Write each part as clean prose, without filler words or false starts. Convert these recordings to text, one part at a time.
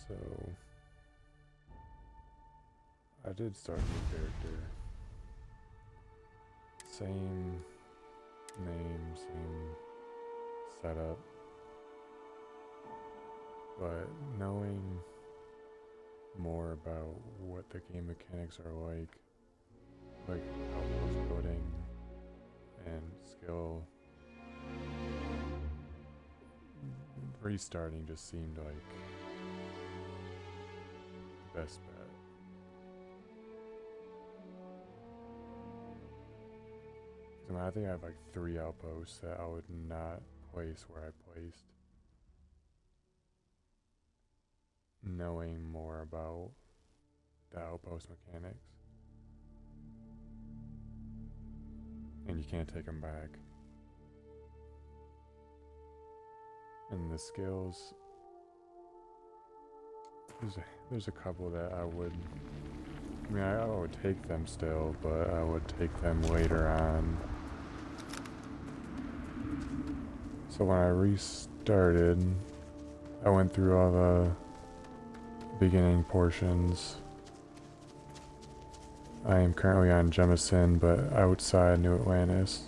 So I did start a new character. Same name, same setup. But knowing more about what the game mechanics are like outpost building and skill, restarting just seemed like the best bet. I think I have like 3 outposts that I would not place where I placed. Knowing more about the outpost mechanics. And you can't take them back. And the skills, there's a couple that I would, I would take them still, but I would take them later on. So when I restarted, I went through all the beginning portions. I am currently on Jemison, but outside New Atlantis.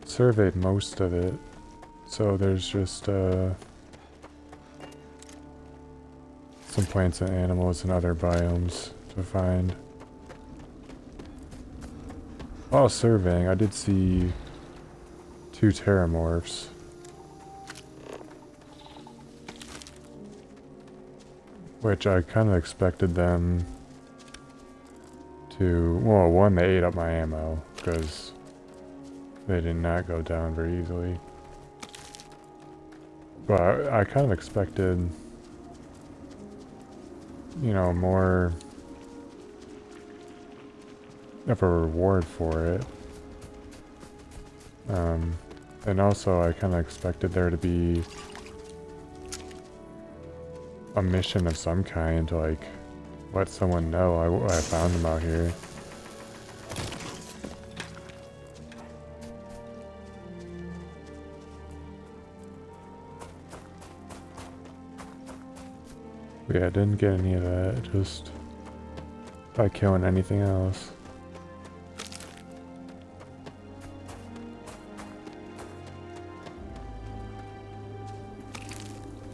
Surveyed most of it, so there's just some plants and animals and other biomes to find. While surveying, I did see 2 terramorphs. Which I kind of expected them to, well, one, they ate up my ammo, because they did not go down very easily. But I kind of expected, you know, more of a reward for it. And also I kind of expected there to be a mission of some kind to like let someone know I found them out here. But yeah, I didn't get any of that, just by killing anything else.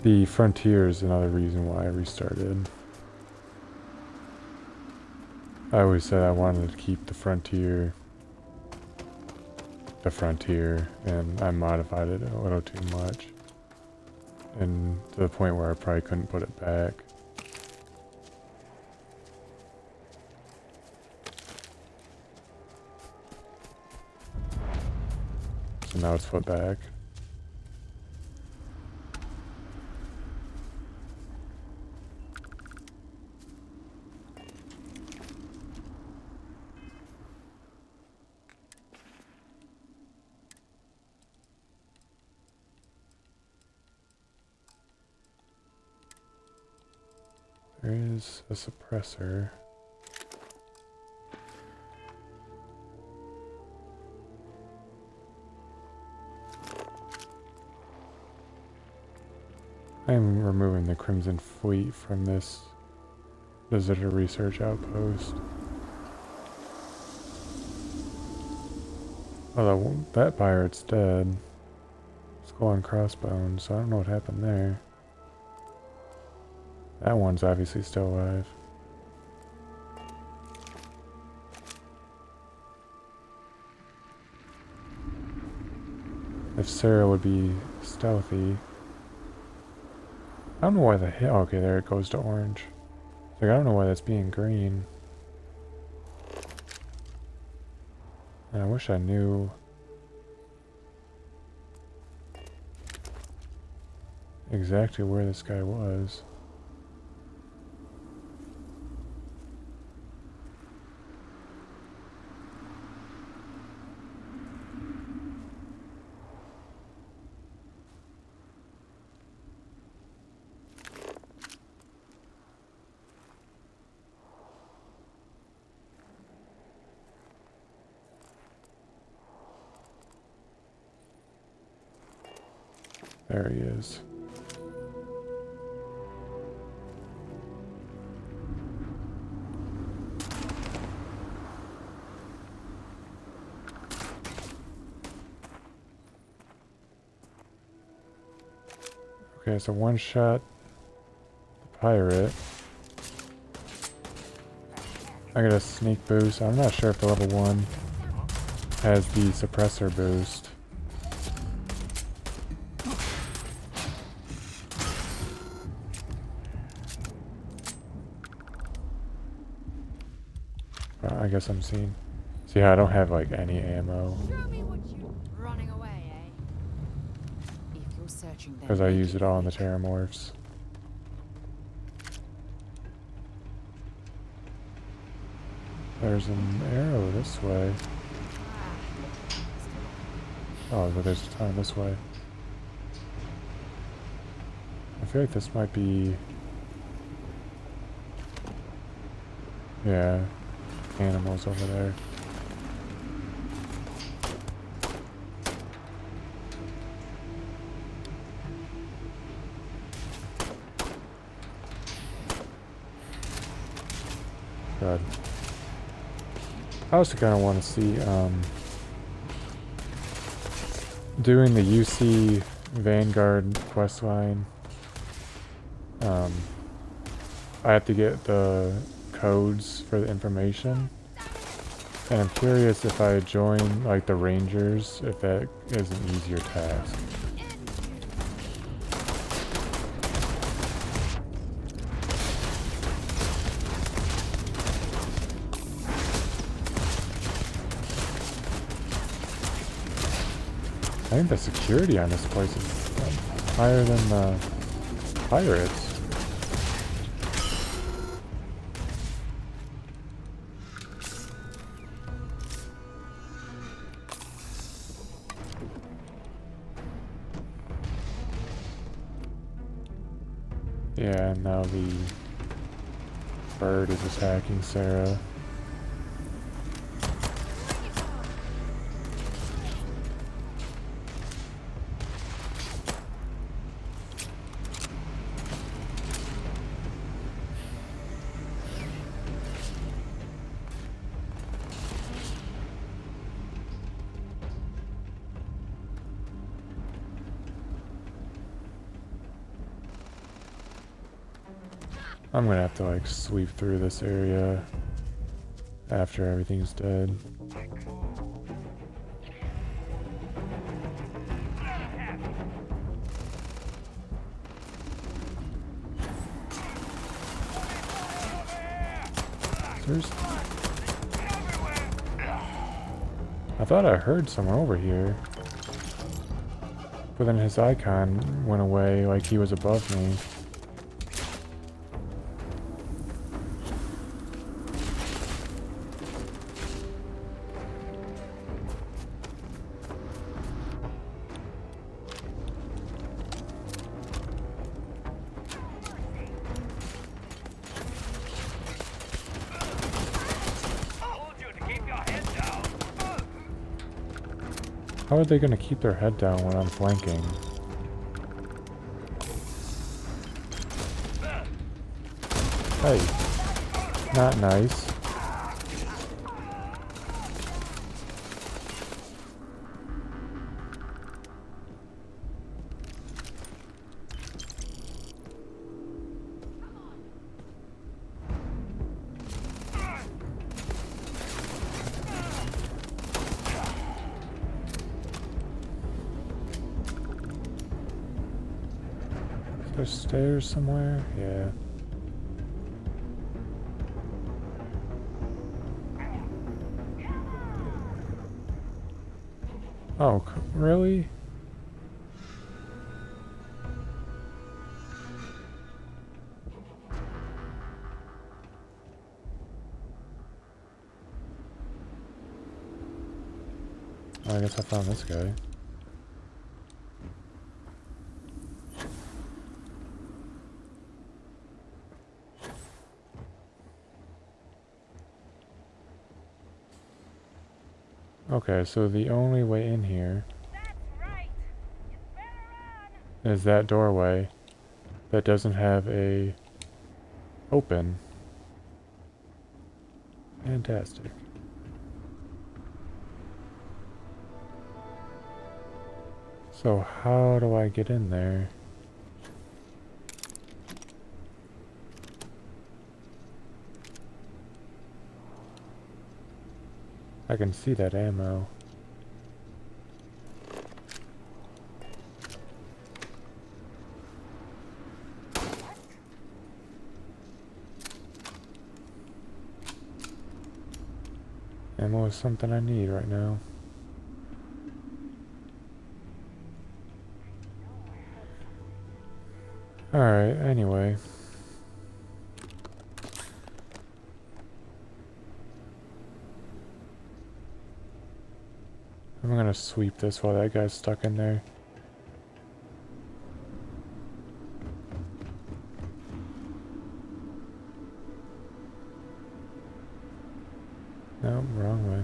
The frontier is another reason why I restarted. I always said I wanted to keep the frontier, and I modified it a little too much. And to the point where I probably couldn't put it back. So now it's put back. There is a suppressor. I am removing the Crimson Fleet from this visitor research outpost. Although that pirate's dead. Skull and crossbones, so I don't know what happened there. That one's obviously still alive. If Sarah would be stealthy. I don't know why the hell. Okay, there it goes to orange. Like, I don't know why that's being green. And I wish I knew exactly where this guy was. There he is. Okay, so one shot the pirate. I got a sneak boost. I'm not sure if the level 1 has the suppressor boost. I guess I'm seeing. See how I don't have like any ammo. Running away, eh? If you're searching, Because I use it all in the terramorphs. There's an arrow this way. Oh, but there's a ton this way. I feel like this might be... Yeah, animals over there. Good. I also kind of want to see, doing the UC Vanguard questline. I have to get the codes for the information. And I'm curious if I join, like, the Rangers, if that is an easier task. I think the security on this place is higher than the pirates. Yeah, and now the bird is attacking Sarah. I'm gonna have to like sweep through this area after everything's dead. I thought I heard someone over here, but then his icon went away like he was above me. How are they gonna keep their head down when I'm flanking? Hey, not nice. There's stairs somewhere? Yeah. Oh, really? I guess I found this guy. Okay, so the only way in here... That's right. You better run. is that doorway that doesn't have a open. Fantastic. So how do I get in there? I can see that ammo. Ammo is something I need right now. Alright, anyway. I'm gonna sweep this while that guy's stuck in there. No, wrong way.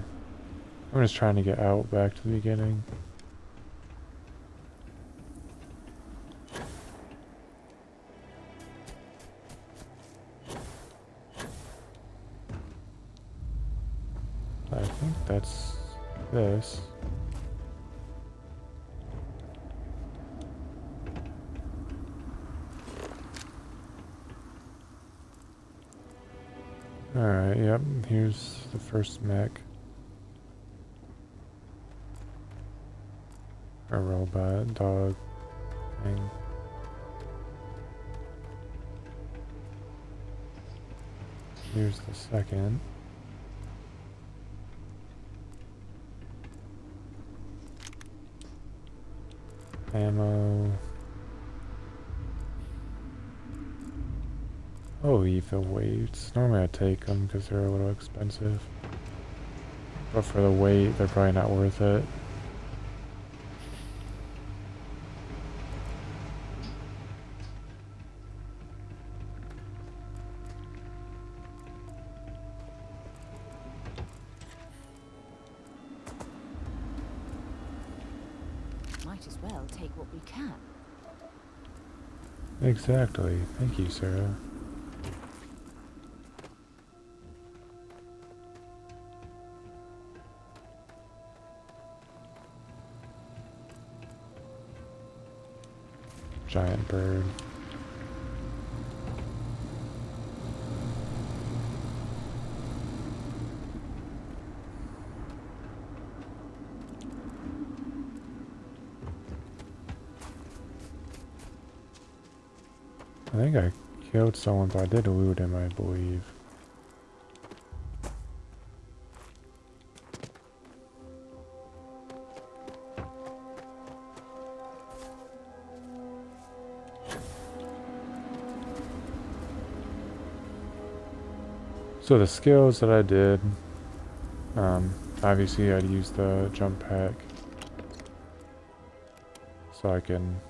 I'm just trying to get out back to the beginning. I think that's this. Alright, yep, here's the first mech. A robot dog thing. Here's the second. Ammo. I'll leave the weights. Normally I take them because they're a little expensive. But for the weight, they're probably not worth it. Might as well take what we can. Exactly. Thank you, Sarah. Giant bird. I think I killed someone, but I did loot him, I believe. So the skills that I did, obviously I'd use the jump pack so I can,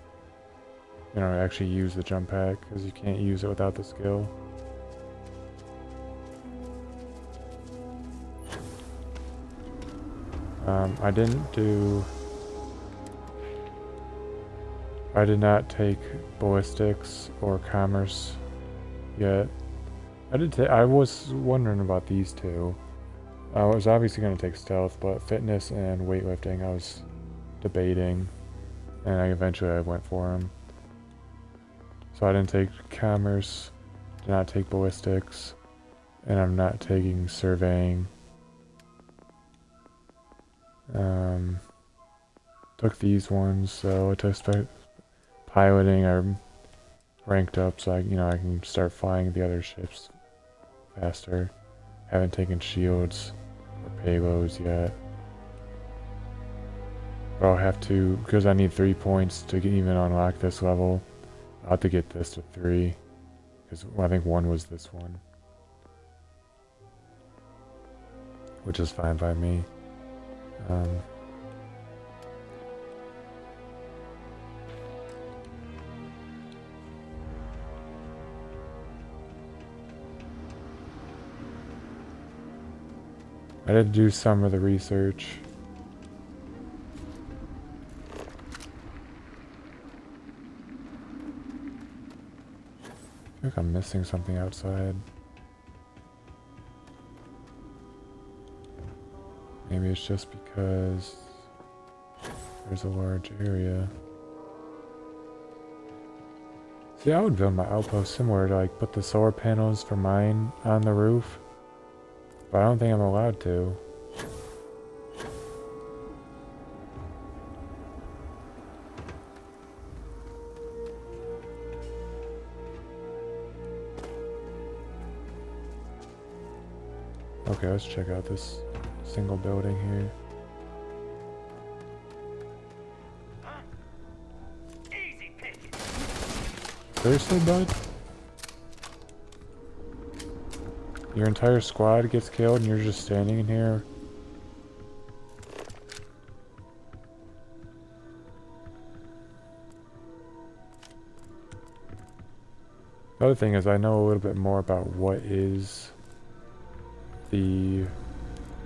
you know, actually use the jump pack because you can't use it without the skill. I did not take ballistics or commerce yet. I was wondering about these two. I was obviously going to take stealth, but fitness and weightlifting I was debating, and eventually I went for them. So I didn't take commerce, did not take ballistics, and I'm not taking surveying. Took these ones, so I took piloting. I ranked up so I can start flying the other ships faster. Haven't taken shields or payloads yet. But I'll have to, because I need 3 points to even unlock this level. I'll have to get this to 3, because I think 1 was this one. Which is fine by me. I did do some of the research. I feel like I'm missing something outside. Maybe it's just because there's a large area. See, I would build my outpost similar to like put the solar panels for mine on the roof, but I don't think I'm allowed to. Okay, let's check out this single building here. Seriously, bud? Your entire squad gets killed and you're just standing in here? The other thing is I know a little bit more about what is the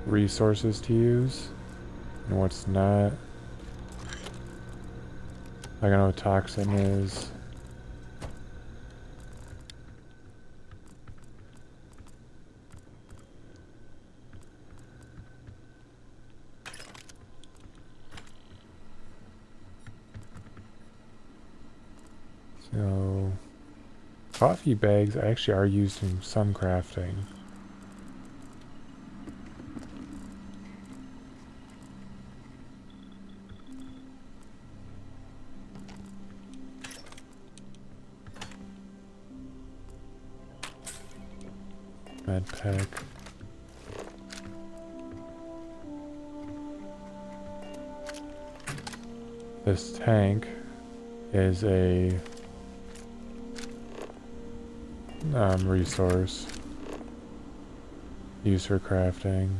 resources to use and what's not. Like I know what toxin is. So coffee bags actually are used in some crafting. Med pack. This tank is a resource used for crafting.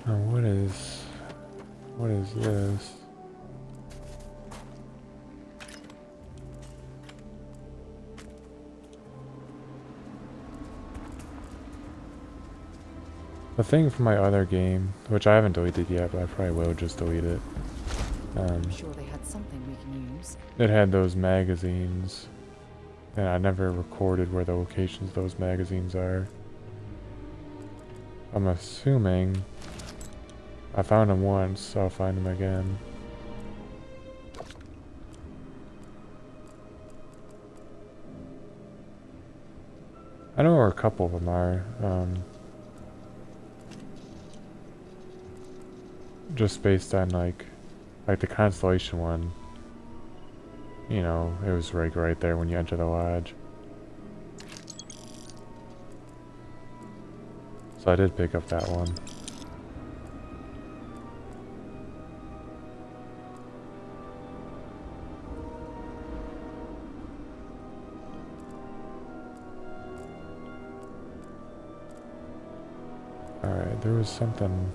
Now what is this? The thing from my other game, which I haven't deleted yet, but I probably will just delete it. I'm sure they had something we can use. It had those magazines, and I never recorded where the locations of those magazines are. I'm assuming I found them once, so I'll find them again. I know where a couple of them are. Just based on like the Constellation one. You know, it was right there when you enter the lodge. So I did pick up that one. Alright, there was something.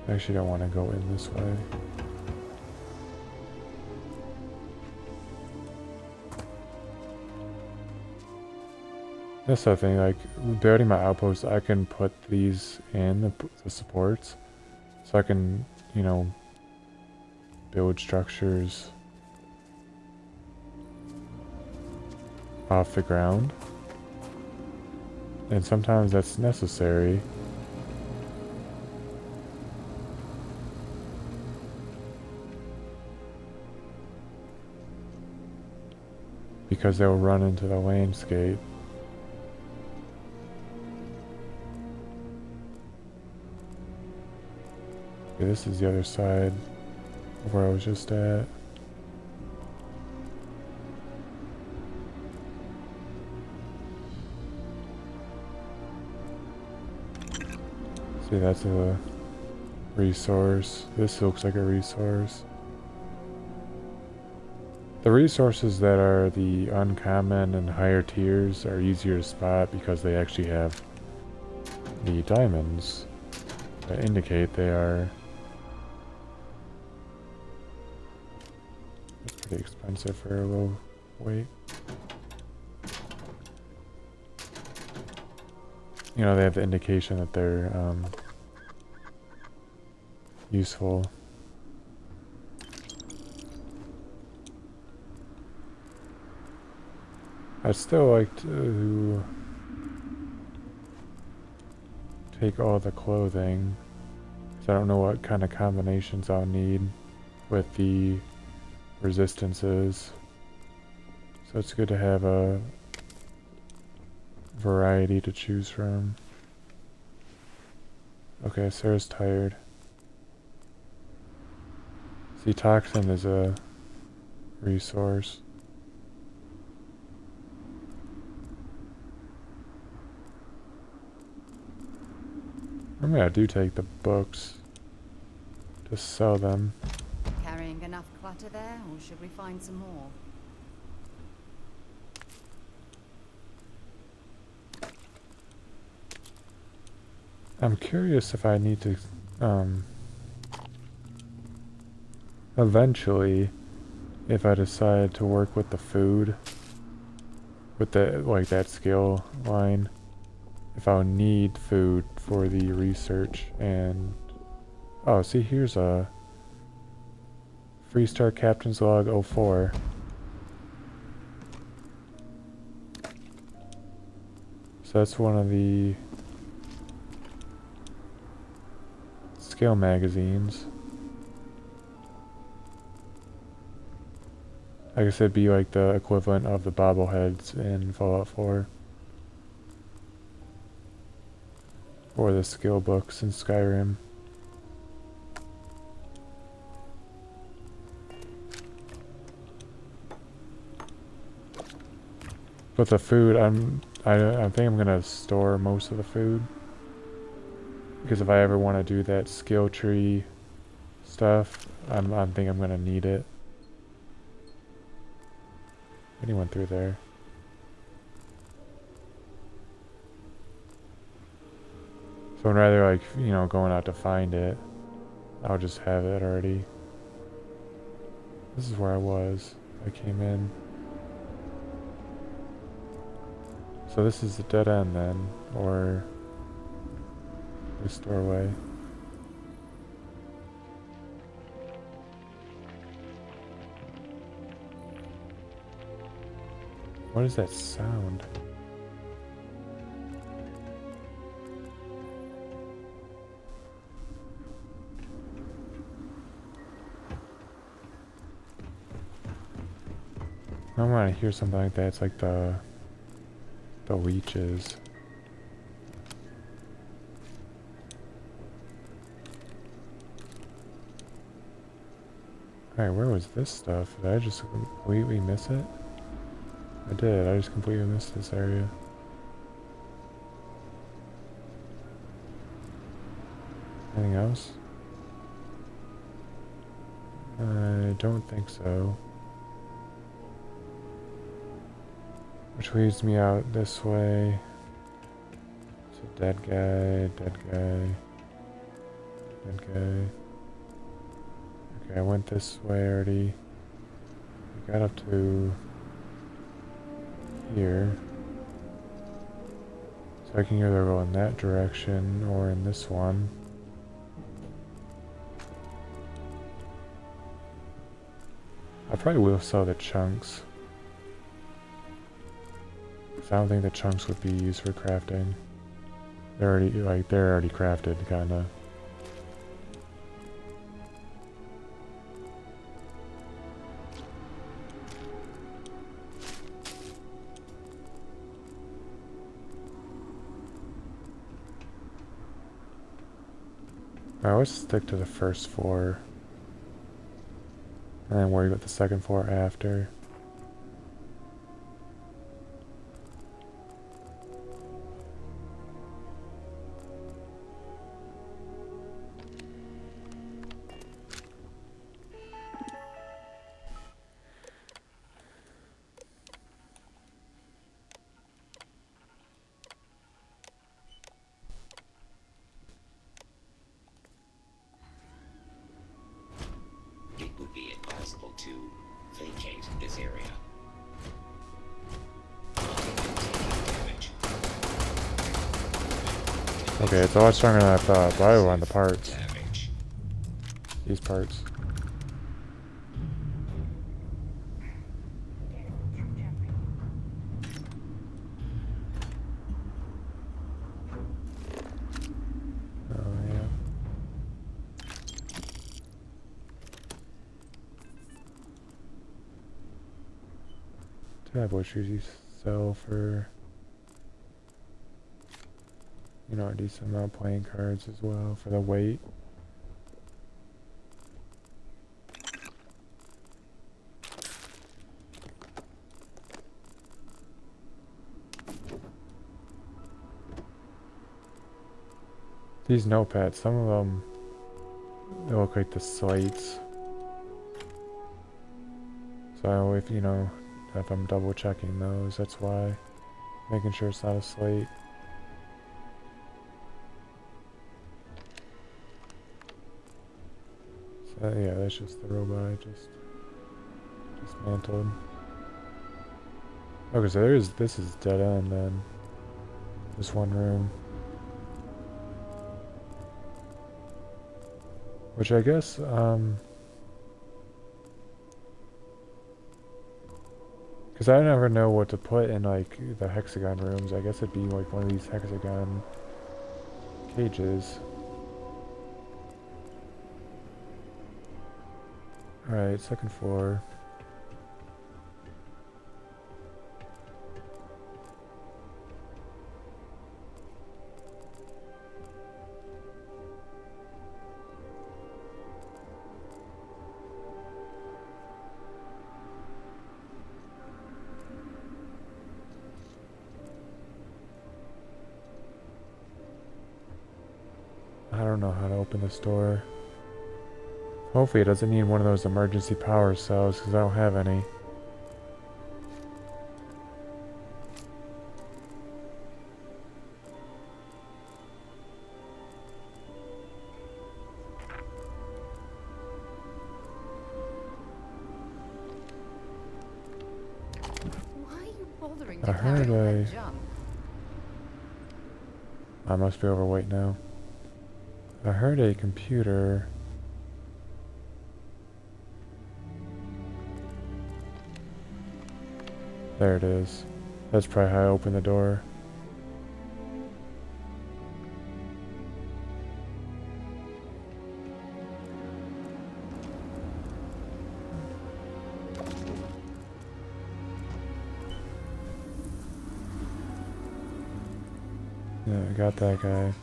I actually don't want to go in this way. That's the thing, like, building my outposts, I can put these in the supports. So I can, you know, build structures off the ground. And sometimes that's necessary. Because they'll run into the landscape. Okay, this is the other side of where I was just at. See, that's a resource. This looks like a resource. The resources that are the uncommon and higher tiers are easier to spot because they actually have the diamonds that indicate they are. That's pretty expensive for a low weight. You know, they have the indication that they're useful. I'd still like to take all the clothing, because I don't know what kind of combinations I'll need with the resistances. So it's good to have a variety to choose from. Okay, Sarah's tired. See, toxin is a resource. Maybe I do take the books to sell them. Carrying enough clutter there, or should we find some more? I'm curious if I need to, eventually, if I decide to work with the food, with the, like, that skill line, if I'll need food for the research and... Oh, see, here's a Freestar Captain's Log 04. So that's one of the skill magazines. I guess it'd be like the equivalent of the bobbleheads in Fallout 4. Or the skill books in Skyrim. But the food, I think I'm gonna store most of the food. Because if I ever want to do that skill tree stuff, I think I'm gonna need it. Anyone through there? So I'd rather, like, you know, going out to find it, I'll just have it already. This is where I was. I came in. So this is the dead end then, or this doorway. What is that sound? I don't want to hear something like that. It's like the leeches. Alright, where was this stuff? Did I just completely miss it? I did. I just completely missed this area. Anything else? I don't think so. Which leads me out this way. So dead guy, dead guy, dead guy. Okay, I went this way already. I got up to here. So I can either go in that direction or in this one. I probably will sell the chunks. I don't think the chunks would be used for crafting. They're already crafted, kinda. Alright, let's stick to the first floor. And then worry about the second floor after. area. Okay, it's a lot stronger than I thought, but I want the parts. Damage. These parts. Oh, yeah. Tab shoes you sell for, you know, a decent amount of playing cards as well for the weight. These notepads, some of them, they look like the slates. So if, you know, if I'm double checking those, that's why. Making sure it's not a slate. So yeah, that's just the robot I just dismantled. Okay, so this is dead end then. This one room. Which I guess, because I never know what to put in, like, the hexagon rooms. I guess it'd be, like, one of these hexagon cages. Alright, second floor. I don't know how to open this door. Hopefully it doesn't need one of those emergency power cells, because I don't have any. Why are you bothering I to heard carry all a... that junk? I must be overweight now. I heard a computer. There it is. That's probably how I open the door. Yeah, I got that guy.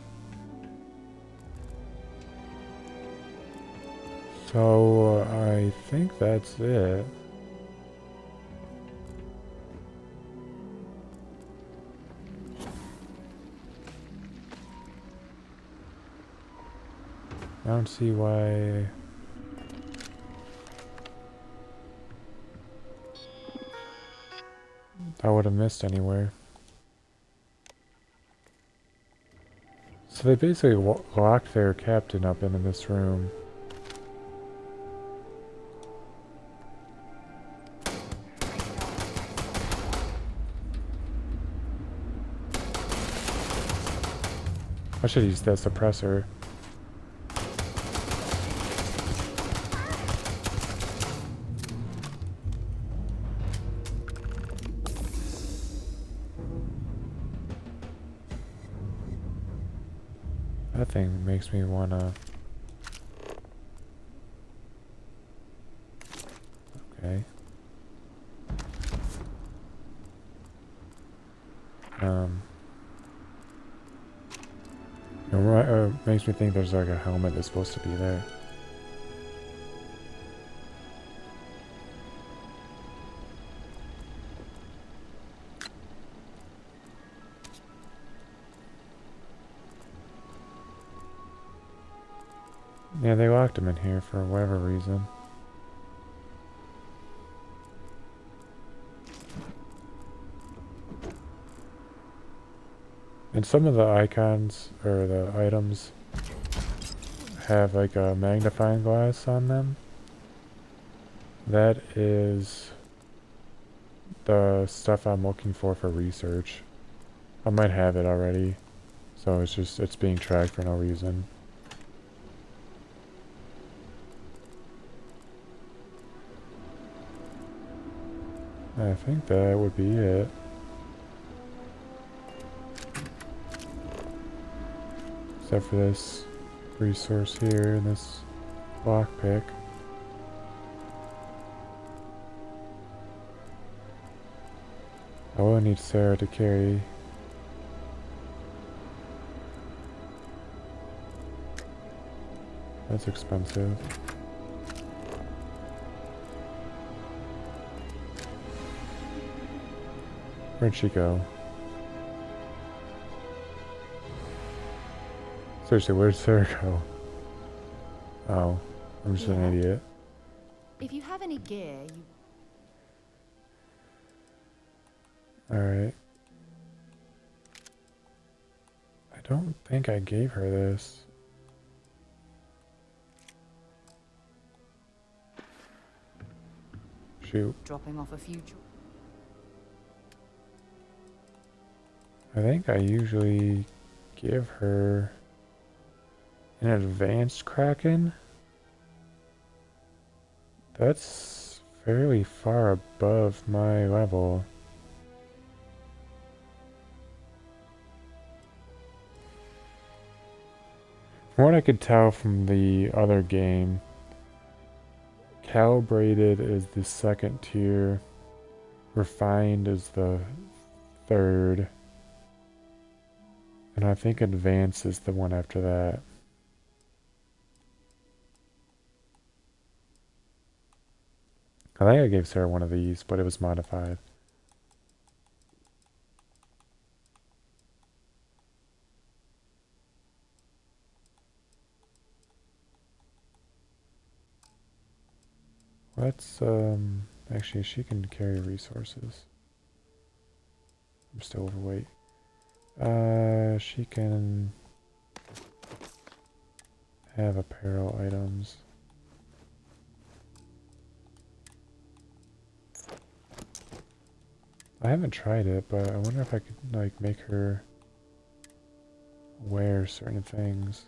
So, I think that's it. I don't see why... I would have missed anywhere. So they basically locked their captain up into this room. I should use that suppressor. That thing makes me wanna... Okay. Makes me think there's like a helmet that's supposed to be there. Yeah, they locked him in here for whatever reason. And some of the icons, or the items, have like a magnifying glass on them. That is the stuff I'm looking for research. I might have it already, so it's being tracked for no reason. I think that would be it. Except for this resource here and this lockpick. I will need Sarah to carry. That's expensive. Where'd she go? Seriously, where'd Sarah go? Oh, I'm just an idiot. If you have any gear, you... Alright. I don't think I gave her this. Shoot. Dropping off a few... I think I usually give her an advanced Kraken. That's fairly far above my level. From what I could tell from the other game, Calibrated is the second tier, Refined is the third, and I think Advanced is the one after that. I think I gave Sarah one of these, but it was modified. Let's, actually, she can carry resources. I'm still overweight. She can have apparel items. I haven't tried it, but I wonder if I could, like, make her wear certain things.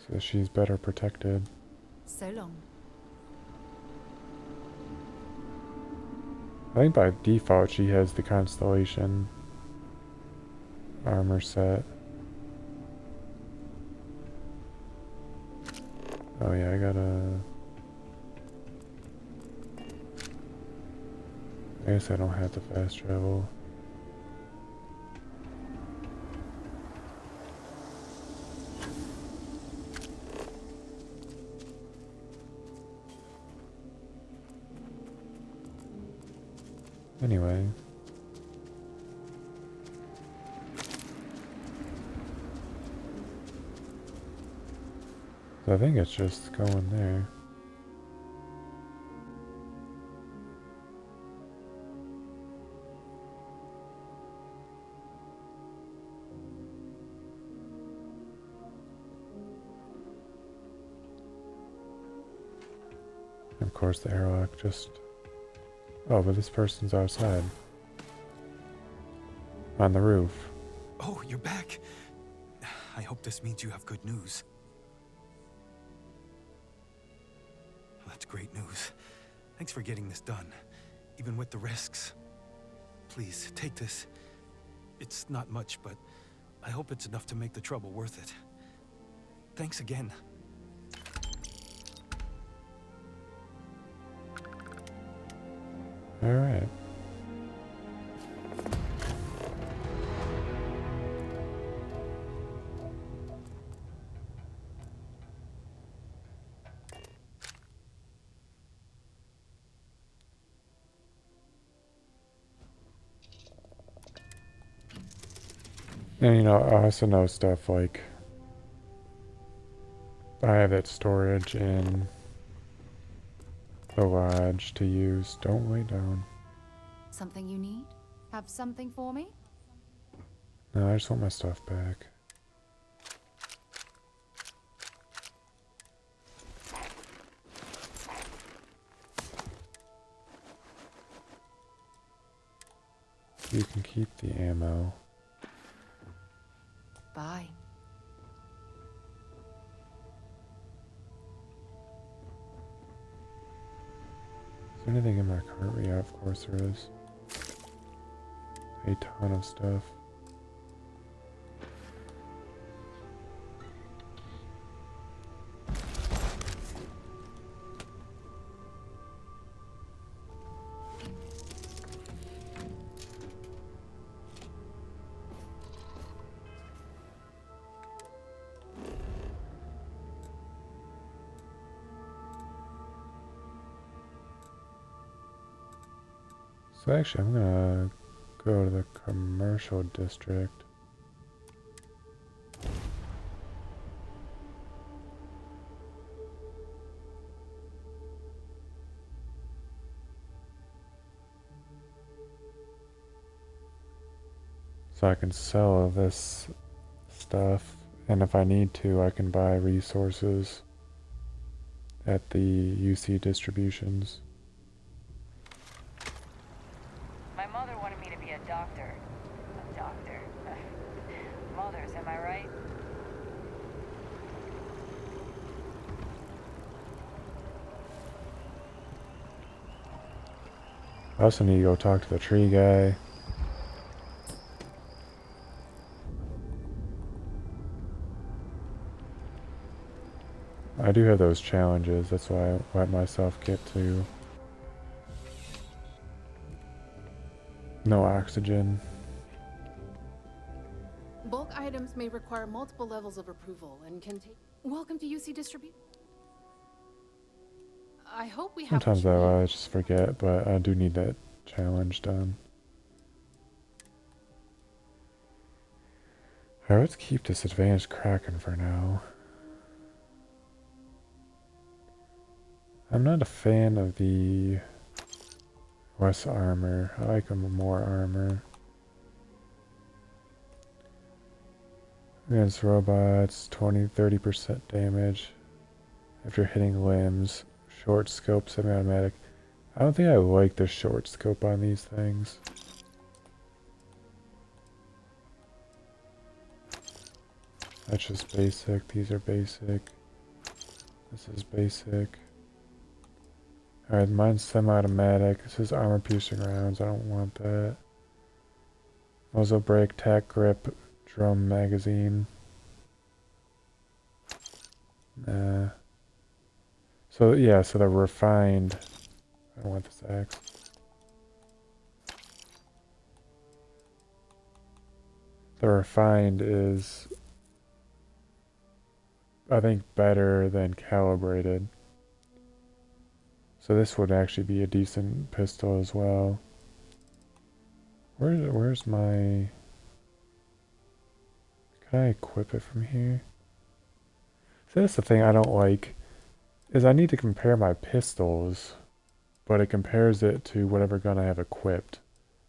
So that she's better protected. So long. I think by default she has the Constellation armor set. Oh yeah, I guess I don't have to fast travel. Anyway. So I think it's just going there. Of course the airlock just... Oh, but this person's outside. On the roof. Oh, you're back. I hope this means you have good news. That's great news. Thanks for getting this done, even with the risks. Please, take this. It's not much, but I hope it's enough to make the trouble worth it. Thanks again. Alright. And you know, I also know stuff like I have that storage in the lodge to use. Don't lay down. Something you need? Have something for me? No, I just want my stuff back. You can keep the ammo. Bye. Is there anything in my cart? Yeah, of course there is. A ton of stuff. So actually, I'm gonna go to the commercial district. So I can sell this stuff, and if I need to, I can buy resources at the UC distributions. My mother wanted me to be a doctor. A doctor. Mothers, am I right? I also need to go talk to the tree guy. I do have those challenges, that's why I let myself get to no oxygen. Bulk items may require multiple levels of approval and can take... Welcome to UC Distribution. I hope we have Sometimes what you need. I just forget, but I do need that challenge done. Alright, let's keep this advanced Kraken for now. I'm not a fan of the less armor. I like them with more armor. Against robots, 20-30% damage after hitting limbs. Short scope, semi-automatic. I don't think I like the short scope on these things. That's just basic. These are basic. This is basic. Alright, mine's semi-automatic. This is armor-piercing rounds. I don't want that. Muzzle brake, tack grip, drum magazine. Nah. So yeah, so the refined. I don't want this axe. The refined is, I think, better than calibrated. So this would actually be a decent pistol as well. Where's my... Can I equip it from here? So that's the thing I don't like, is I need to compare my pistols, but it compares it to whatever gun I have equipped.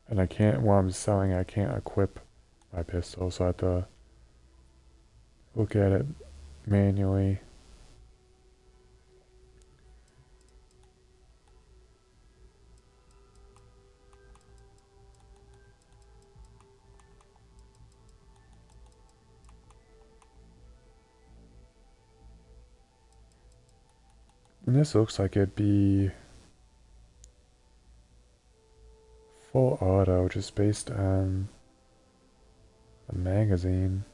And I can't, while I'm selling, I can't equip my pistol, so I have to look at it manually. And this looks like it'd be full auto, just based on the magazine.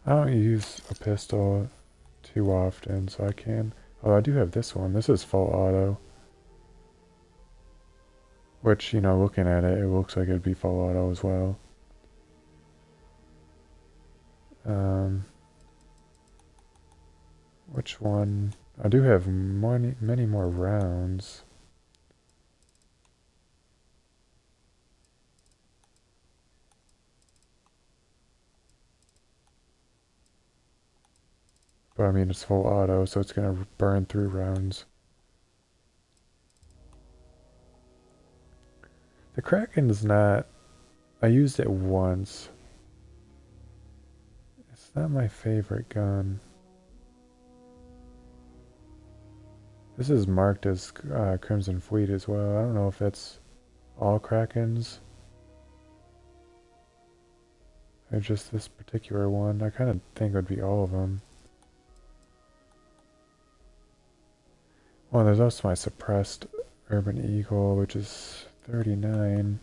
I don't use a pistol too often, so I can... Oh, I do have this one. This is full auto. Which, you know, looking at it, it looks like it'd be full auto as well. Which one? I do have many more rounds. But I mean, it's full auto, so it's gonna burn through rounds. The Kraken's not... I used it once. It's not my favorite gun. This is marked as Crimson Fleet as well. I don't know if that's all Krakens. Or just this particular one. I kind of think it would be all of them. Well, there's also my suppressed Urban Eagle, which is 39.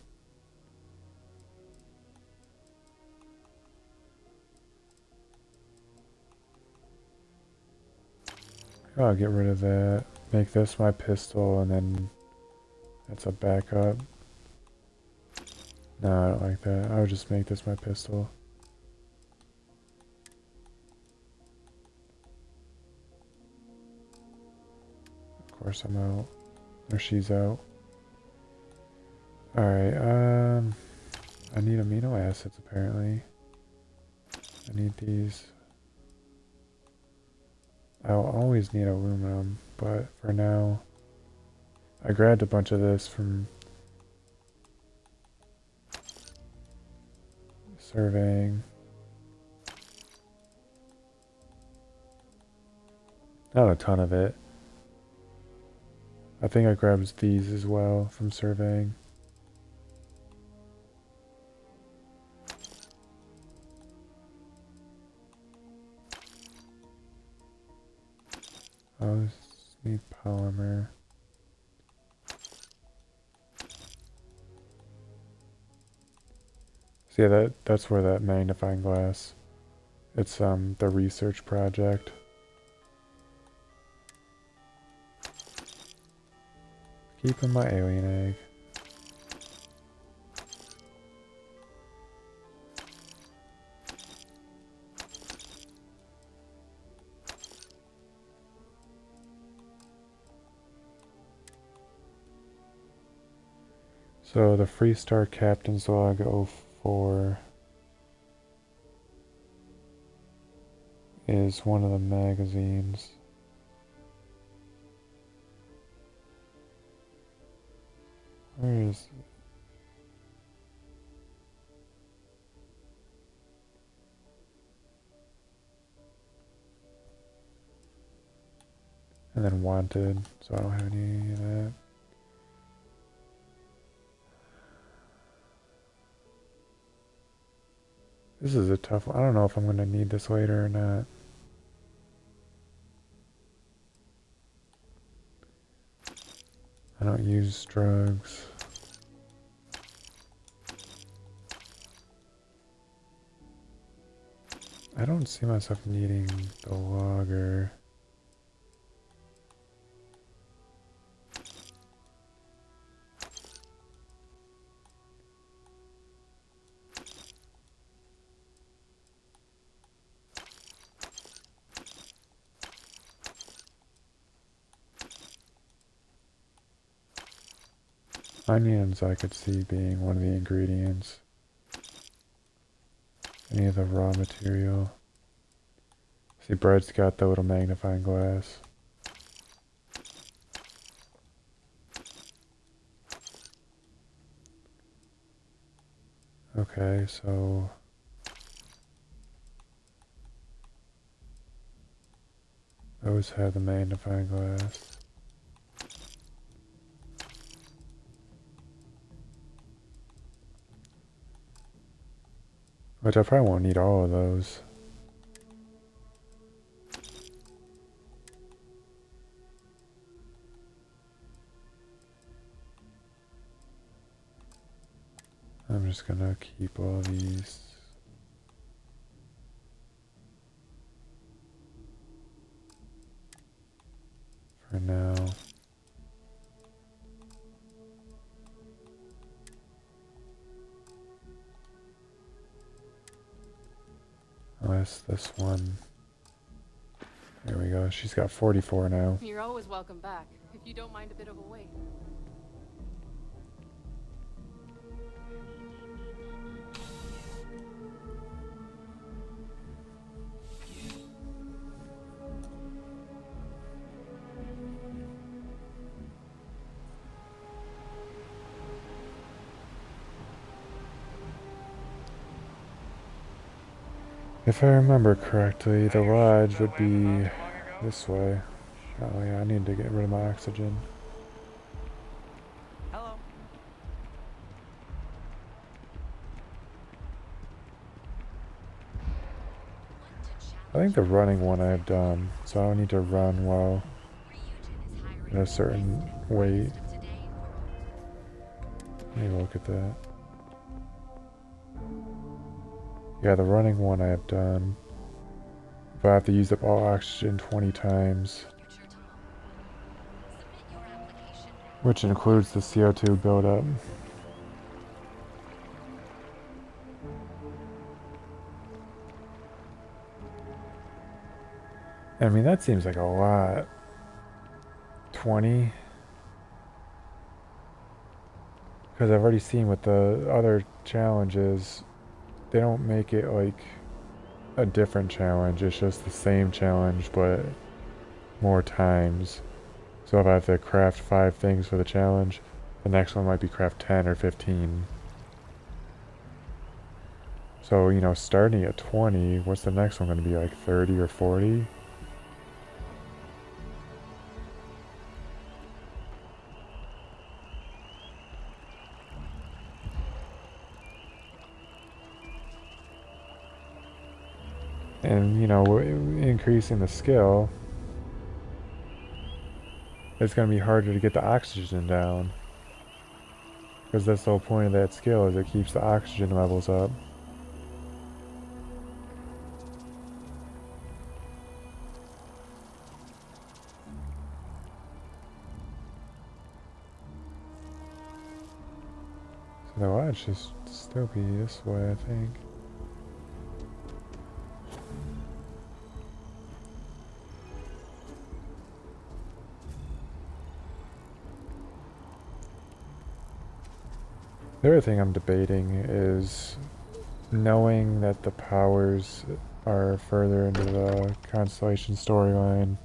I'll get rid of that. Make this my pistol, and then that's a backup. No, I don't like that. I would just make this my pistol. Of course I'm out. Or she's out. Alright, I need amino acids apparently. I need these. I'll always need aluminum, but for now, I grabbed a bunch of this from surveying. Not a ton of it. I think I grabbed these as well from surveying. Oh, this need polymer. So yeah, that's where that magnifying glass. It's the research project. Keeping my alien egg. So the Freestar Captain's Log 04 is one of the magazines. Where is it? And then Wanted, so I don't have any of that. This is a tough one. I don't know if I'm going to need this later or not. I don't use drugs. I don't see myself needing the logger. Onions I could see being one of the ingredients. Any of the raw material. See, bread's got the little magnifying glass. Okay, so... those have the magnifying glass. Which I probably won't need all of those. I'm just gonna keep all these. For now. Unless this one. There we go. She's got 44 now. You're always welcome back, if you don't mind a bit of a wait. If I remember correctly, the lodge would be this way. Oh yeah, I need to get rid of my oxygen. Hello. I think the running one I've done, so I don't need to run while at a certain weight. Let me look at that. Yeah, the running one I have done. But I have to use up all oxygen 20 times. Which includes the CO2 buildup. I mean, that seems like a lot. 20? Because I've already seen with the other challenges, they don't make it like a different challenge. It's just the same challenge, but more times. So if I have to craft 5 things for the challenge, the next one might be craft 10 or 15. So, you know, starting at 20, what's the next one going to be, like 30 or 40? And, you know, increasing the skill, it's going to be harder to get the oxygen down. Because that's the whole point of that skill, is it keeps the oxygen levels up. So the watch should still be this way, I think. The other thing I'm debating is knowing that the powers are further into the Constellation storyline.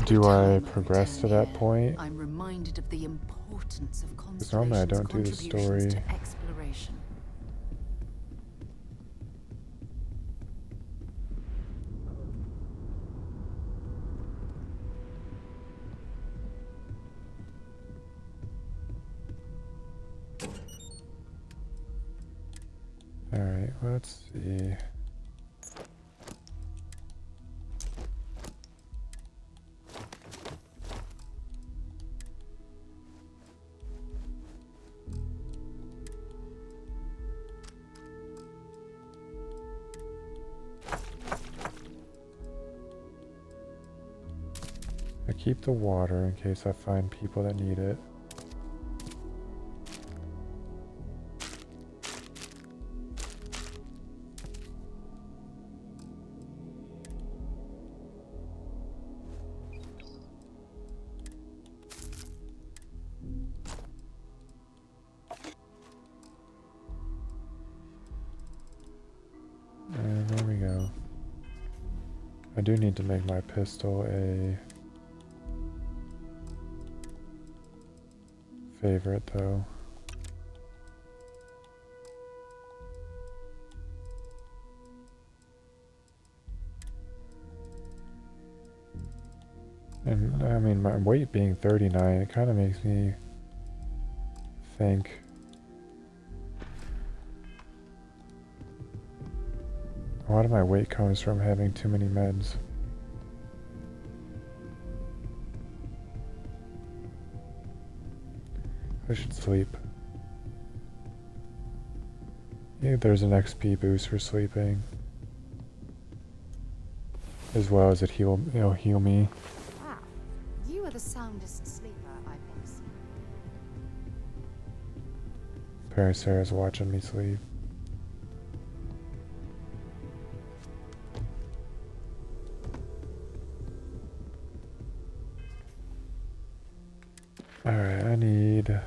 Do I progress to that point? I'm reminded of the importance of Because normally I Constellation's don't do the contributions story. to exploration. Alright, let's see. I keep the water in case I find people that need it. And there we go. I do need to make my pistol a favorite though. And I mean, my weight being 39, it kind of makes me think a lot of my weight comes from having too many meds. I should sleep. Yeah, there's an XP boost for sleeping, as well as it'll heal me. Wow, you are the soundest sleeper I've ever seen. Apparently Sarah's watching me sleep. Alright, I need to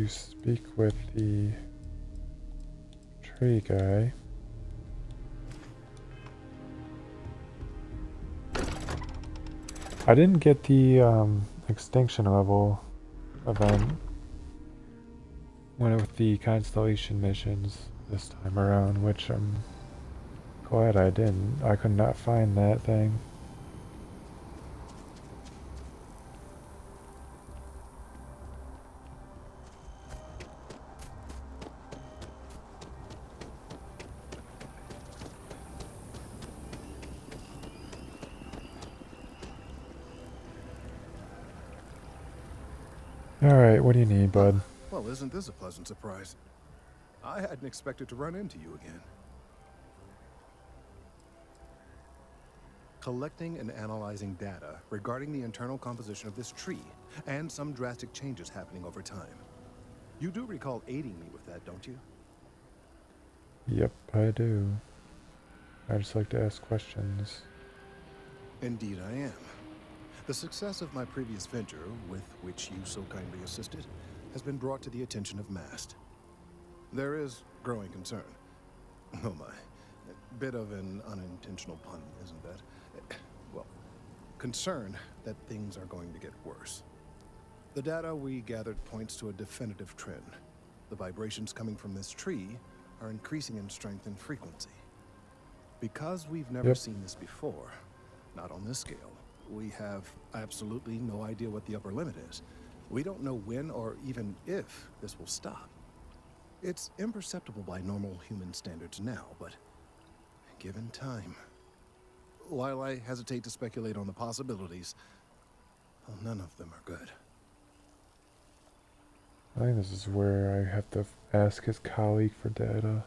speak with the tree guy. I didn't get the extinction level event with the constellation missions this time around, which I'm glad I didn't. I could not find that thing. Alright, what do you need, bud? Well, isn't this a pleasant surprise? I hadn't expected to run into you again. Collecting and analyzing data regarding the internal composition of this tree and some drastic changes happening over time. You do recall aiding me with that, don't you? Yep, I do. I just like to ask questions. Indeed I am. The success of my previous venture, with which you so kindly assisted, has been brought to the attention of MAST. There is growing concern. Oh my. A bit of an unintentional pun, isn't that? Well, concern that things are going to get worse. The data we gathered points to a definitive trend. The vibrations coming from this tree are increasing in strength and frequency. Because we've never seen this before, not on this scale, we have absolutely no idea what the upper limit is. We don't know when or even if this will stop. It's imperceptible by normal human standards now, but given time. While I hesitate to speculate on the possibilities, well, none of them are good. I think this is where I have to ask his colleague for data.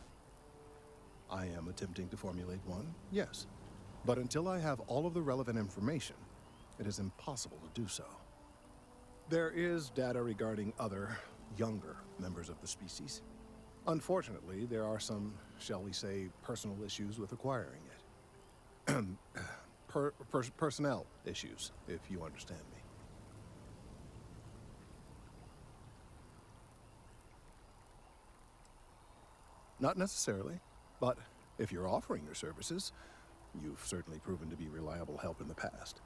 I am attempting to formulate one, yes. But until I have all of the relevant information, it is impossible to do so. There is data regarding other, younger members of the species. Unfortunately, there are some, shall we say, personal issues with acquiring it. Personnel issues, if you understand me. Not necessarily, but if you're offering your services, you've certainly proven to be reliable help in the past.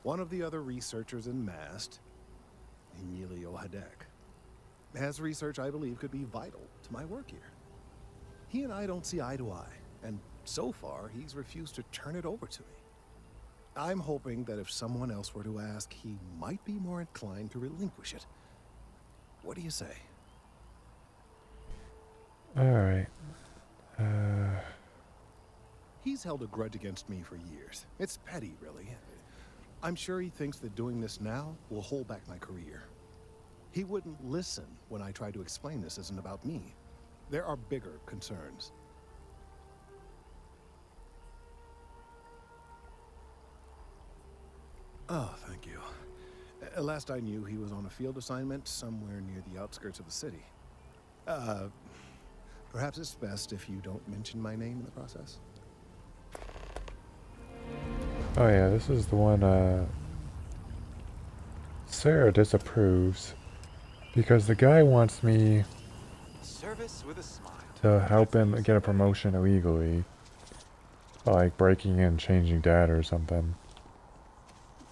One of the other researchers in MAST, Emilio Hadek, has research I believe could be vital to my work here. He and I don't see eye to eye, and so far he's refused to turn it over to me. I'm hoping that if someone else were to ask, he might be more inclined to relinquish it. What do you say? Alright. He's held a grudge against me for years. It's petty, really. I'm sure he thinks that doing this now will hold back my career. He wouldn't listen when I tried to explain this isn't about me. There are bigger concerns. Oh, thank you. Last I knew, he was on a field assignment somewhere near the outskirts of the city. Perhaps it's best if you don't mention my name in the process. Oh yeah, this is the one Sarah disapproves because the guy wants me Service with a smile. to help him get a promotion illegally, like breaking in, changing data or something.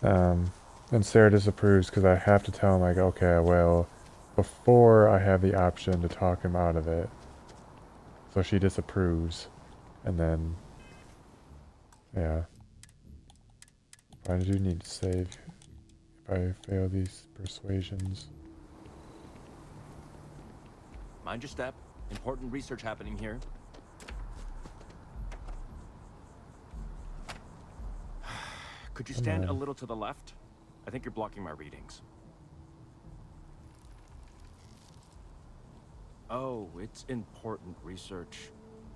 And Sarah disapproves because I have to tell him, like, okay, well, before I have the option to talk him out of it. So she disapproves, and then, yeah. I do need to save if I fail these persuasions. Mind your step. Important research happening here. Could you stand a little to the left? I think you're blocking my readings. Oh, it's important research.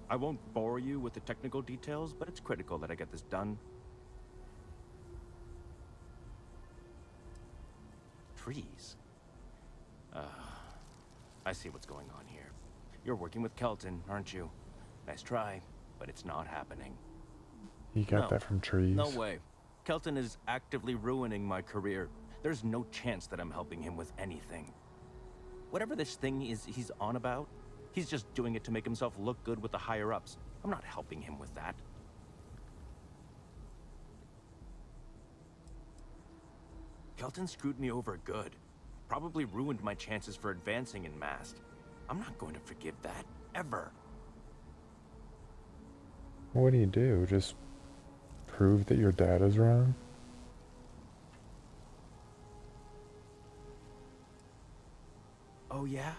I won't bore you with the technical details, but it's critical that I get this done. Trees. I see what's going on here. You're working with Kelton, aren't you? Nice try, but it's not happening. He got that from trees. No way. Kelton is actively ruining my career. There's no chance that I'm helping him with anything. Whatever this thing is he's on about, he's just doing it to make himself look good with the higher-ups. I'm not helping him with that. Kelton screwed me over good. Probably ruined my chances for advancing in Mast. I'm not going to forgive that, ever. What do? Just prove that your dad is wrong? Oh yeah?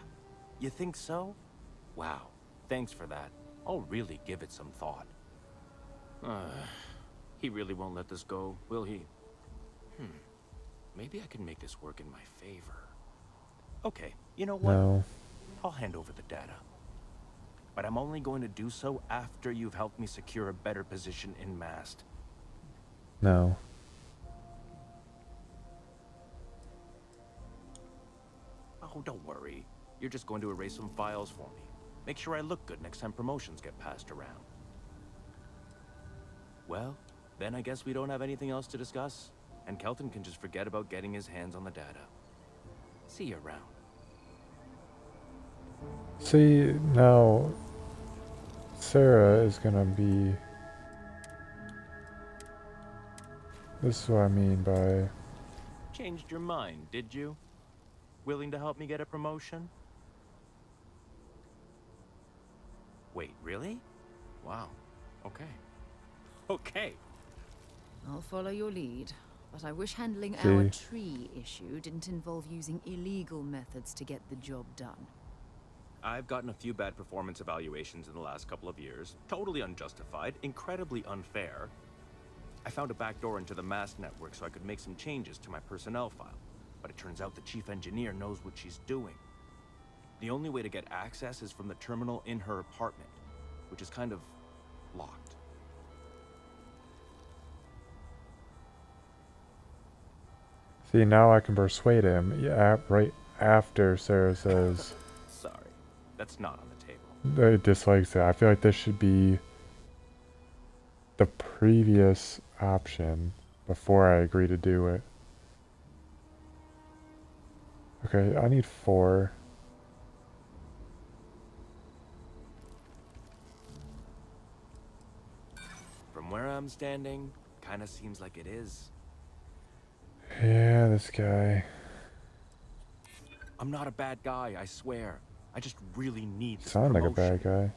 You think so? Wow, thanks for that. I'll really give it some thought. He really won't let this go, will he? Maybe I can make this work in my favor. Okay, you know what? No. I'll hand over the data. But I'm only going to do so after you've helped me secure a better position in Mast. No. Oh, don't worry. You're just going to erase some files for me. Make sure I look good next time promotions get passed around. Well, then I guess we don't have anything else to discuss, and Kelton can just forget about getting his hands on the data. See you around. See, now Sarah is gonna be... This is what I mean by... Changed your mind, did you? Willing to help me get a promotion? Wait, really? Wow. Okay. Okay. I'll follow your lead, but I wish handling See. our tree issue didn't involve using illegal methods to get the job done. I've gotten a few bad performance evaluations in the last couple of years. Totally unjustified, incredibly unfair. I found a backdoor into the Mast network so I could make some changes to my personnel file. But it turns out the chief engineer knows what she's doing. The only way to get access is from the terminal in her apartment, which is kind of locked. See, now I can persuade him. Yeah, right after Sarah says Sorry, that's not on the table. that it dislikes it. I feel like this should be the previous option before I agree to do it. Okay, I need 4. From where I'm standing, kinda seems like it is. Yeah, this guy. I'm not a bad guy, I swear. I just really need this Sound like a promotion. bad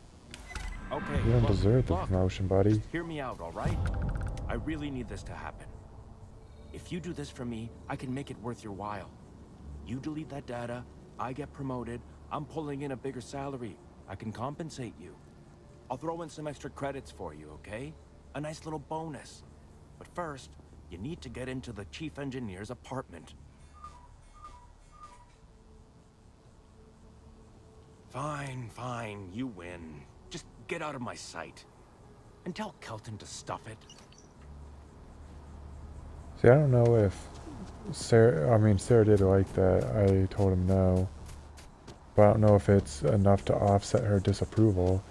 guy. Okay, You don't look, deserve the look, promotion, buddy. just hear me out, all right? I really need this to happen. If you do this for me, I can make it worth your while. You delete that data, I get promoted, I'm pulling in a bigger salary. I can compensate you. I'll throw in some extra credits for you, okay? A nice little bonus. But first, you need to get into the chief engineer's apartment. Fine, fine, you win. Just get out of my sight. And tell Kelton to stuff it. See, I don't know if Sarah did like that. I told him no. But I don't know if it's enough to offset her disapproval.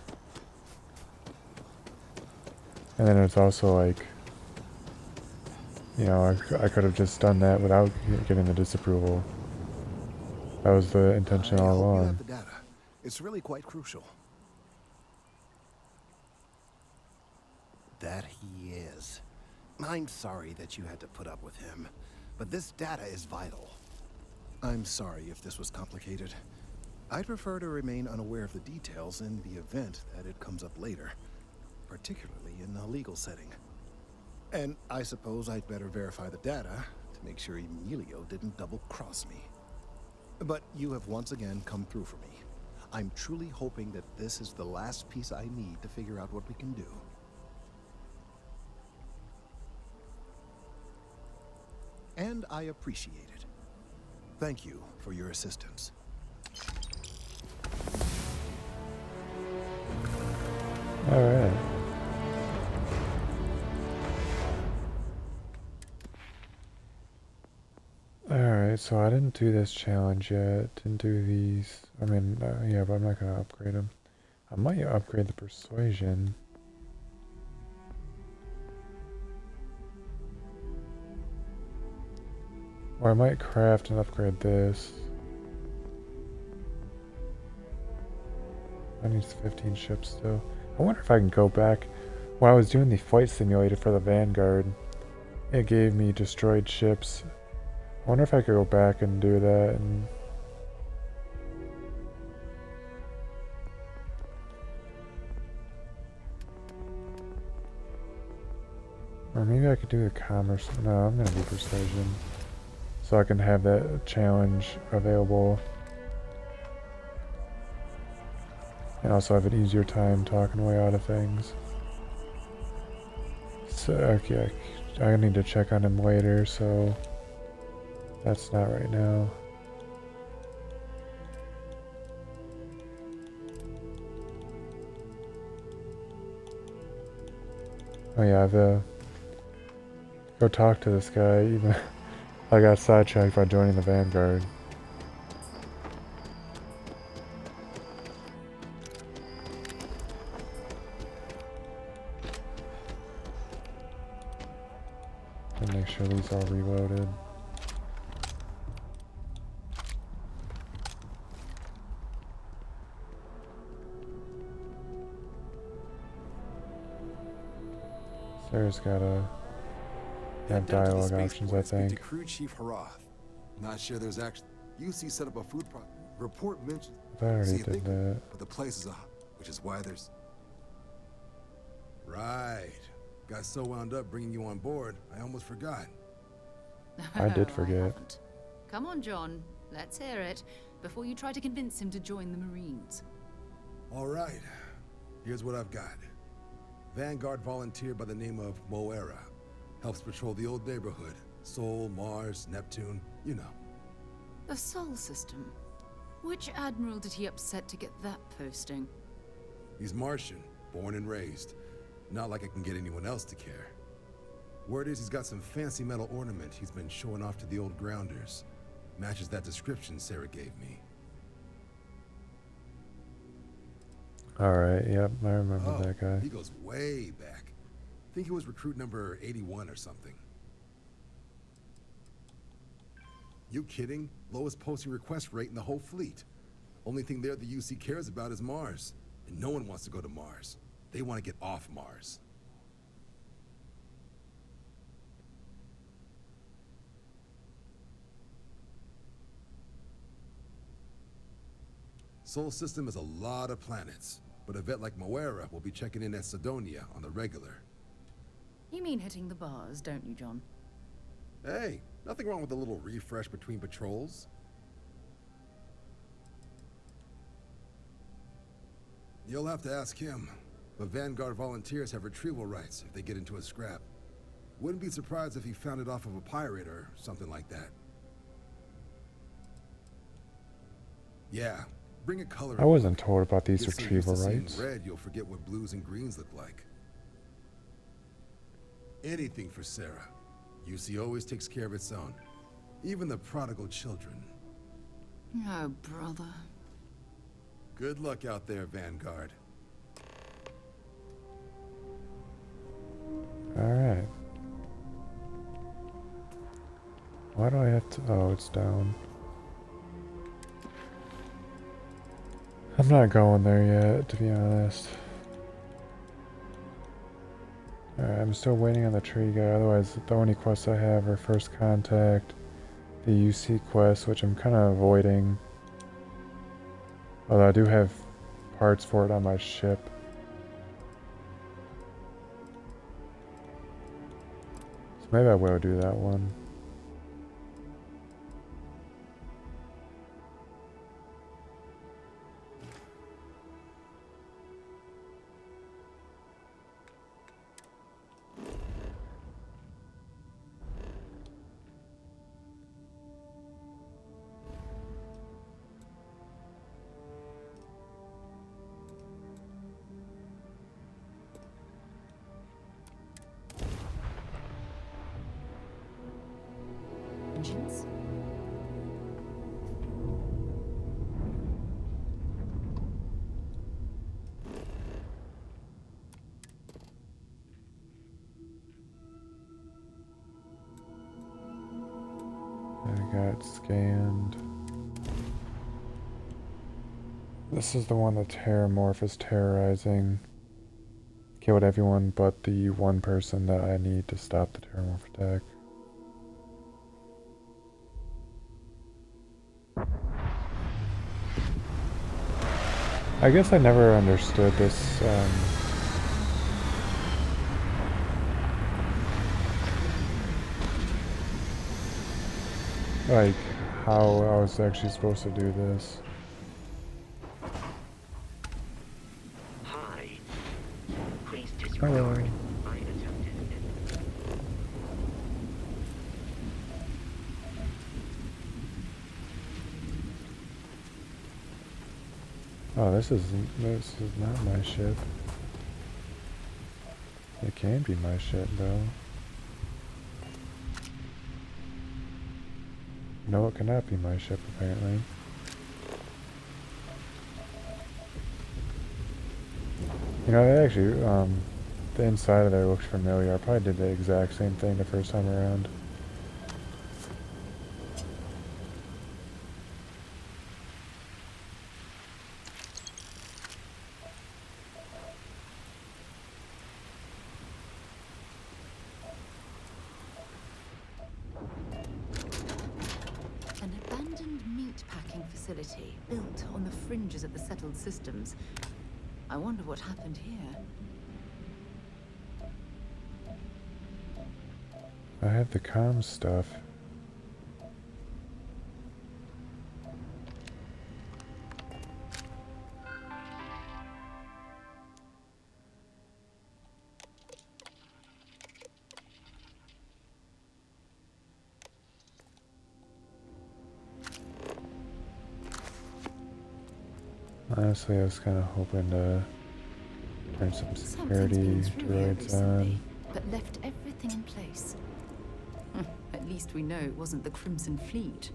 And then it's also like, you know, I could have just done that without getting the disapproval. That was the intention all I hope you along. have the data. It's really quite crucial. That he is. I'm sorry that you had to put up with him, but this data is vital. I'm sorry if this was complicated. I'd prefer to remain unaware of the details in the event that it comes up later, particularly in a legal setting. And I suppose I'd better verify the data to make sure Emilio didn't double-cross me. But you have once again come through for me. I'm truly hoping that this is the last piece I need to figure out what we can do. And I appreciate it. Thank you for your assistance. Alright. Alright, so I didn't do this challenge yet. Didn't do these. I mean, yeah, but I'm not gonna upgrade them. I might upgrade the persuasion. Or I might craft and upgrade this. I need 15 ships still. I wonder if I can go back. When I was doing the flight simulator for the Vanguard, it gave me destroyed ships I wonder if I could go back and do that and... Or maybe I could do the commerce. No, I'm gonna do persuasion. So I can have that challenge available. And also have an easier time talking way out of things. So, okay, I need to check on him later, so that's not right now. Oh yeah, go talk to this guy. Even I got sidetracked by joining the Vanguard. And make sure these are reloaded. Sarah's gotta have dialogue options, I think. Crew Chief Harath. Not sure there's actually. UC set up a food report mentioned. I already did that. But the place is a, which is why there's. Right. Got so wound up bringing you on board, I almost forgot. I did I forget. haven't. Come on, John. Let's hear it before you try to convince him to join the Marines. All right. Here's what I've got. Vanguard volunteer by the name of Moera. Helps patrol the old neighborhood. Sol, Mars, Neptune, you know. The Sol system. Which admiral did he upset to get that posting? He's Martian, born and raised. Not like I can get anyone else to care. Word is he's got some fancy metal ornament he's been showing off to the old grounders. Matches that description Sarah gave me. Alright, yep, I remember that guy. He goes way back. Think he was recruit number 81 or something. You kidding? Lowest posting request rate in the whole fleet. Only thing there the UC cares about is Mars. And no one wants to go to Mars. They want to get off Mars. Sol system is a lot of planets, but a vet like Moera will be checking in at Sidonia on the regular. You mean hitting the bars, don't you, John? Hey, nothing wrong with a little refresh between patrols. You'll have to ask him, but Vanguard volunteers have retrieval rights if they get into a scrap. Wouldn't be surprised if he found it off of a pirate or something like that. Yeah, bring a color. I wasn't told about these Get so used retrieval to seeing rights. red, you'll forget what blues and greens look like. Anything for Sarah. UC always takes care of its own. Even the prodigal children. Oh, brother. Good luck out there, Vanguard. Alright. Why do I have to... Oh, it's down. I'm not going there yet, to be honest. Alright, I'm still waiting on the tree guy, otherwise the only quests I have are First Contact, the UC quest, which I'm kind of avoiding. Although I do have parts for it on my ship. So maybe I will do that one. Engines? I got scanned. This is the one the Terramorph is terrorizing. Killed everyone but the one person that I need to stop the Terramorph attack. I guess I never understood this, like, how I was actually supposed to do this. Hi. Please Hello. disregard my attempted. Oh, this is not my ship. It can be my ship, though. No, it cannot be my ship, apparently. You know, they actually, the inside of there looks familiar. I probably did the exact same thing the first time around. An abandoned meat-packing facility built on the fringes of the settled systems. I wonder what happened here. I have the comms stuff. Honestly, I was kind of hoping to turn some security Something's been through here droids recently, on. but left everything in place. At least we know it wasn't the Crimson Fleet.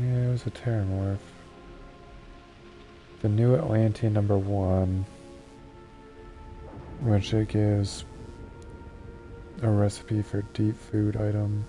Yeah, it was a Terramorph. The new Atlantean #1, which it gives a recipe for deep food item.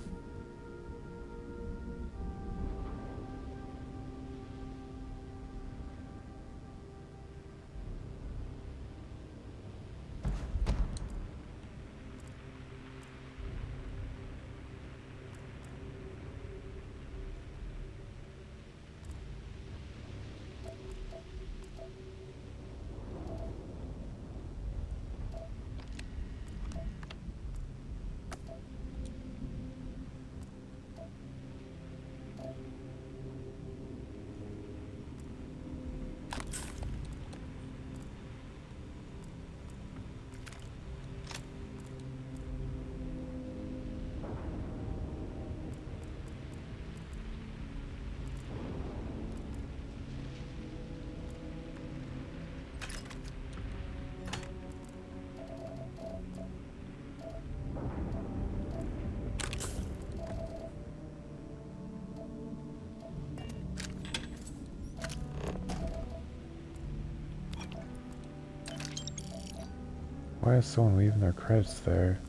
Why is someone leaving their credits there?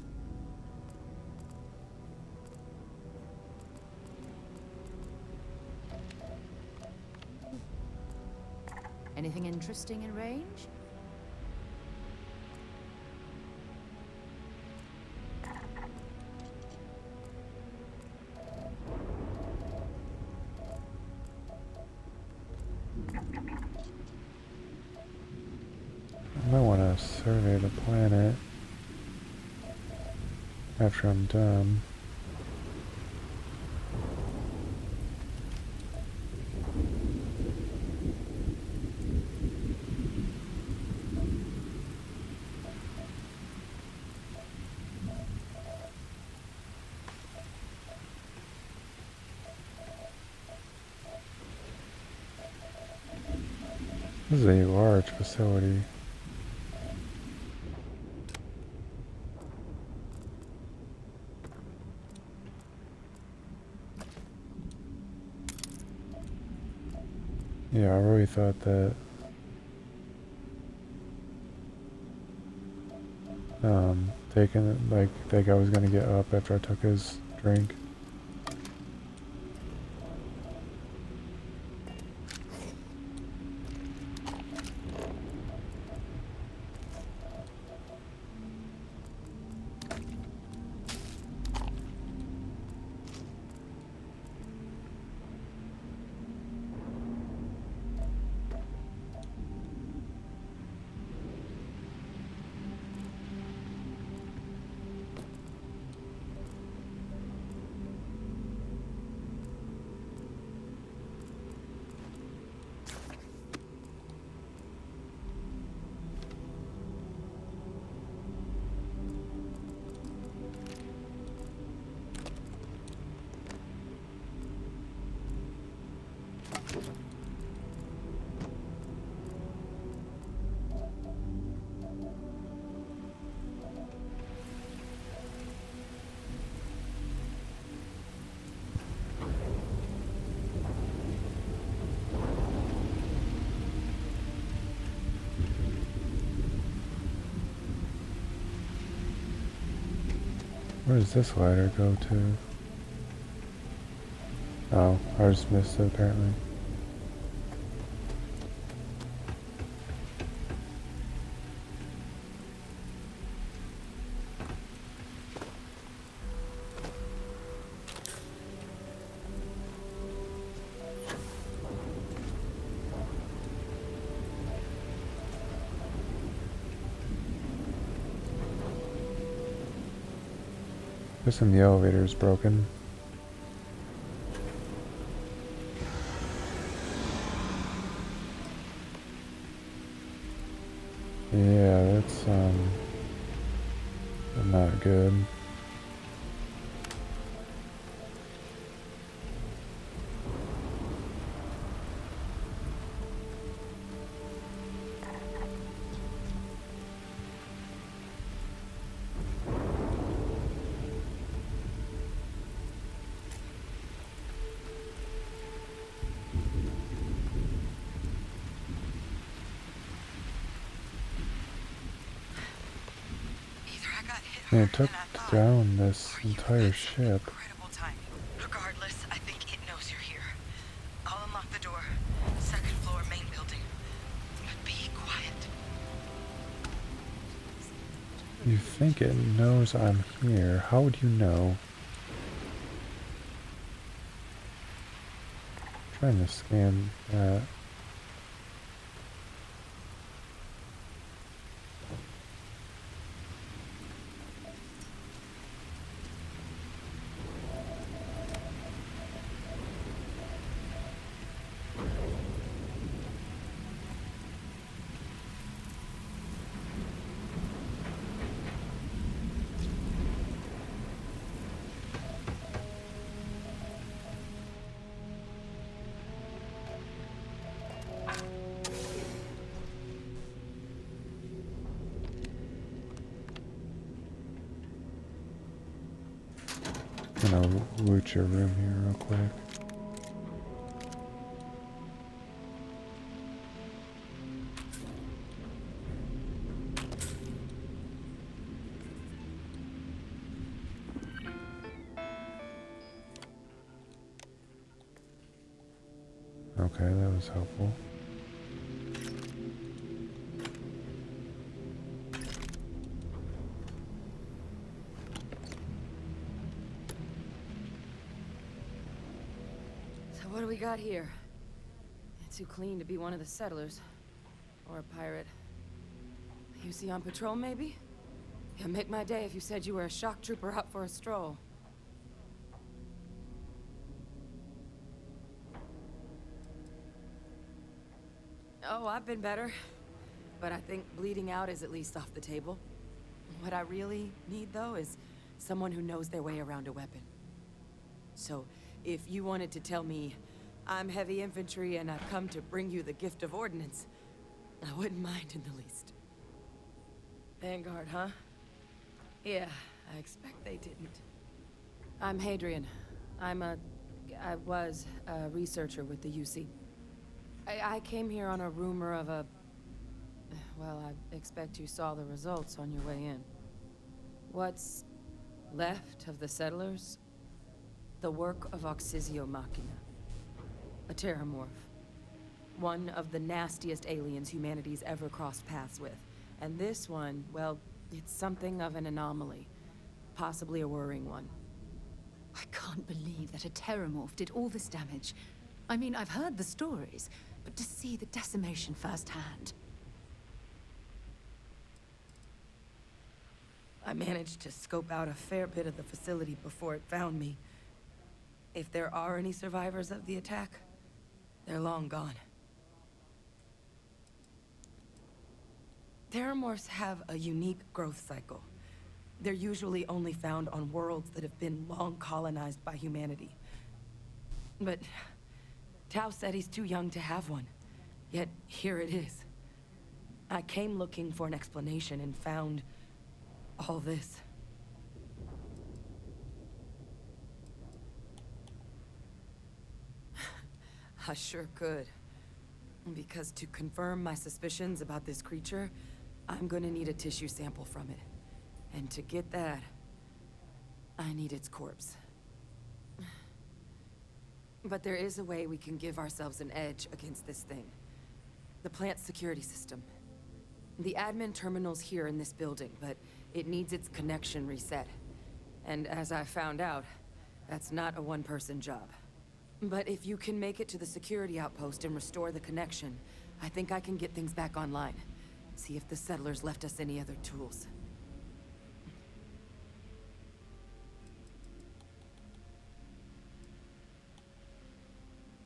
Anything interesting in range? I might want to survey the planet after I'm done. This is a large facility. Yeah, I really thought that taking it, like that guy was gonna get up after I took his drink. Where does this ladder go to? Oh, I just missed it apparently. Guessing the elevator is broken. Yeah, that's not good. And it took down this entire ship. Incredible timing. Regardless, I think it knows you're here. I'll unlock the door. Second floor, main building. But be quiet. You think it knows I'm here? How would you know? I'm trying to scan that. I'm gonna loot your room here real quick. Okay, that was helpful. So what do we got here? Too clean to be one of the settlers. Or a pirate. You see on patrol, maybe? Yeah, make my day if you said you were a shock trooper out for a stroll. Oh, I've been better. But I think bleeding out is at least off the table. What I really need, though, is someone who knows their way around a weapon. So, if you wanted to tell me, I'm heavy infantry and I've come to bring you the gift of ordnance, I wouldn't mind in the least. Vanguard, huh? Yeah, I expect they didn't. I'm Hadrian. I was a researcher with the UC. I came here on a rumor of a... Well, I expect you saw the results on your way in. What's left of the settlers? The work of Oxysio Machina. A terramorph. One of the nastiest aliens humanity's ever crossed paths with. And this one, well, it's something of an anomaly. Possibly a worrying one. I can't believe that a terramorph did all this damage. I mean, I've heard the stories, but to see the decimation firsthand. I managed to scope out a fair bit of the facility before it found me. If there are any survivors of the attack, they're long gone. Terramorphs have a unique growth cycle. They're usually only found on worlds that have been long colonized by humanity. But Tao said he's too young to have one. Yet here it is. I came looking for an explanation and found all this. I sure could. Because to confirm my suspicions about this creature, I'm gonna need a tissue sample from it. And to get that, I need its corpse. But there is a way we can give ourselves an edge against this thing. The plant's security system. The admin terminal's here in this building, but it needs its connection reset. And as I found out, that's not a one-person job. But if you can make it to the security outpost and restore the connection, I think I can get things back online. See if the settlers left us any other tools.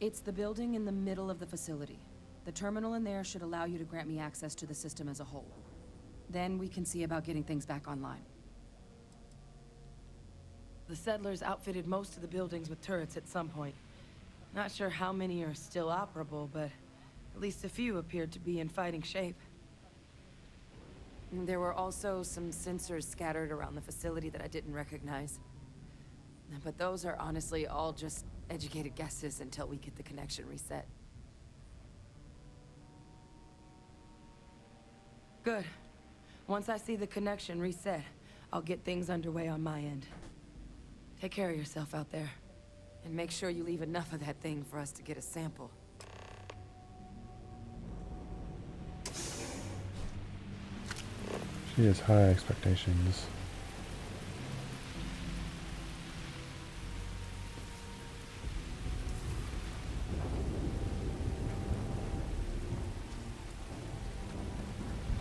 It's the building in the middle of the facility. The terminal in there should allow you to grant me access to the system as a whole. Then we can see about getting things back online. The settlers outfitted most of the buildings with turrets at some point. Not sure how many are still operable, but at least a few appeared to be in fighting shape. There were also some sensors scattered around the facility that I didn't recognize. But those are honestly all just educated guesses until we get the connection reset. Good. Once I see the connection reset, I'll get things underway on my end. Take care of yourself out there. And make sure you leave enough of that thing for us to get a sample. She has high expectations.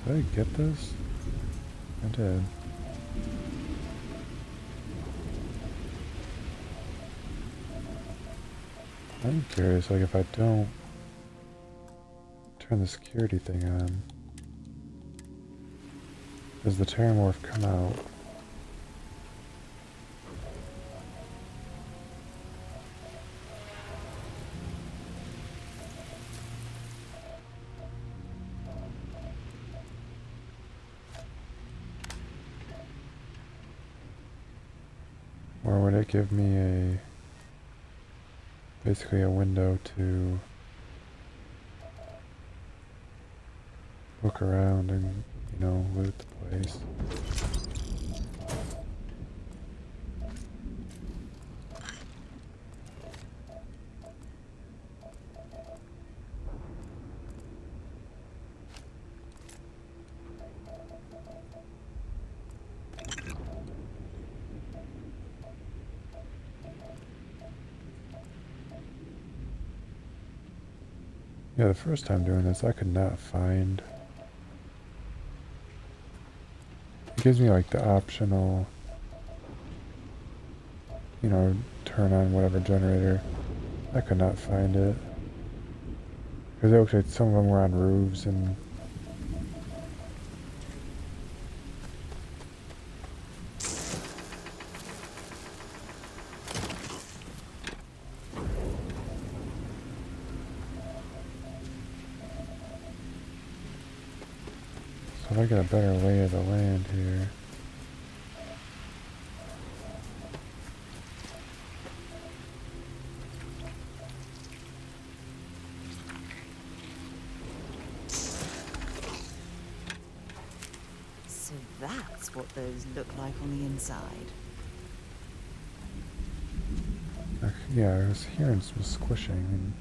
Did I get this? I did. I'm curious, like if I don't turn the security thing on, does the Terramorph come out? Or would it give me basically a window to look around and, you know, loot the place? Yeah, the first time doing this, I could not find... It gives me like the optional, you know, turn on whatever generator. I could not find it. Because it looks like some of them were on roofs and... So if I get a better lay of the land here. So that's what those look like on the inside. Yeah, I was hearing some squishing and...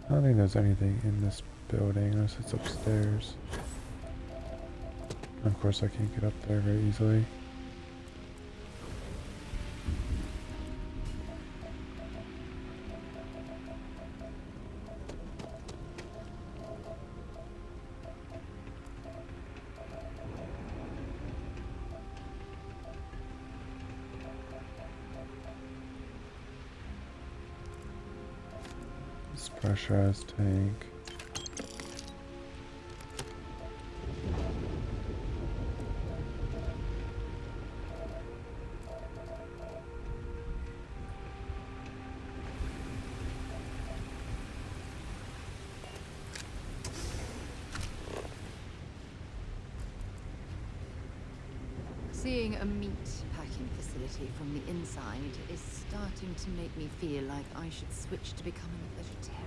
I don't think there's anything in this building unless it's upstairs. Of course I can't get up there very easily. This pressurized tank. Seeing a meat packing facility from the inside is starting to make me feel like I should switch to becoming a vegetarian.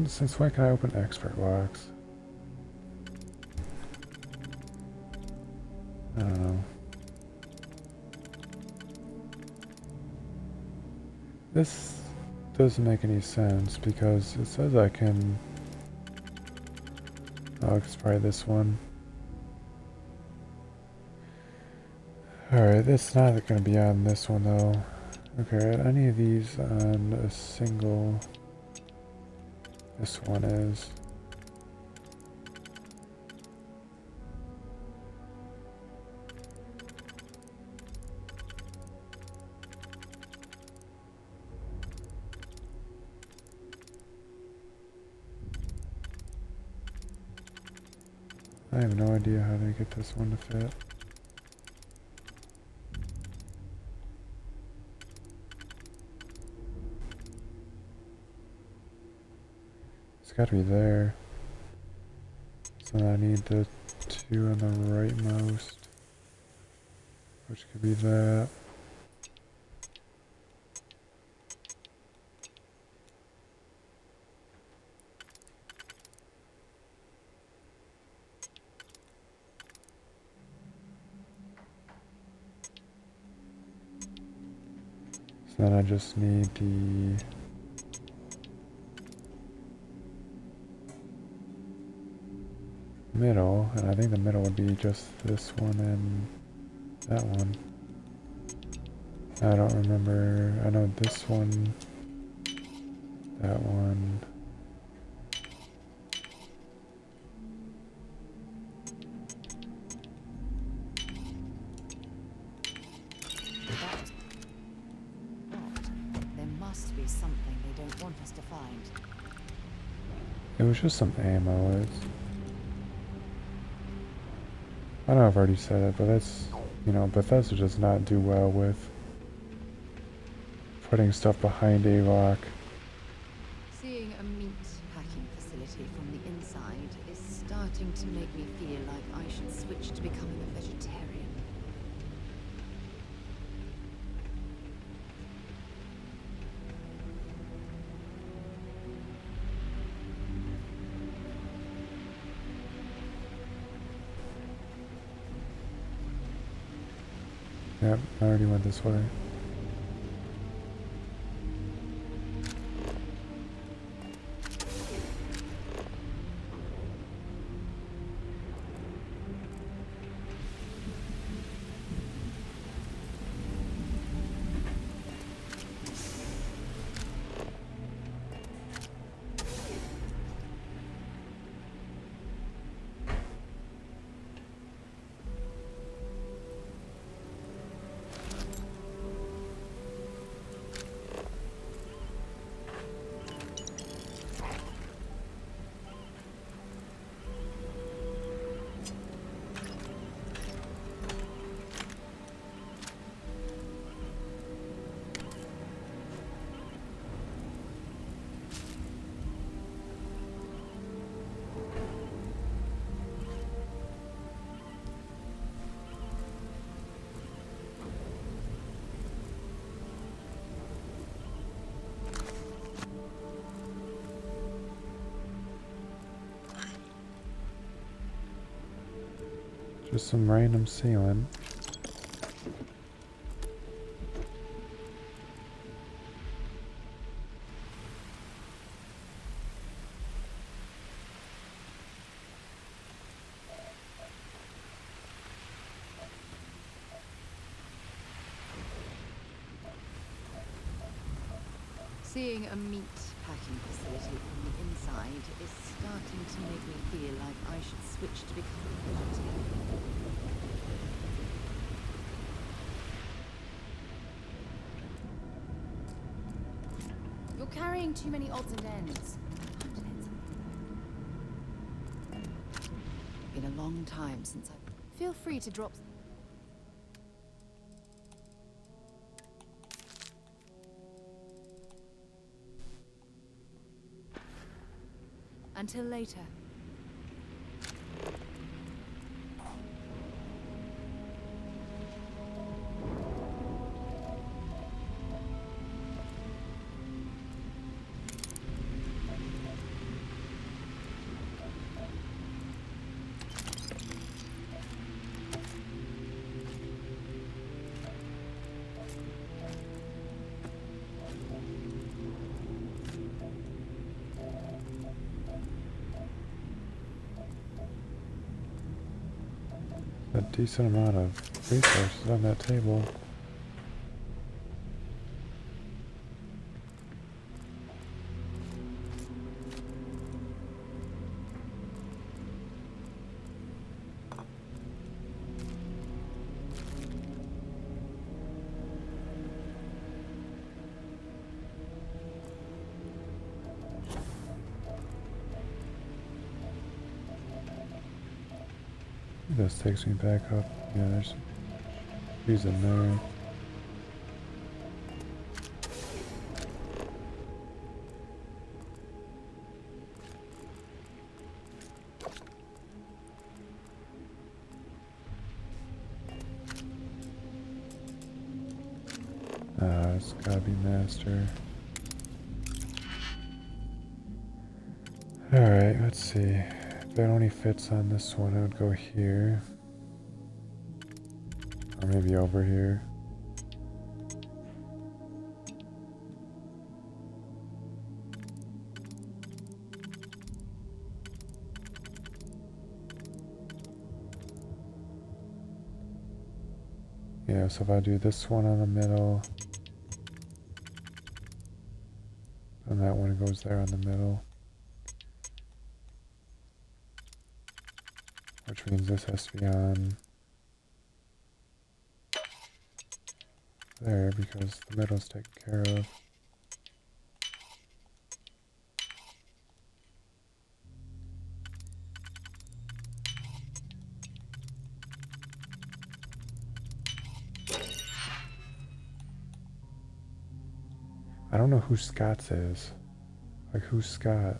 Since when can I open expert locks? I don't know. This doesn't make any sense because it says I can... Oh, it's probably this one. Alright, it's not going to be on this one though. Okay, are any of these on a single... This one is. I have no idea how to get this one to fit. It's got to be there. So I need the two on the rightmost, which could be that. So then I just need the middle, and I think the middle would be just this one and that one. I don't remember. I know this one, that one. There must be something they don't want us to find. It was just some ammo. I know I've already said it, but that's, you know, Bethesda does not do well with putting stuff behind a lock. Seeing a meat packing facility from the inside is starting to make me feel like I should switch to becoming a vegetarian. Yep, I already went this way. Just some random ceiling. Seeing a meat packing facility from the inside inside is starting to make me feel like I should switch to becoming a party. You're carrying too many odds and ends. Been a long time since I... Feel free to drop... Until later. A decent amount of resources on that table. This takes me back up. Yeah, there's trees in there. It's gotta be master. Alright, let's see. If it only fits on this one, I would go here. Or maybe over here. Yeah, so if I do this one on the middle, and that one goes there on the middle. Which means this has to be on there because the middle's taken care of. I don't know who Scott's is. Like, who's Scott?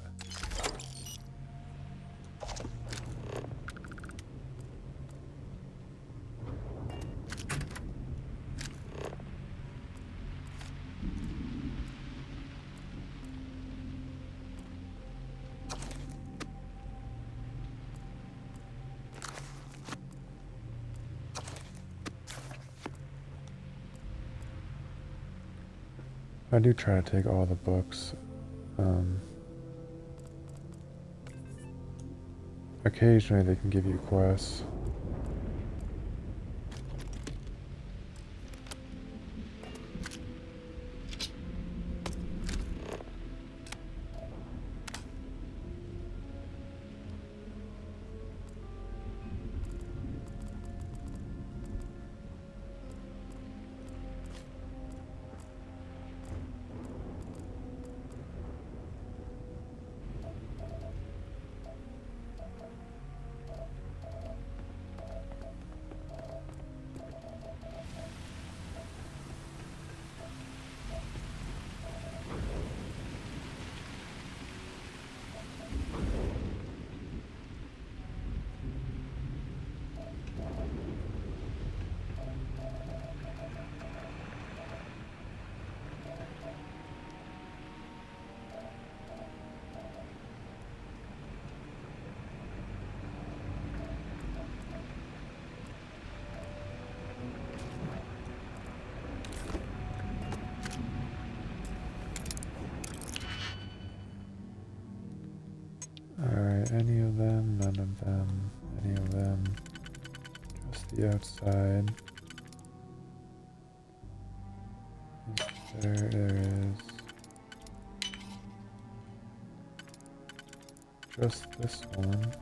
I do try to take all the books. Occasionally they can give you quests. Alright, any of them, none of them, any of them, just the outside. There is. just this one.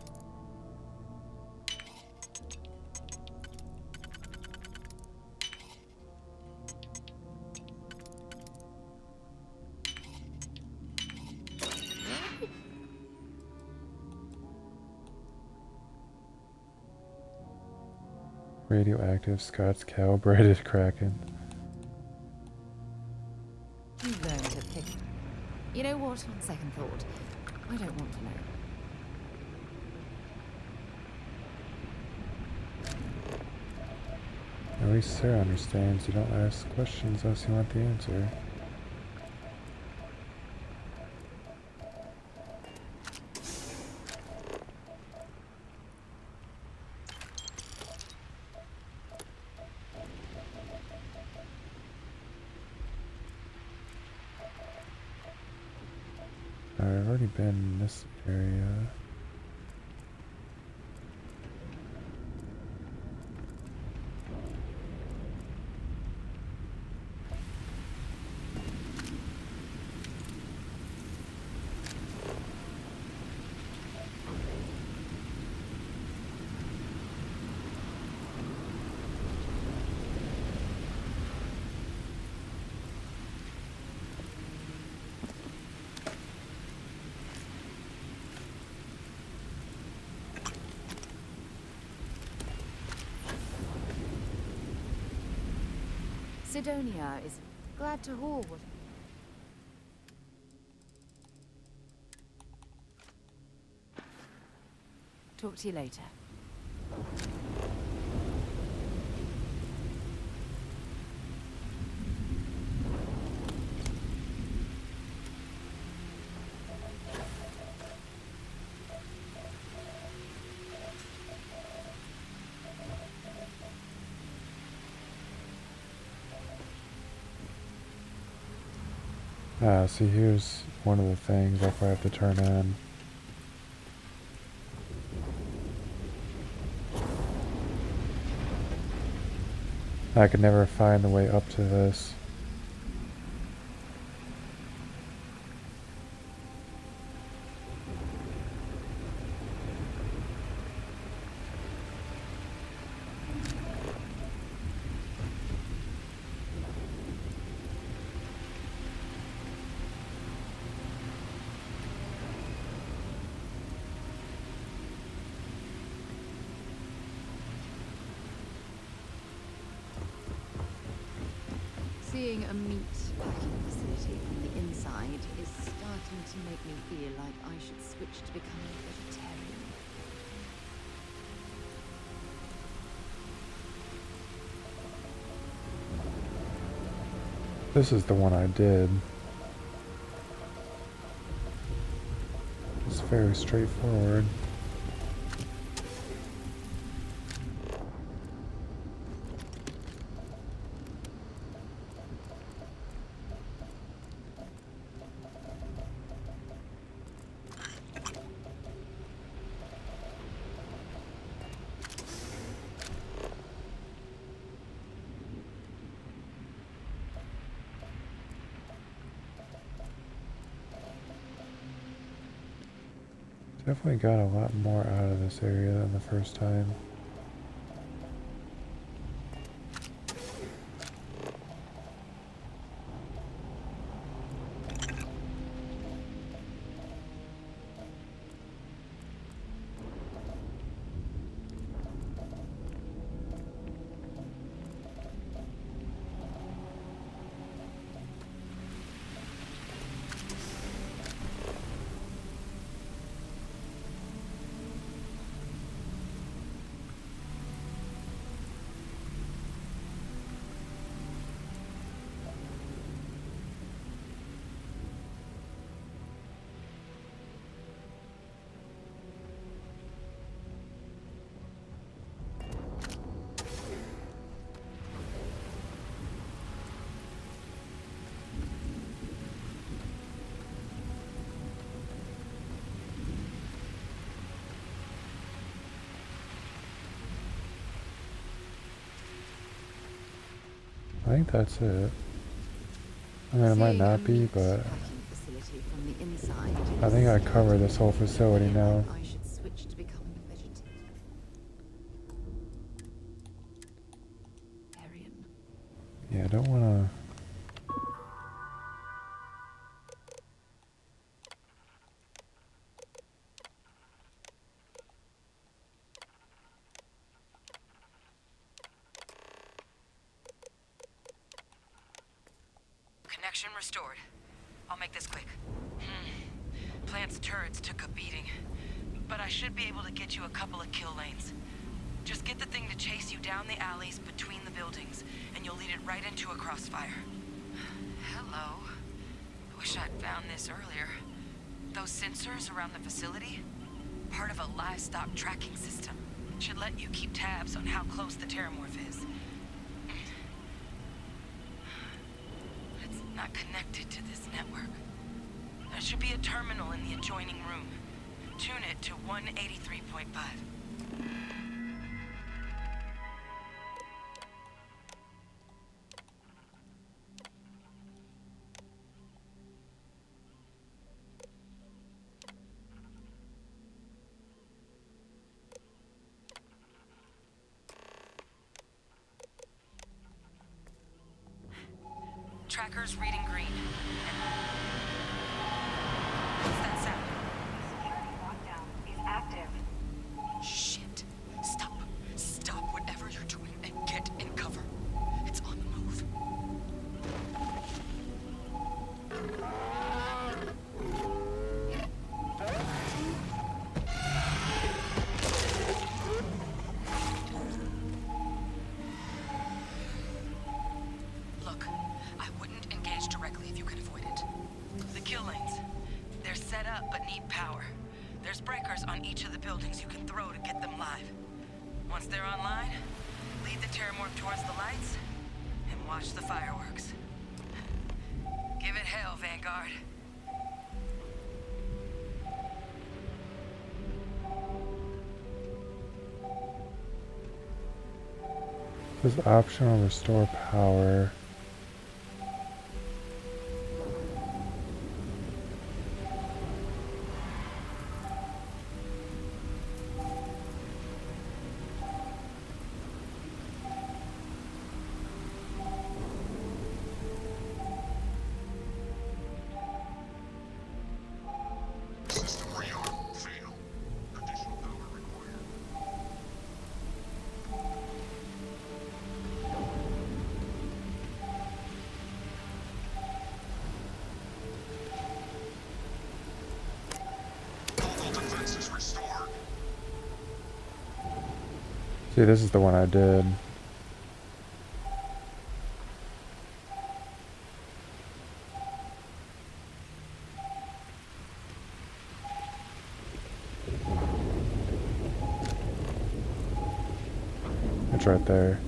Radioactive Scots calibrated Kraken. You learned to pick. You know what? On second thought, I don't want to know. At least Sarah understands you don't ask questions unless you want the answer. I've already been in this area. Sidonia is glad to haul what... Talk to you later. Ah, see, here's one of the things I'll probably have to turn on. I could never find the way up to this. Seeing a meat packing facility from the inside is starting to make me feel like I should switch to becoming a vegetarian. This is the one I did. It's very straightforward. Definitely got a lot more out of this area than the first time. I think that's it. I mean, it might not be, but Packing facility from the inside I think I covered this whole facility now. I should switch to becoming a vegetarian. Yeah, I don't wanna... Connection restored. I'll make this quick. Plant's turrets took a beating, but I should be able to get you a couple of kill lanes. Just get the thing to chase you down the alleys between the buildings, and you'll lead it right into a crossfire. Hello. I wish I'd found this earlier. Those sensors around the facility? Part of a livestock tracking system. Should let you keep tabs on how close the terramorph is. It's not connected to this network. There should be a terminal in the adjoining room. Tune it to 183.5. Tracker's reading green. What's that sound? Security lockdown is active. Shit. Stop. Stop whatever you're doing and get in cover. It's on the move. Look, I wouldn't engage directly if you can avoid it. The kill lanes. They're set up but need power. There's breakers on each of the buildings you can throw to get them live. Once they're online, lead the terramorph towards the lights and watch the fireworks. Give it hell, Vanguard. This is optional restore power. System rearm. Fail. Additional power required. Local defenses restored. See, this is the one I did. It's right there.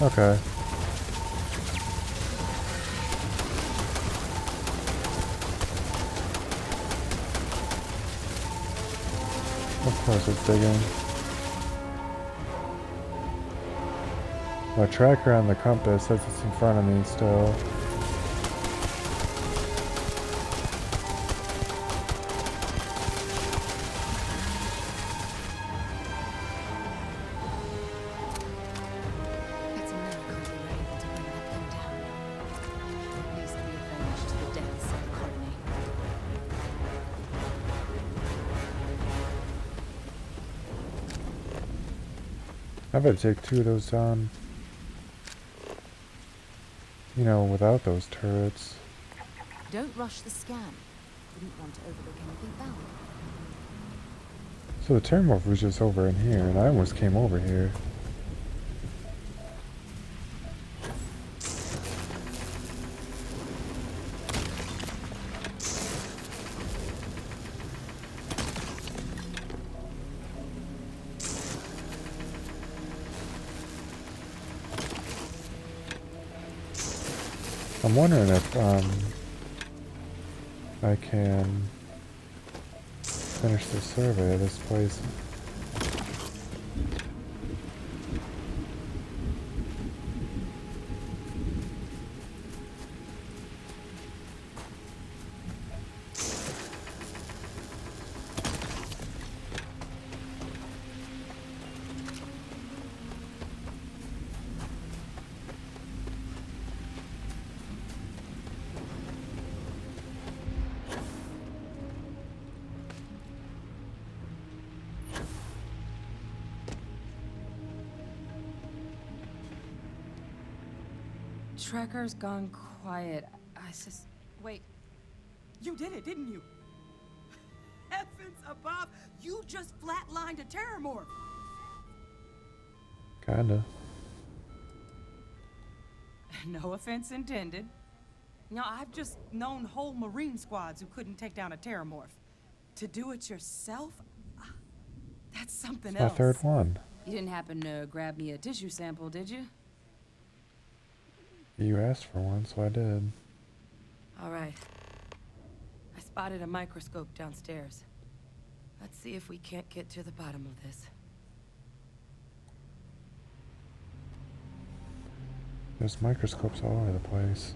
Okay. Of course it's digging. My tracker on the compass says it's in front of me still. It's a miracle we were able to bring that thing down. At least we avenged the deaths of the colony. I better take 2 of those down. You know, without those turrets. Don't rush the scan. Wouldn't want to overlook anything valuable. So the terramorph was just over in here, and I almost came over here. I'm wondering if I can finish the survey of this place. Tracker's gone quiet. Wait. You did it, didn't you? Heavens above! You just flatlined a terramorph! Kinda. No offense intended. Now, I've just known whole Marine squads who couldn't take down a terramorph. To do it yourself? That's something It's my else. third one. You didn't happen to grab me a tissue sample, did you? You asked for one, so I did. All right. I spotted a microscope downstairs. Let's see if we can't get to the bottom of this. There's microscopes all over the place.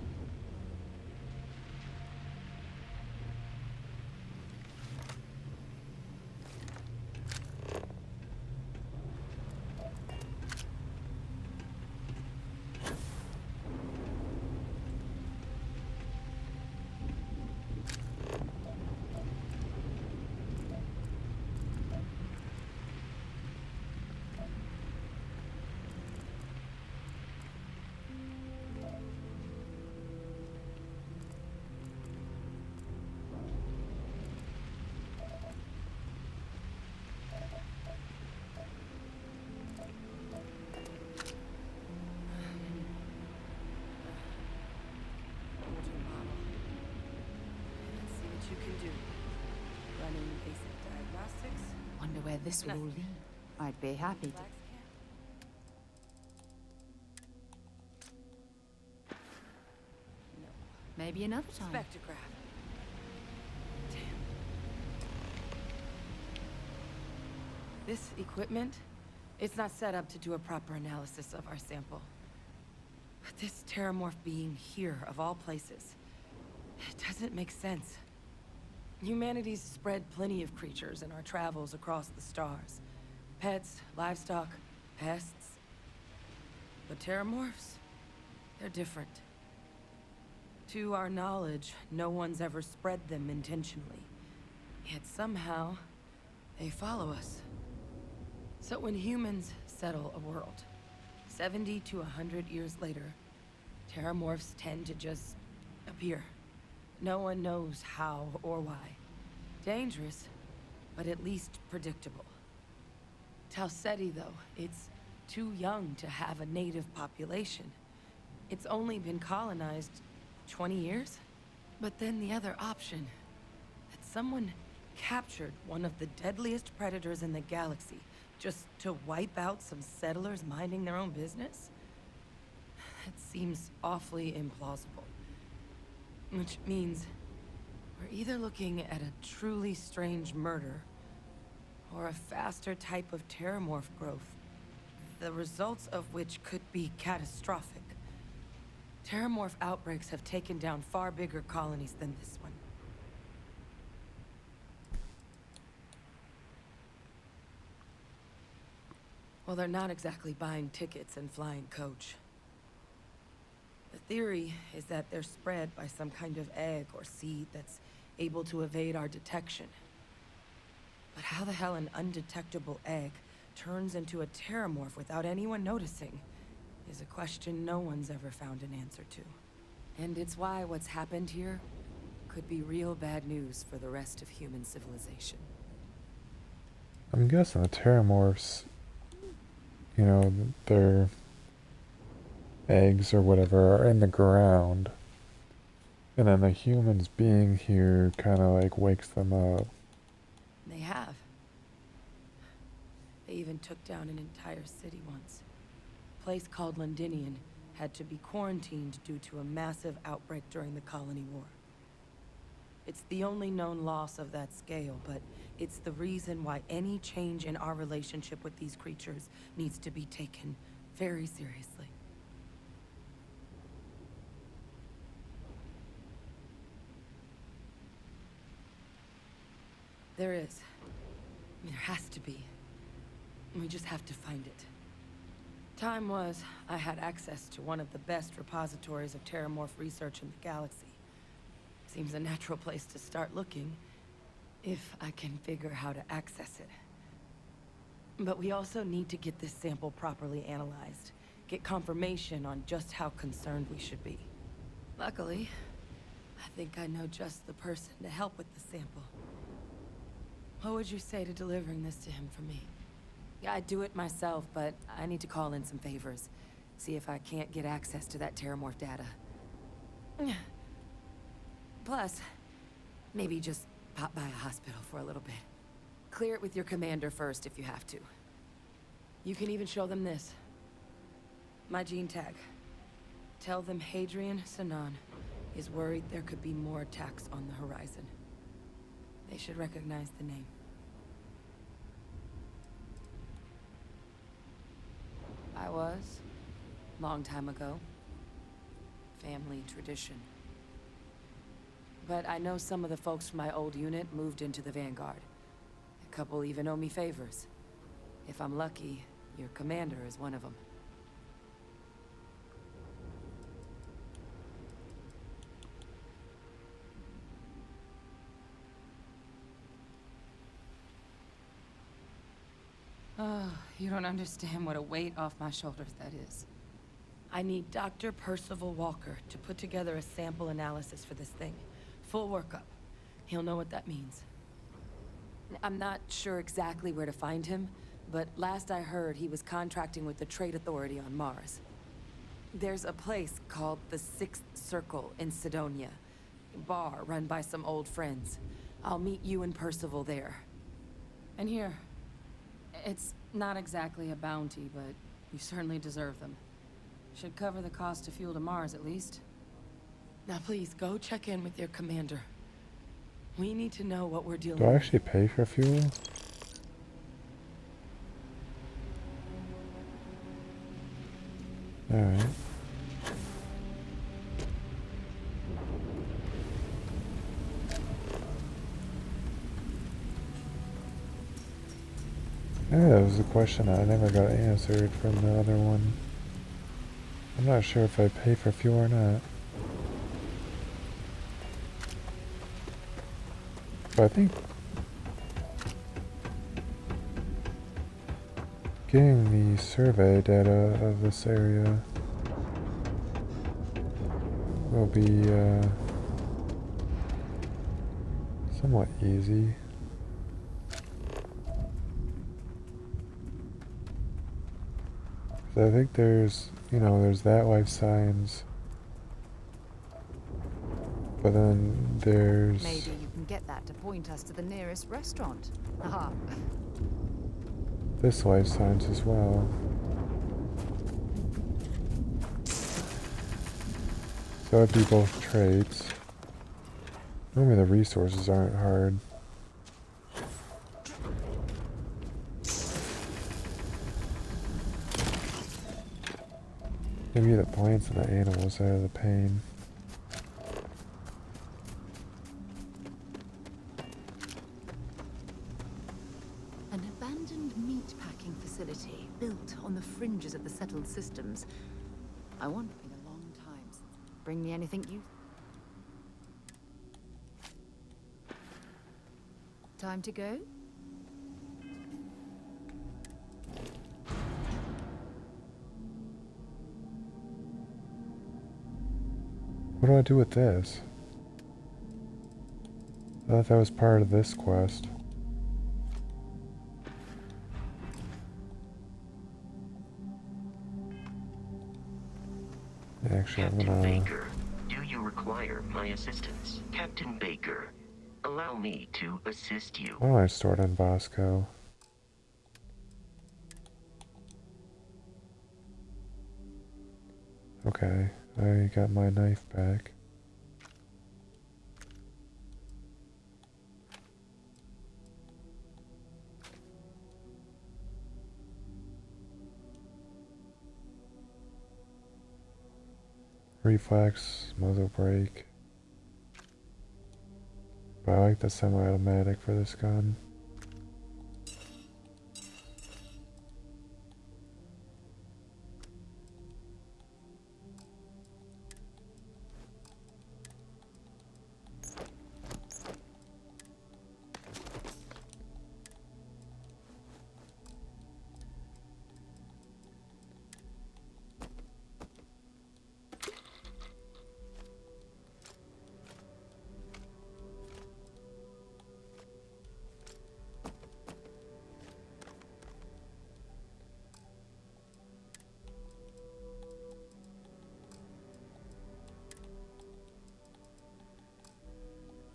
You can do. Running basic diagnostics. Wonder where this will lead. I'd be happy to. No. Maybe another time. Spectrograph. Damn. This equipment, it's not set up to do a proper analysis of our sample. But this terramorph being here, of all places, it doesn't make sense. Humanity's spread plenty of creatures in our travels across the stars. Pets, livestock, pests. But terramorphs, they're different. To our knowledge, no one's ever spread them intentionally. Yet somehow, they follow us. So when humans settle a world, 70 to 100 years later, terramorphs tend to just appear. No one knows how or why. Dangerous, but at least predictable. Tau Ceti, though, it's too young to have a native population. It's only been colonized 20 years? But then the other option, that someone captured one of the deadliest predators in the galaxy just to wipe out some settlers minding their own business? That seems awfully implausible. Which means we're either looking at a truly strange murder or a faster type of terramorph growth, the results of which could be catastrophic. Terramorph outbreaks have taken down far bigger colonies than this one. Well, they're not exactly buying tickets and flying coach. The theory is that they're spread by some kind of egg or seed that's able to evade our detection. But how the hell an undetectable egg turns into a terramorph without anyone noticing is a question no one's ever found an answer to. And it's why what's happened here could be real bad news for the rest of human civilization. I'm guessing the terramorphs, you know, their eggs or whatever are in the ground. And then the humans being here kind of like wakes them up. They have. They even took down an entire city once. A place called Londinian had to be quarantined due to a massive outbreak during the Colony War. It's the only known loss of that scale, but It's the reason why any change in our relationship with these creatures needs to be taken very seriously. There is. There has to be. We just have to find it. Time was, I had access to one of the best repositories of Terramorph research in the galaxy. Seems a natural place to start looking, if I can figure how to access it. But we also need to get this sample properly analyzed, get confirmation on just how concerned we should be. Luckily, I think I know just the person to help with the sample. What would you say to delivering this to him for me? Yeah, I'd do it myself, but I need to call in some favors. See if I can't get access to that Terramorph data. Plus, maybe just pop by a hospital for a little bit. Clear it with your commander first if you have to. You can even show them this. My gene tag. Tell them Hadrian Sanan is worried there could be more attacks on the horizon. They should recognize the name. I was. Long time ago. Family tradition. But I know some of the folks from my old unit moved into the Vanguard. A couple even owe me favors. If I'm lucky, your commander is one of them. Oh, you don't understand what a weight off my shoulders that is. I need Dr. Percival Walker to put together a sample analysis for this thing. Full workup. He'll know what that means. I'm not sure exactly where to find him, but last I heard he was contracting with the Trade Authority on Mars. There's a place called the Sixth Circle in Sidonia. A bar run by some old friends. I'll meet you and Percival there. And here. It's not exactly a bounty, but you certainly deserve them. Should cover the cost of fuel to Mars, at least. Now please, go check in with your commander. We need to know what we're dealing Do I with. actually pay for fuel? Alright. Yeah, that was a question I never got answered from the other one. I'm not sure if I pay for fuel or not. But I think getting the survey data of this area will be somewhat easy. I think there's, there's that life science, but then there's... Maybe you can get that to point us to the nearest restaurant. Aha. this life science as well. So it'd be both traits. Normally the resources aren't hard. Maybe the plants and the animals that are the pain. An abandoned meat-packing facility built on the fringes of the settled systems. I wonder in a long time since. Bring me anything you... Time to go? What do I do with this? I thought that was part of this quest. Actually, I'm Captain gonna... Baker, do you require my assistance? Captain Baker, allow me to assist you. Why don't I start on Bosco? Okay, I got my knife back. reflex, muzzle brake. But I like the semi-automatic for this gun.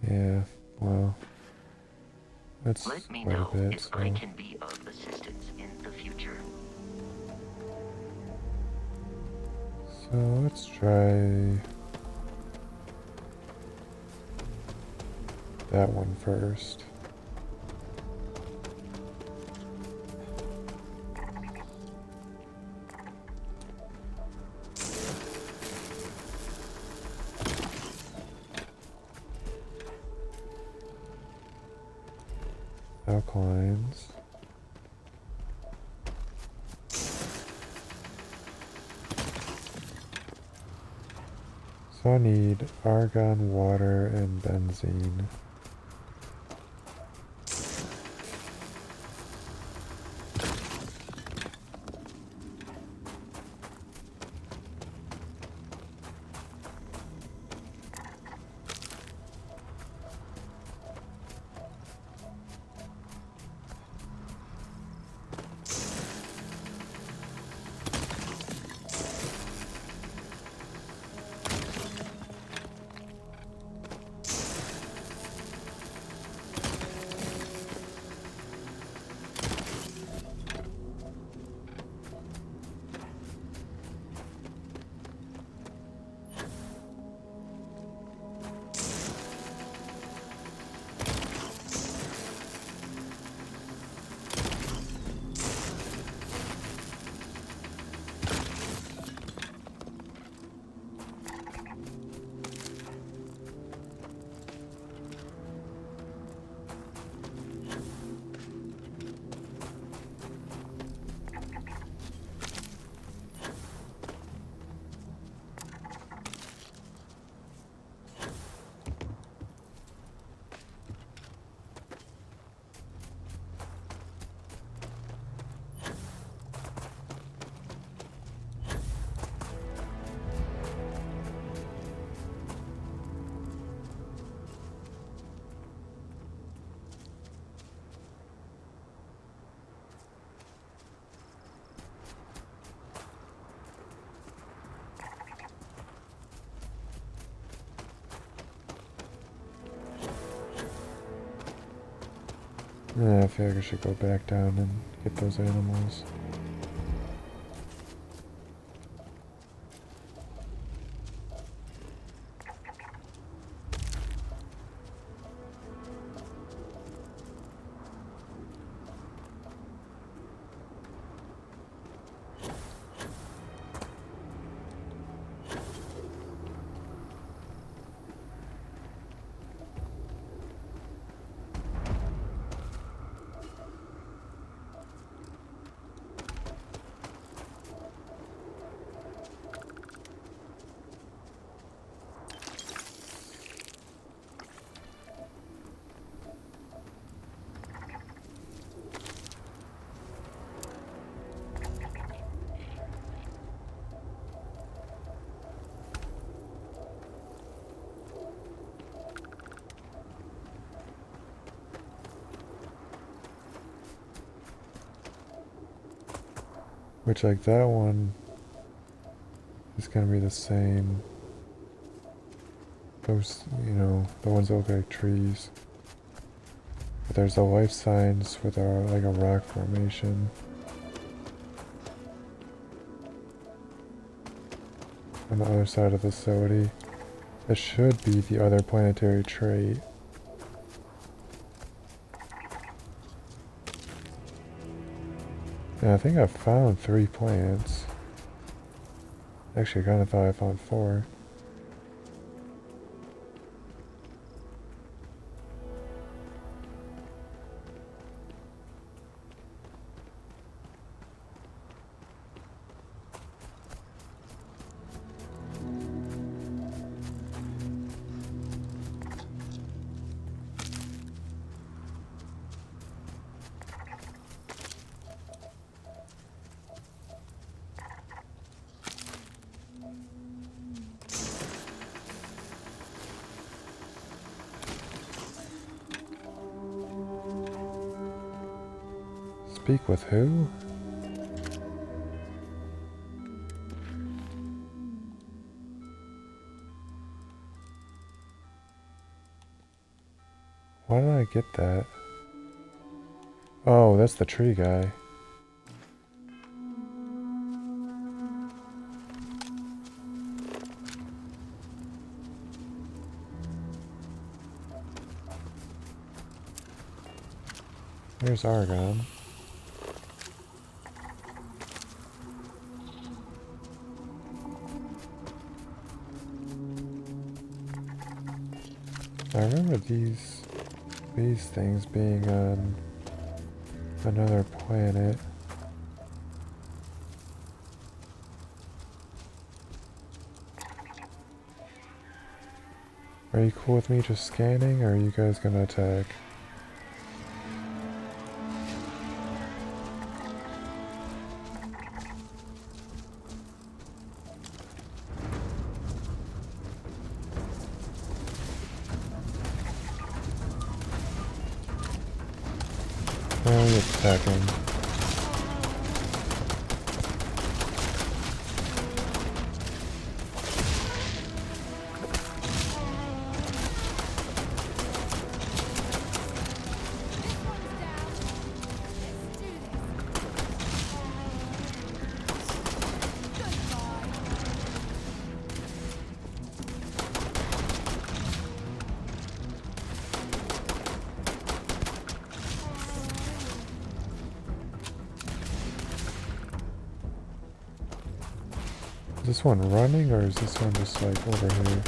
Yeah, well, that's Let me quite a know bit, if so. I can be of assistance in the future. So let's try that one first. Alkalines. So I need argon, water, and benzene. Yeah, I feel like I should go back down and get those animals. Which, like, that one is gonna be the same. Those, you know, the ones that look like trees. But there's the life signs with our, like, a rock formation. On the other side of the facility. That should be the other planetary trait. And I think I found 3 plants. Actually, I kind of thought I found 4. Speak with who? Why did I get that? Oh, that's the tree guy. There's Argon. I remember these things being on another planet. Are you cool with me just scanning, or are you guys gonna attack? Where are you attacking? Is this one running, or is this one just like over here?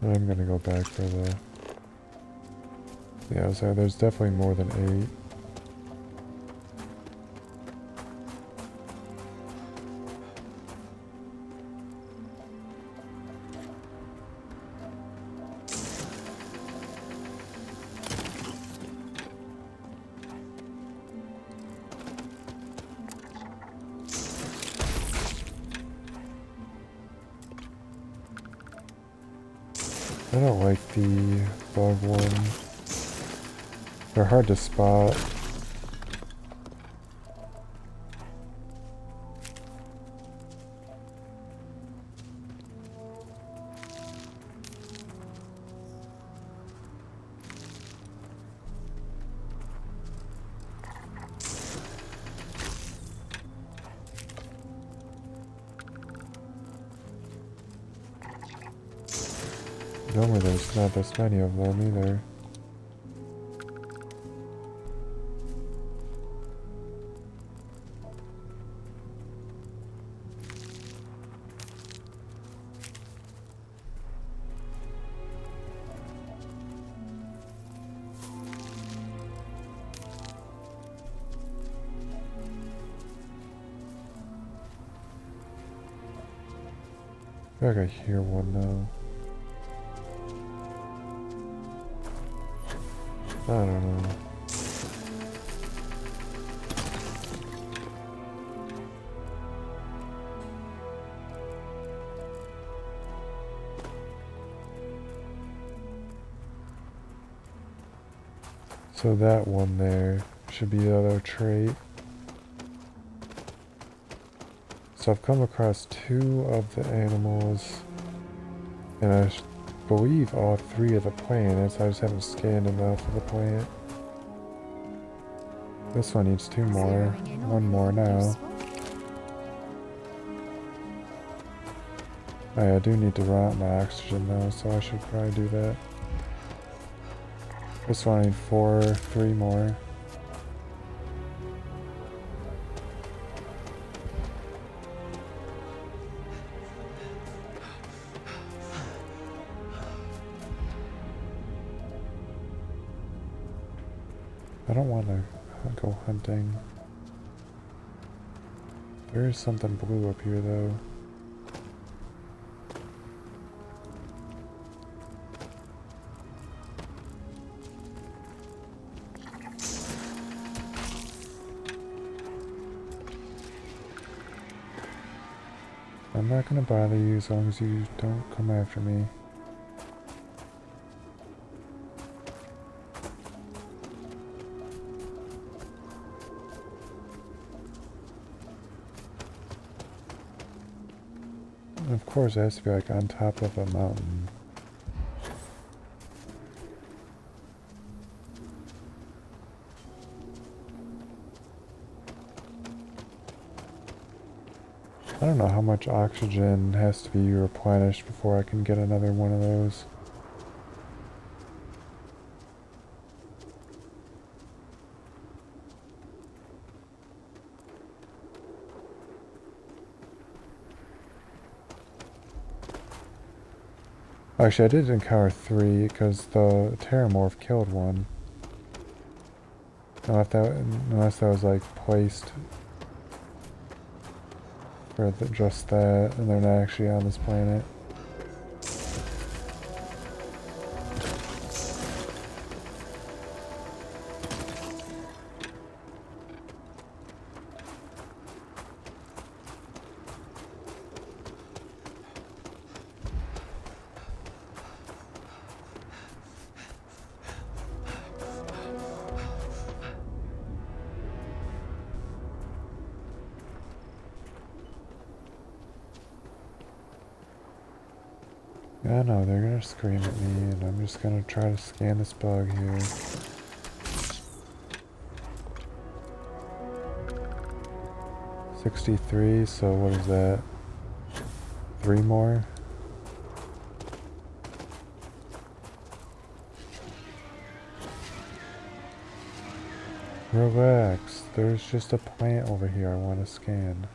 I'm gonna go back for the... Yeah, so there's definitely more than 8. I don't like the bug one. They're hard to spot. Normally there's not this many of them either. I feel like I hear one now. I don't know. So that one there should be the other trait. So I've come across 2 of the animals, and I believe all 3 of the planets. I just haven't scanned enough of the planet. This one needs 2 more. 1 more now. I do need to run out my oxygen though, so I should probably do that. This one I need 3 more. I don't want to go hunting. There is something blue up here though. I'm not gonna bother you as long as you don't come after me. And of course, it has to be like on top of a mountain. I don't know how much oxygen has to be replenished before I can get another one of those. Actually, I did encounter 3 because the Terramorph killed one. Unless that was like placed for just that, and they're not actually on this planet. I know, they're gonna scream at me, and I'm just gonna try to scan this bug here. $63, so what is that? 3 more? Relax, there's just a plant over here I want to scan.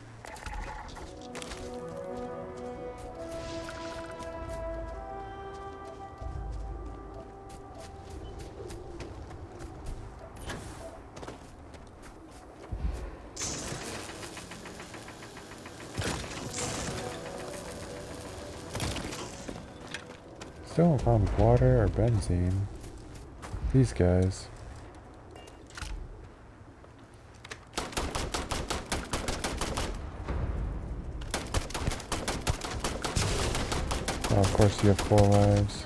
Still haven't found water or benzene. These guys. Oh, of course you have 4 lives.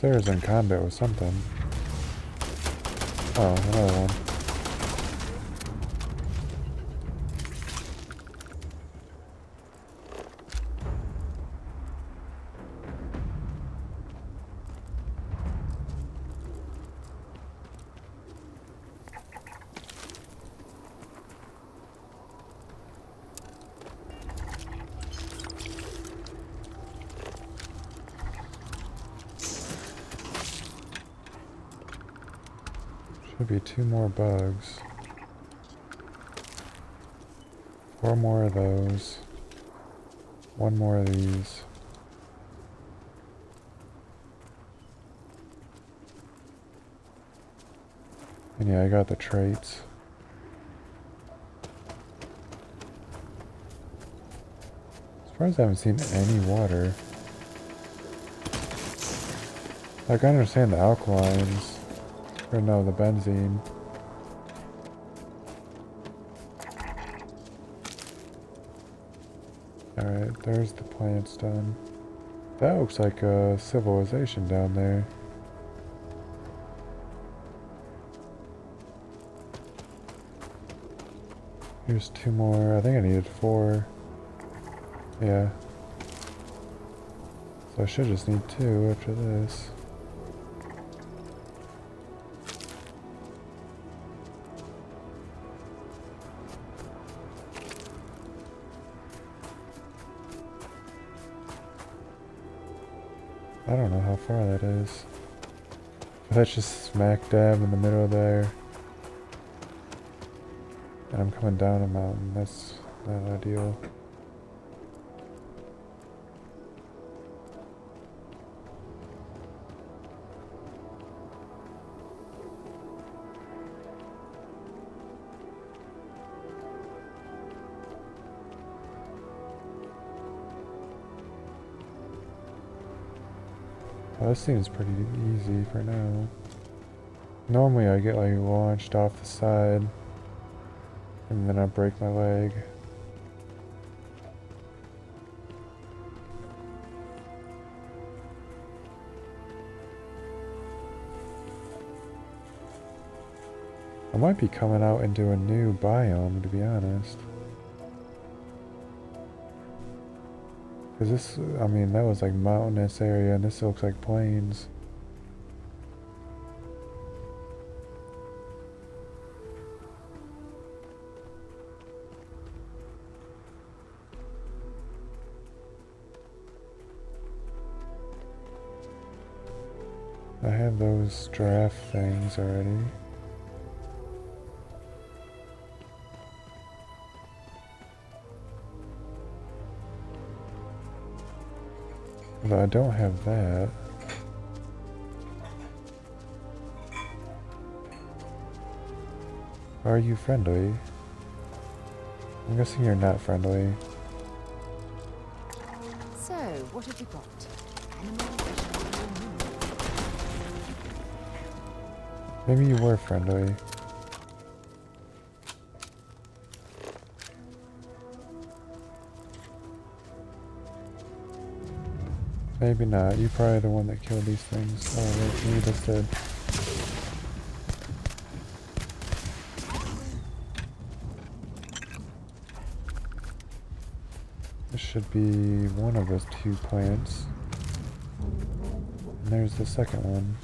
Sarah's in combat with something. Oh, another one. Should be 2 more bugs. 4 more of those. 1 more of these. And yeah, I got the traits. Surprised I haven't seen any water. Like, I understand the alkalines. Or no, the benzene. Alright, there's the plants done. That looks like a civilization down there. Here's 2 more. I think I needed 4. Yeah. So I should just need 2 after this. I don't know how far that is. But that's just smack dab in the middle there. And I'm coming down a mountain. That's not ideal. Well, this seems pretty easy for now. Normally I get like launched off the side and then I break my leg. I might be coming out into a new biome, to be honest. Because this, I mean, that was like mountainous area, and this looks like plains. I have those draft things already. Although I don't have that. Are you friendly? I'm guessing you're not friendly. So, what have you got? Animal, vegetable, human? Maybe you were friendly. Maybe not. You're probably the one that killed these things. Oh, wait, maybe that's dead. This should be one of those two plants. And there's the second one.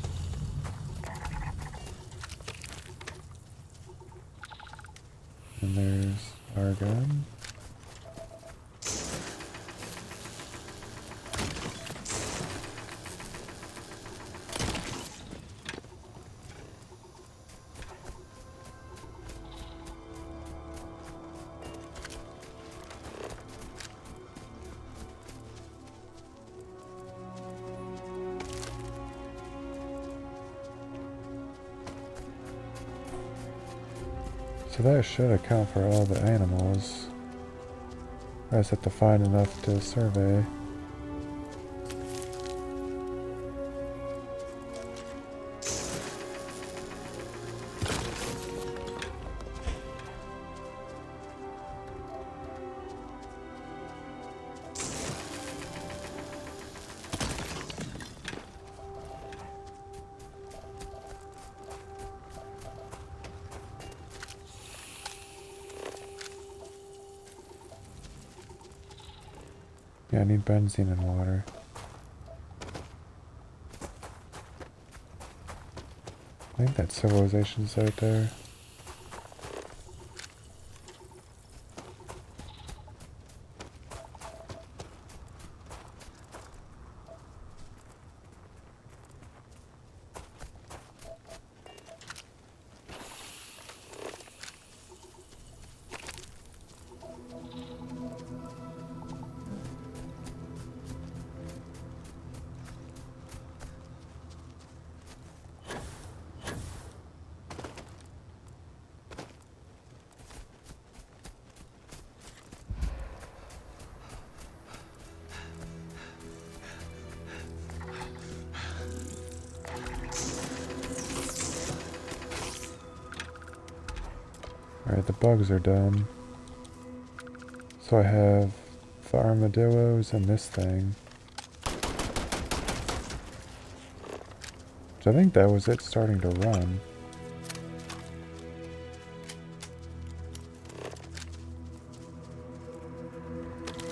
And there's argon. So that should account for all the animals. I just have to find enough to survey. Yeah, I need benzene and water. I think that civilization's out there. Alright, the bugs are done. So I have the armadillos and this thing. So I think that was it starting to run.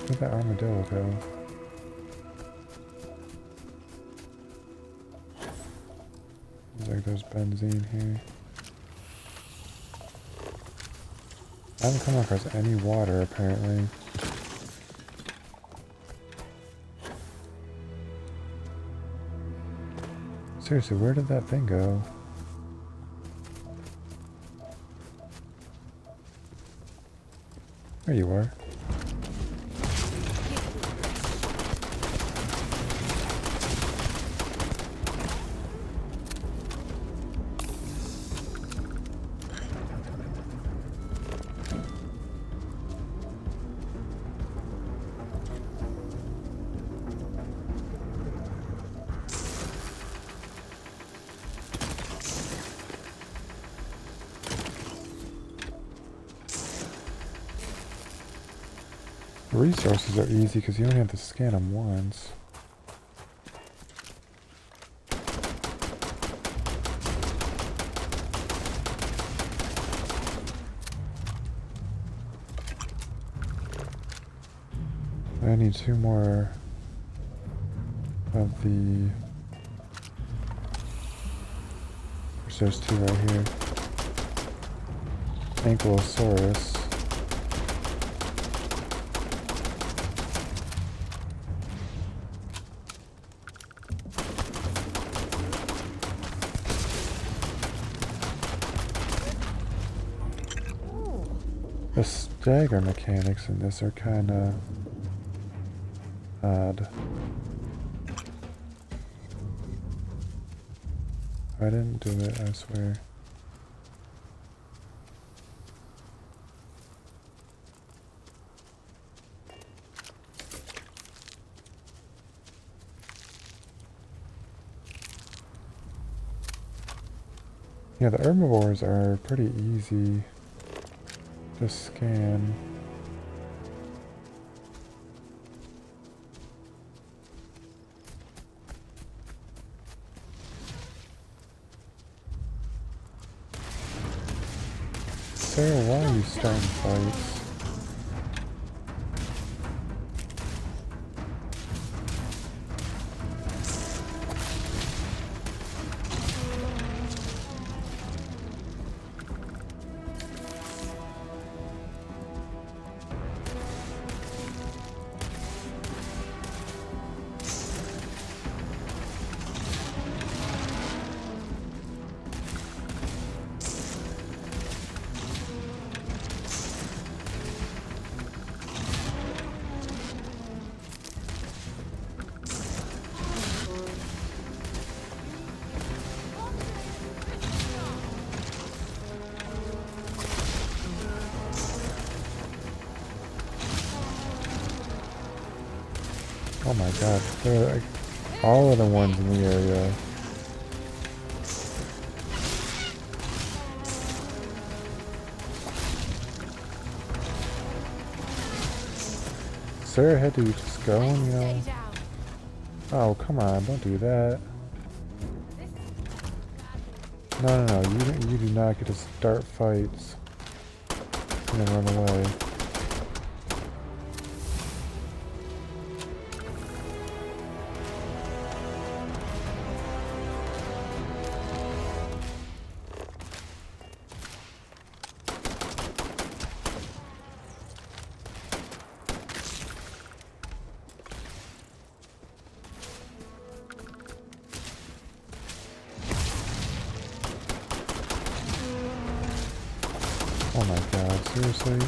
Where'd that armadillo go? Looks like there's benzene here. I haven't come across any water apparently. Seriously, where did that thing go? There you are. The resources are easy because you only have to scan them once. I need 2 more of the... There's 2 right here. Ankylosaurus. The stagger mechanics in this are kind of odd. I didn't do it, I swear. Yeah, the herbivores are pretty easy to scan. Sarah, why are you starting fights? Oh my god, they're like all of the ones in the area. Sarah had to just go, you know? Oh, come on, don't do that. No, you do not get to start fights and then run away. Oh my god, seriously? I'm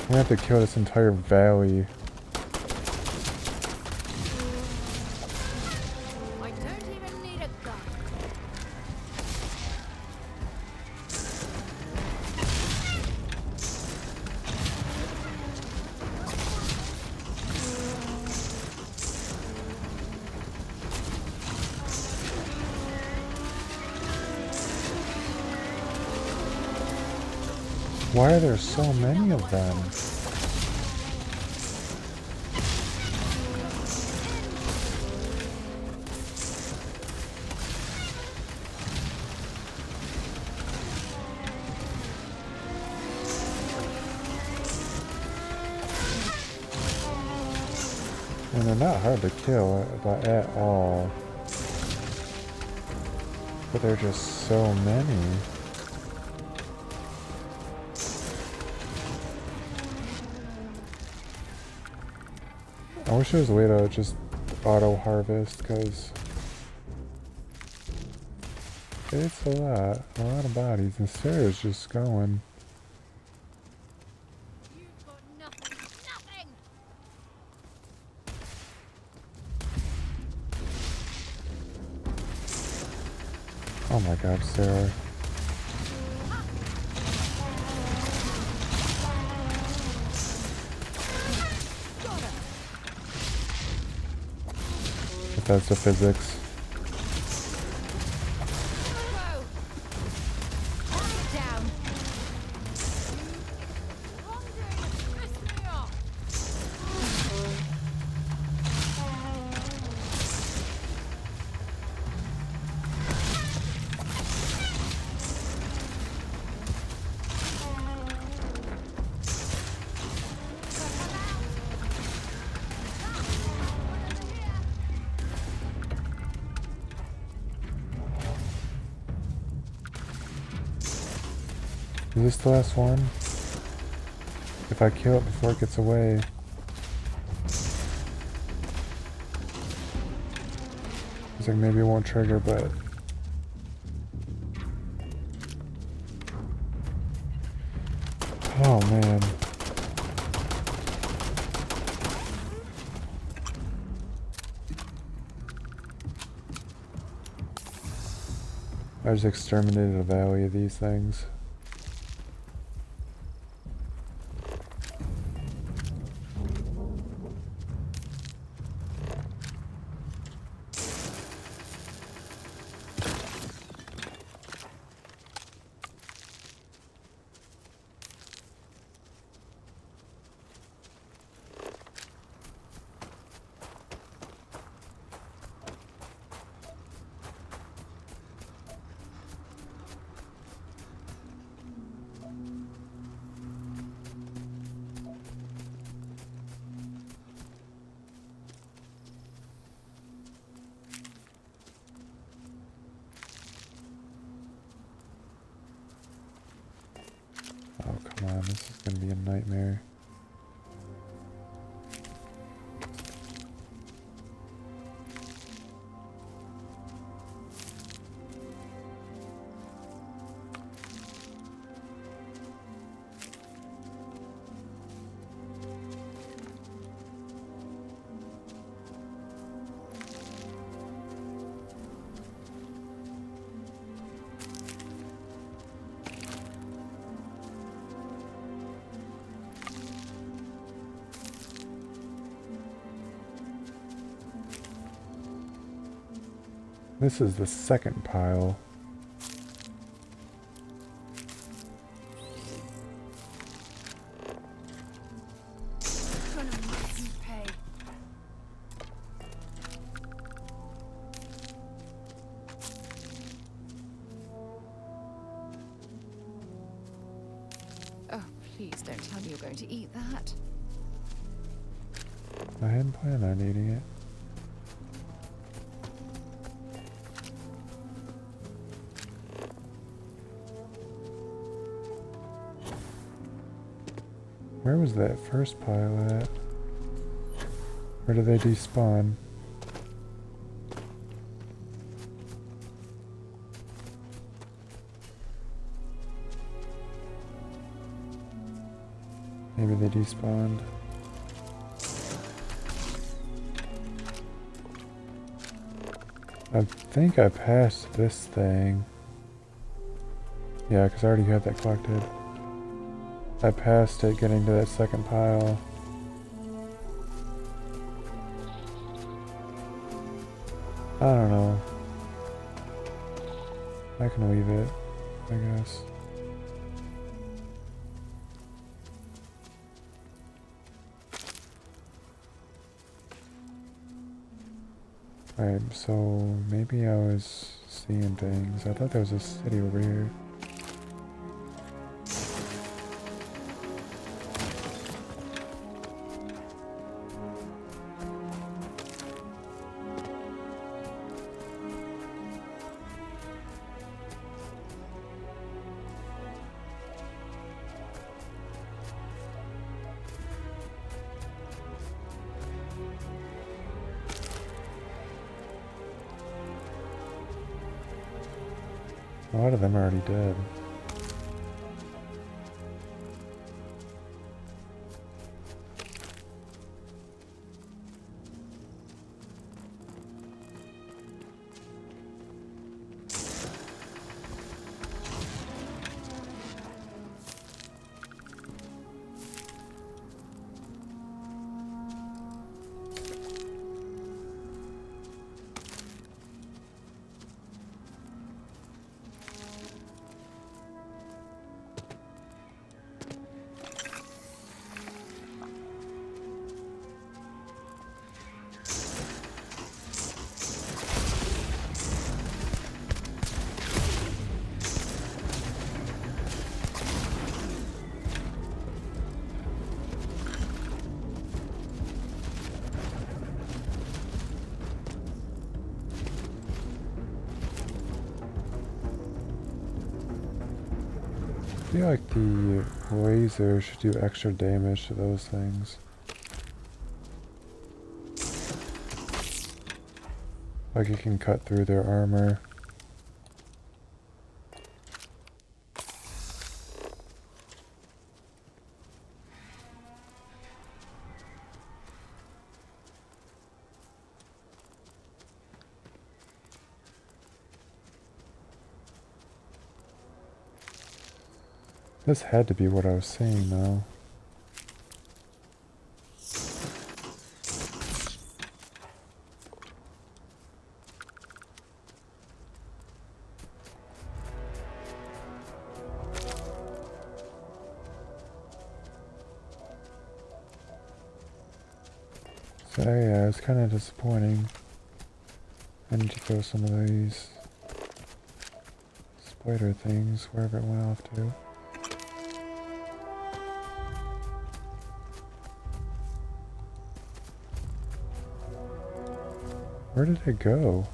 gonna have to kill this entire valley. I don't even need a gun. Why are there so many of them? And they're not hard to kill at all. But there are just so many. I wish there was a way to just auto harvest, because it's a lot of bodies, and Sarah's just going. You've got nothing, nothing! Oh my god, Sarah. If that's the physics. Is this the last one? If I kill it before it gets away... It's like maybe it won't trigger, but... Oh man. I just exterminated a valley of these things. Oh, come on, this is gonna be a nightmare. This is the second pile. Gonna make you pay. Oh, please don't tell me you're going to eat that. I hadn't planned on eating it. Where was that first pile at? Where did they despawn? Maybe they despawned. I think I passed this thing. Yeah, because I already had that collected. I passed it getting to that second pile. I don't know. I can leave it, I guess. Alright, so maybe I was seeing things. I thought there was a city over here. A lot of them are already dead. feel like the laser should do extra damage to those things. Like it can cut through their armor. This had to be what I was seeing though. So yeah, it's kind of disappointing. I need to throw some of these spider things wherever it went off to. Where did it go?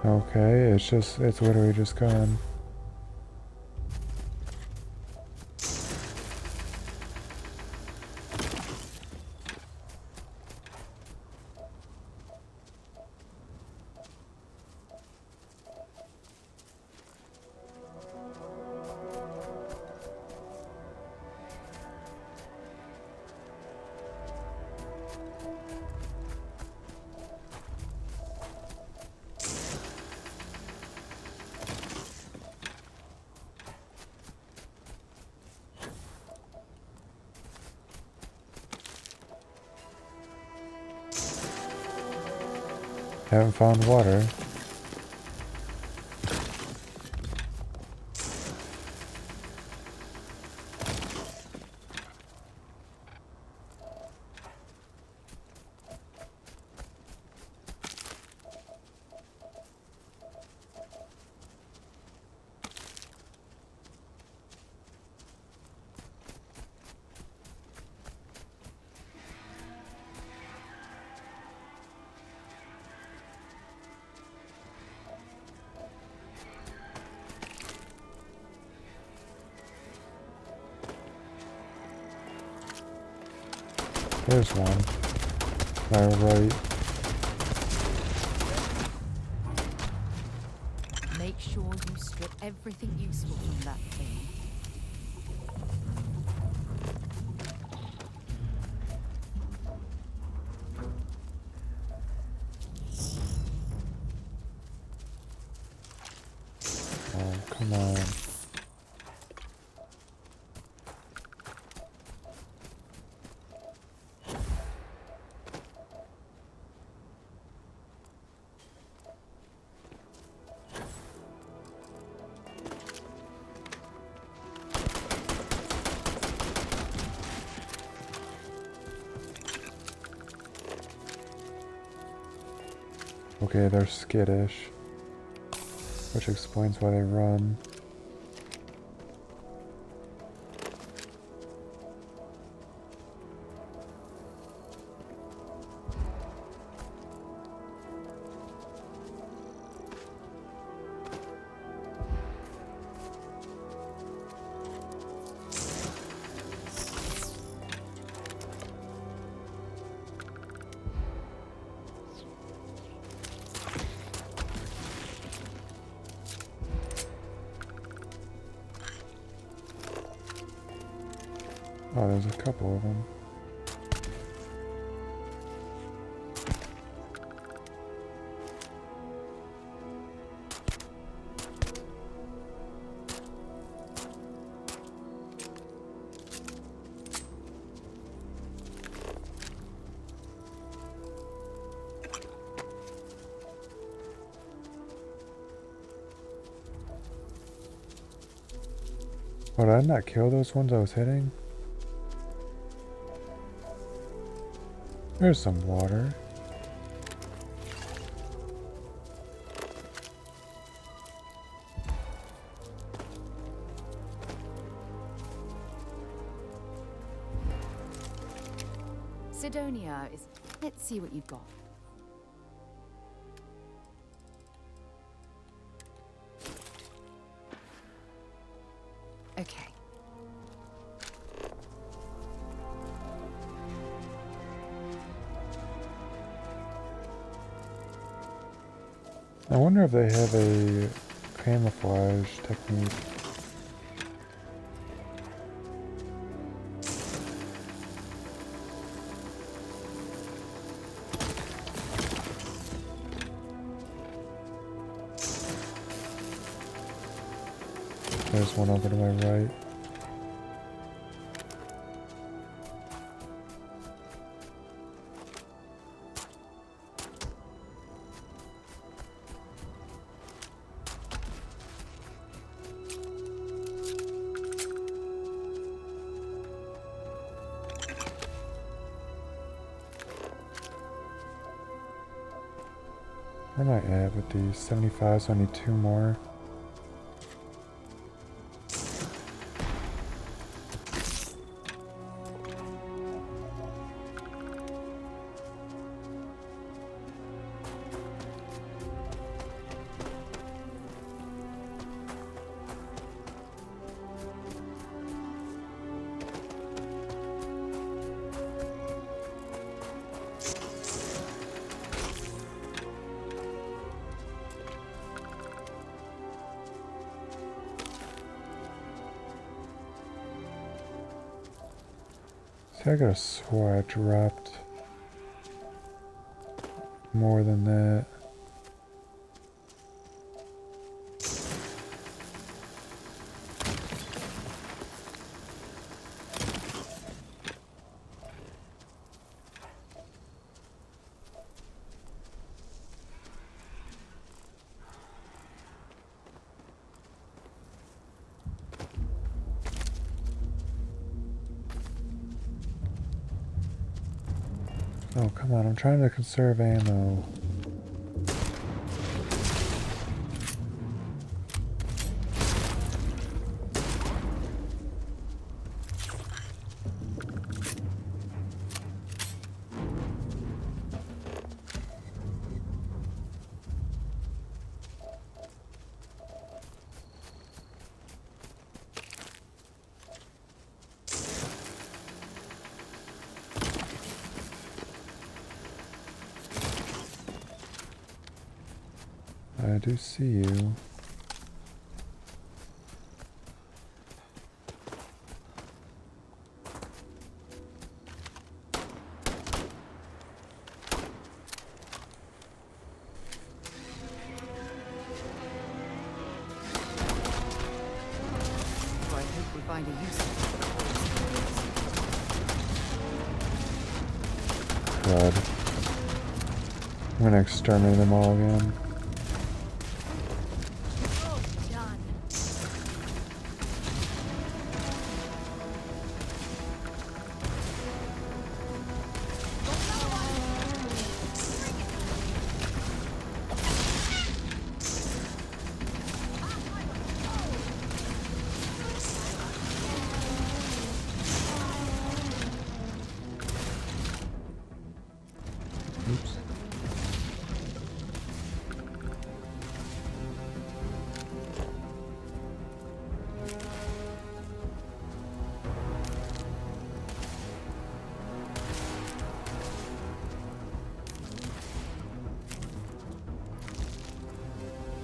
Okay, it's literally just gone. Haven't found water. There's one. Right. Make sure you strip everything useful from that thing. Oh, come on. Okay, they're skittish, which explains why they run. Oh, there's a couple of them. Oh, did I not kill those ones I was hitting? There's some water. Sidonia is... Let's see what you've got. Okay. I wonder if they have a camouflage technique. There's one over to my right. Where am I at with these? 75, so I need 2 more. See, I could have swore I dropped more than that. Oh, come on, I'm trying to conserve ammo. I do see you. I hope we find a use for God. I'm gonna exterminate them all again. Oops.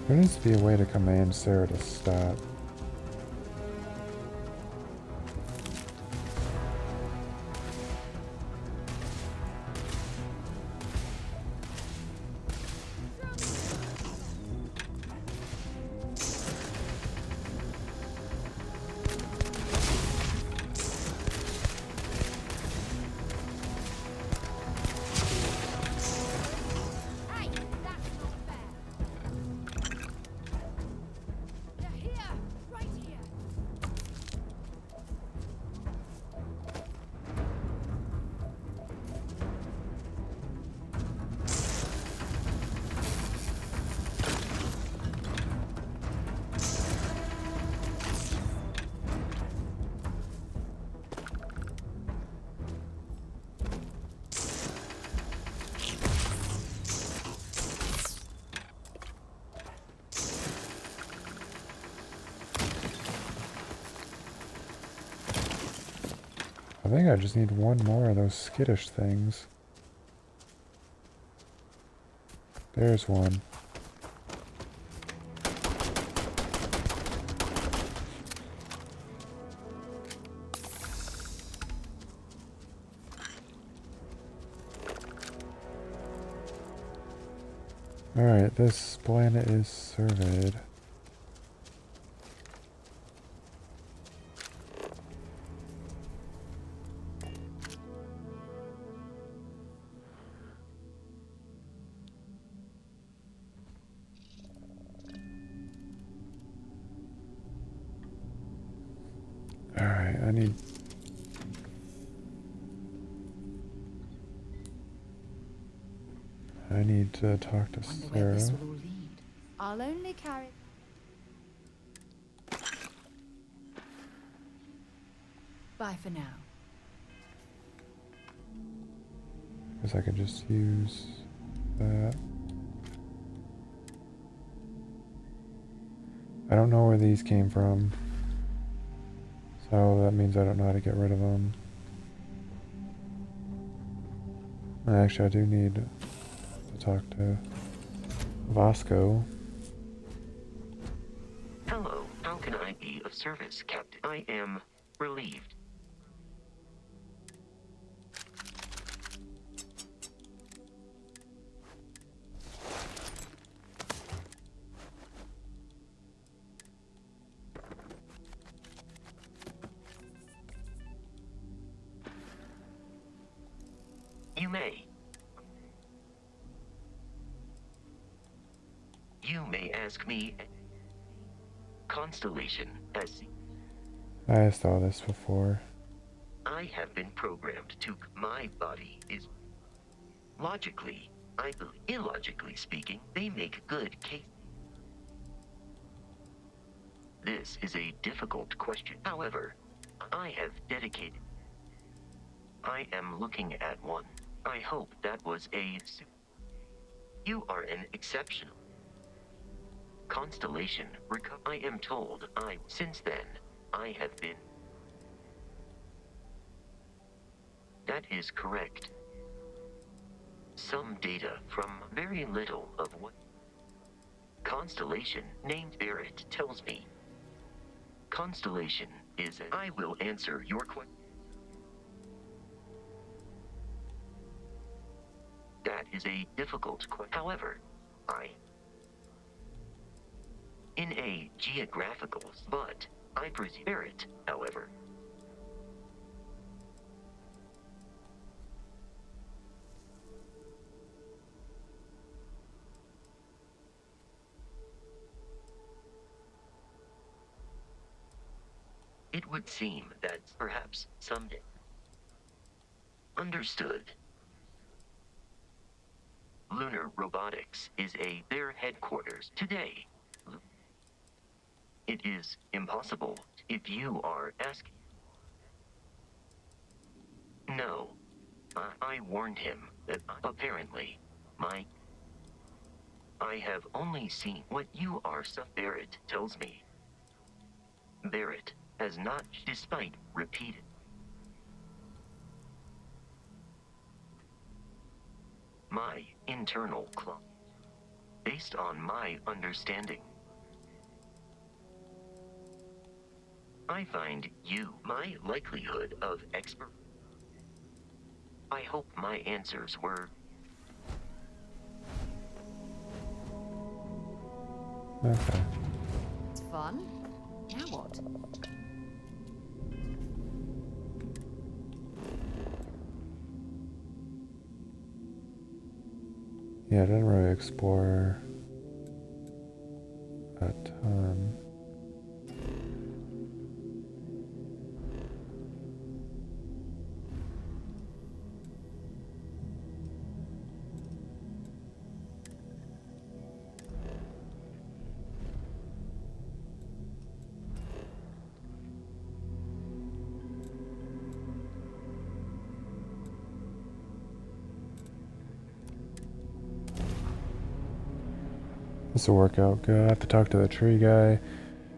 There needs to be a way to command Sarah to stop. Hey, that's not fair. They're here. I think I just need one more of those skittish things. There's one. Alright, this planet is surveyed. Alright, I need to talk to Wonder where this Sarah. will all lead. I'll only carry. Bye for now. Guess I could just use that. I don't know where these came from. So that means I don't know how to get rid of them. Actually, I do need to talk to Vasco. Hello, how can I be of service, Captain? I am relieved. You may. You may ask me. Constellation, as I saw this before. I have been programmed to. My body is. Logically, I believe. Illogically speaking, they make good case. This is a difficult question. However, I have dedicated. I am looking at one. I hope that was a. You are an exceptional. Constellation, I am told since then, I have been. That is correct. Some data from very little of what. Constellation, named Barrett, tells me. Constellation is. I will answer your question. That is a difficult question. However, in a geographical, but I presume it, however. It would seem that perhaps someday. Understood. Lunar Robotics is their headquarters today. It is impossible if you are asking. No. I warned him that apparently, I have only seen what you are. Barrett tells me. Barrett has not, despite repeated. My internal clock. Based on my understanding. I find you my likelihood of expert. I hope my answers were. Okay. It's fun. Now what? Yeah, I didn't really explore a ton. This will work out good. I have to talk to the tree guy.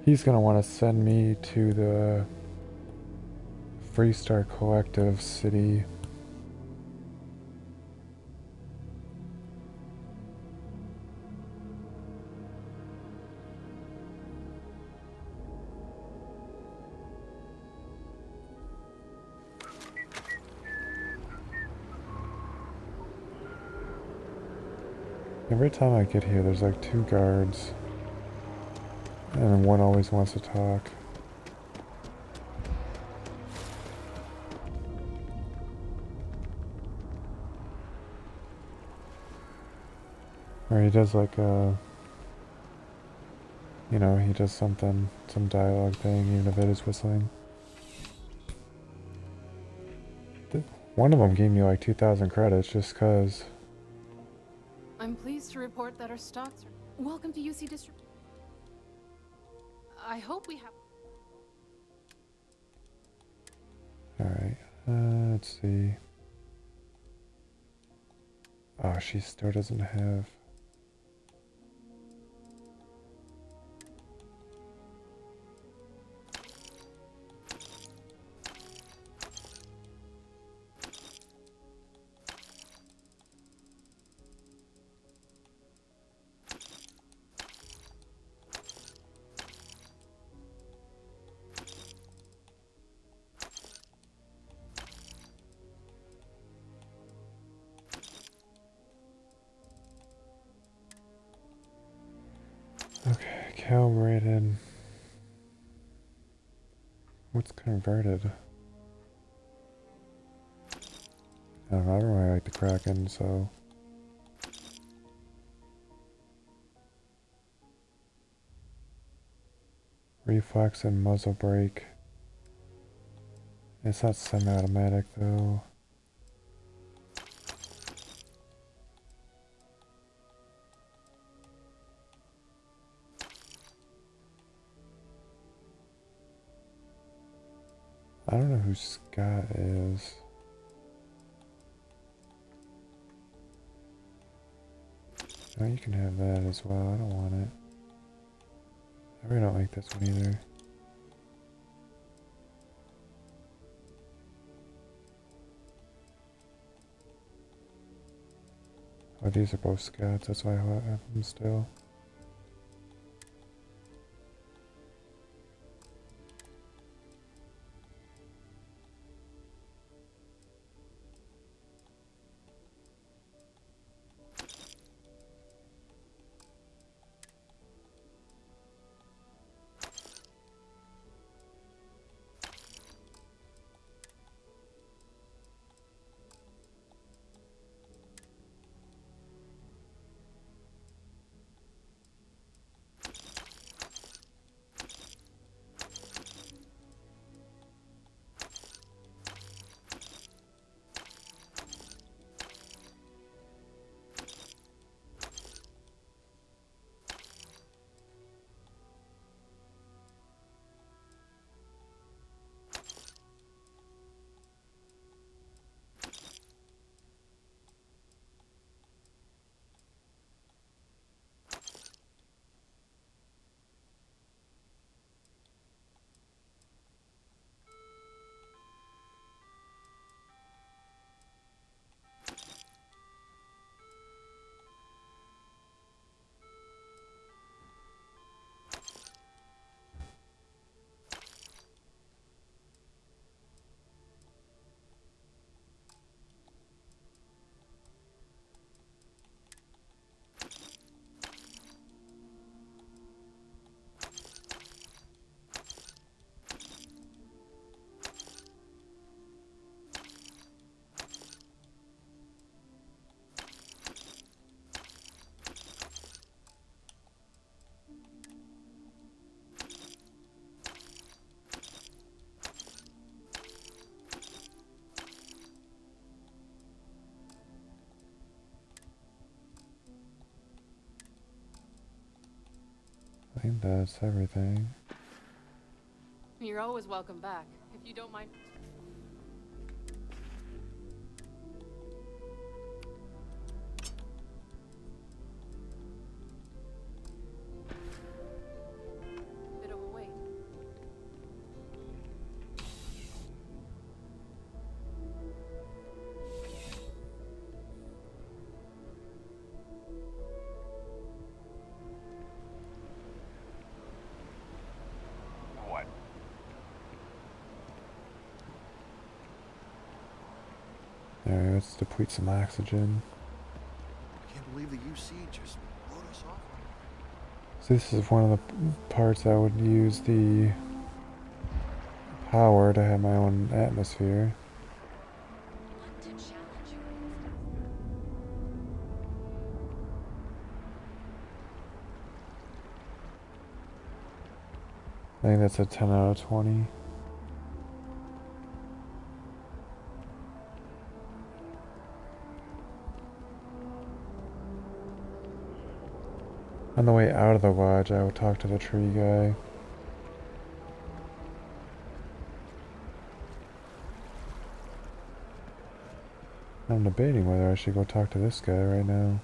He's gonna want to send me to the Freestar Collective City. Every time I get here, there's like 2 guards, and one always wants to talk. Or he does like a, you know, he does something, some dialogue thing, even if it is whistling. One of them gave me like 2,000 credits just cause. I'm pleased to report that our stocks are... Welcome to UC Distribution. I hope we have... Alright, let's see. Oh, she still doesn't have... Okay, calibrated. What's converted? I don't know, I don't really like the Kraken, so... Reflex and muzzle brake. It's not semi-automatic though. I don't know who Scott is. No, you can have that as well. I don't want it. I really don't like this one either. Oh, these are both Scots. That's why I have them still. I think that's everything. You're always welcome back, if you don't mind. Bit of a wait. Alright, let's deplete some oxygen. I can't believe the UC just wrote us off. So this is one of the parts I would use the power to have my own atmosphere. I think that's a 10 out of 20. On the way out of the lodge, I will talk to the tree guy. I'm debating whether I should go talk to this guy right now.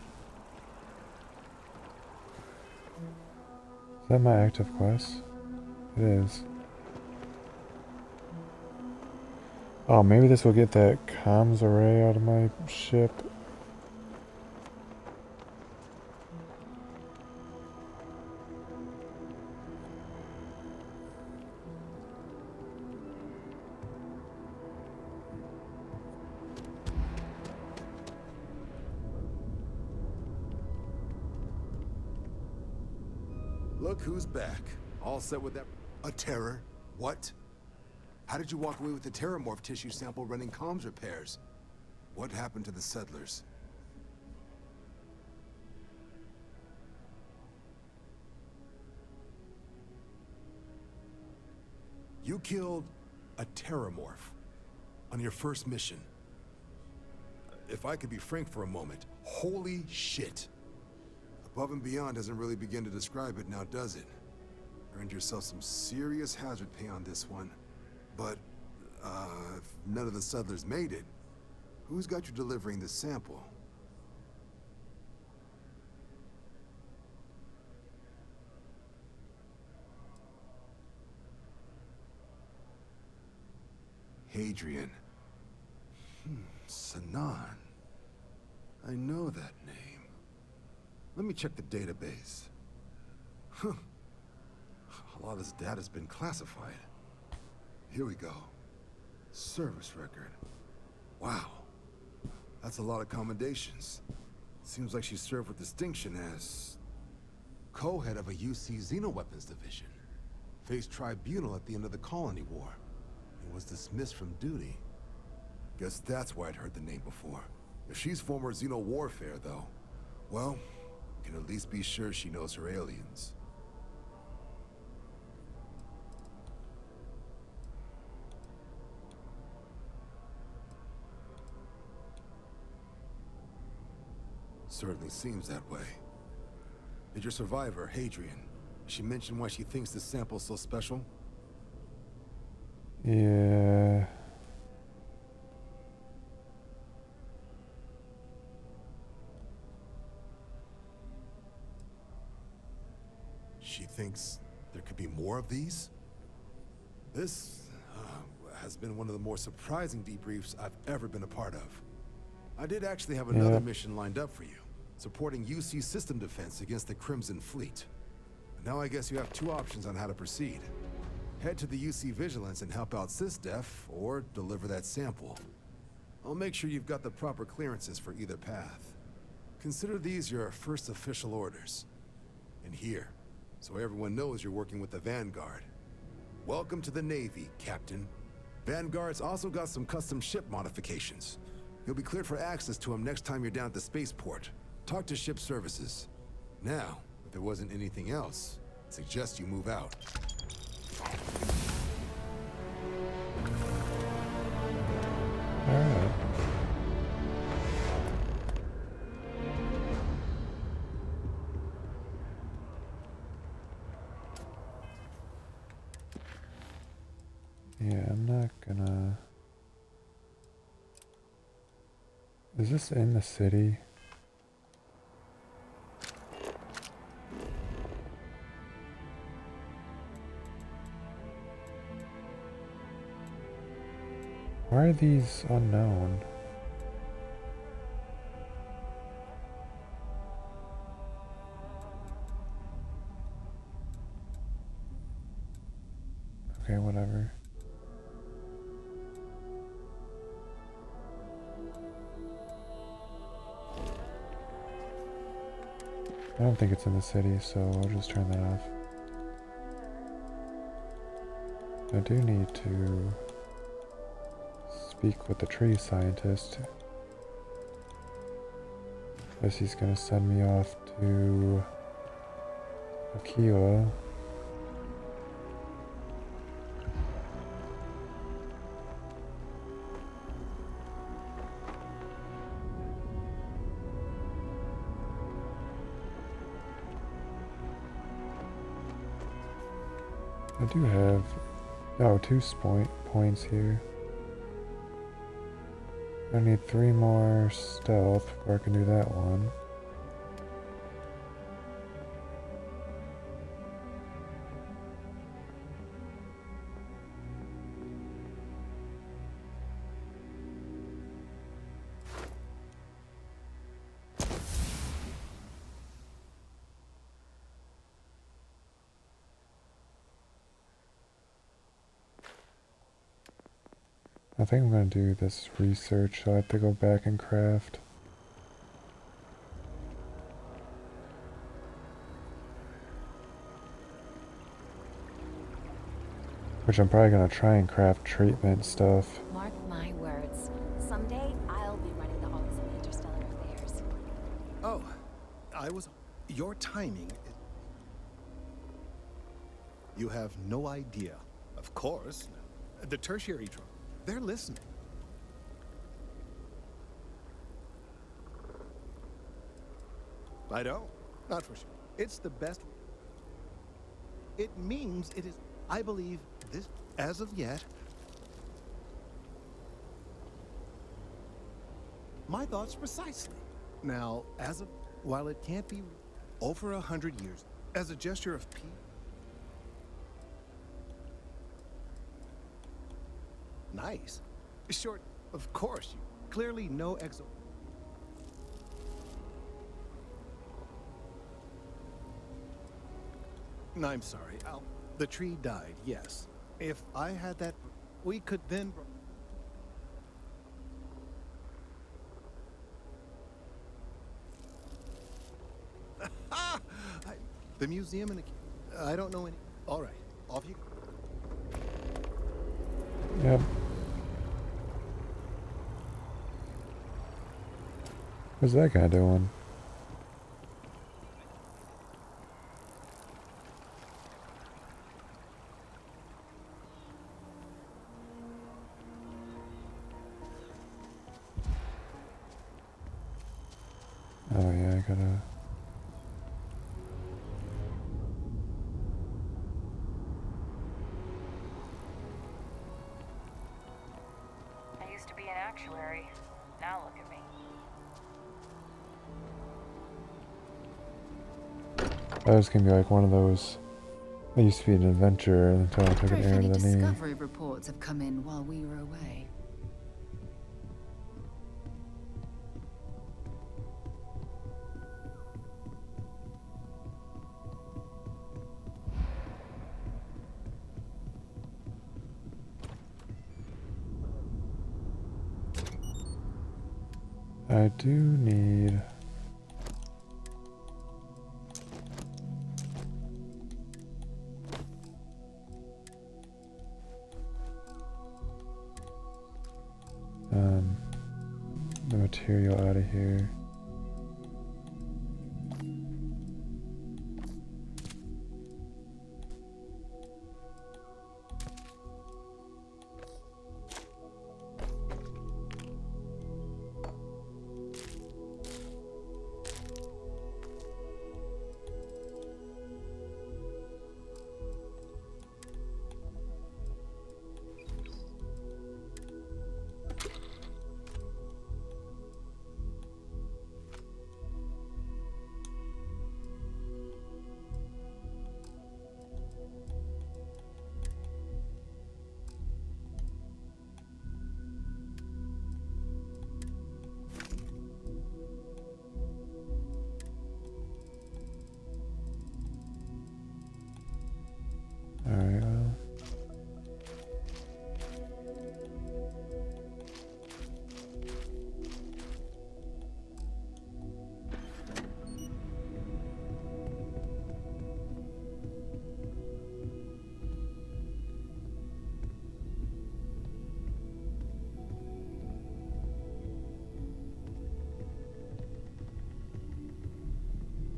Is that my active quest? It is. Oh, maybe this will get that comms array out of my ship. Look who's back. All set with that. A terror? What? How did you walk away with the terramorph tissue sample running comms repairs? What happened to the settlers? You killed a terramorph on your first mission. If I could be frank for a moment, holy shit. Above and beyond doesn't really begin to describe it now, does it? Earned yourself some serious hazard pay on this one. But, if none of the settlers made it, who's got you delivering this sample? Hadrian. Sanan. I know that name. Let me check the database. Huh. A lot of this data's been classified. Here we go. Service record. Wow. That's a lot of commendations. Seems like she served with distinction as co-head of a UC Xenoweapons division. Faced tribunal at the end of the Colony War. And was dismissed from duty. Guess that's why I'd heard the name before. If she's former Xeno warfare, though, well, we can at least be sure she knows her aliens. Certainly seems that way. Did your survivor, Hadrian, she mention why she thinks this sample's so special? Yeah. She thinks there could be more of these? This has been one of the more surprising debriefs I've ever been a part of. I did actually have another mission lined up for you, supporting UC system defense against the Crimson Fleet. But now I guess you have two options on how to proceed. Head to the UC Vigilance and help out SysDef, or deliver that sample. I'll make sure you've got the proper clearances for either path. Consider these your first official orders. And here, so everyone knows you're working with the Vanguard. Welcome to the Navy, Captain. Vanguard's also got some custom ship modifications. You'll be cleared for access to them next time you're down at the spaceport. Talk to ship services. Now, if there wasn't anything else, I'd suggest you move out. Alright. Yeah, I'm not gonna... Is this in the city? Why are these unknown? Okay, whatever. I don't think it's in the city, so I'll just turn that off. I do need to speak with the tree scientist. Guess he's gonna send me off to Akiwa. I do have, oh, 2 points here. I need 3 more stealth before I can do that one. I think I'm going to do this research, so I have to go back and craft. Which I'm probably going to try and craft treatment stuff. Mark my words. Someday, I'll be running the Office of Interstellar Affairs. Oh, your timing. You have no idea. Of course. The tertiary they're listening. I don't. Not for sure. It's the best. It means it is. I believe this, as of yet. My thoughts precisely. Now, while it can't be over 100 years, as a gesture of peace. Nice. Short, of course. You clearly no exo. I'm sorry. The tree died, yes. If I had that, we could then. The museum and I don't know any. All right, off you go. Yep. What's that guy doing? Oh yeah, I gotta... I used to be an actuary. Now look at me. That was gonna be like one of those... I used to be an adventurer until I took an arrow to the knee. Discovery reports have come in while we were away. I do need... the material out of here.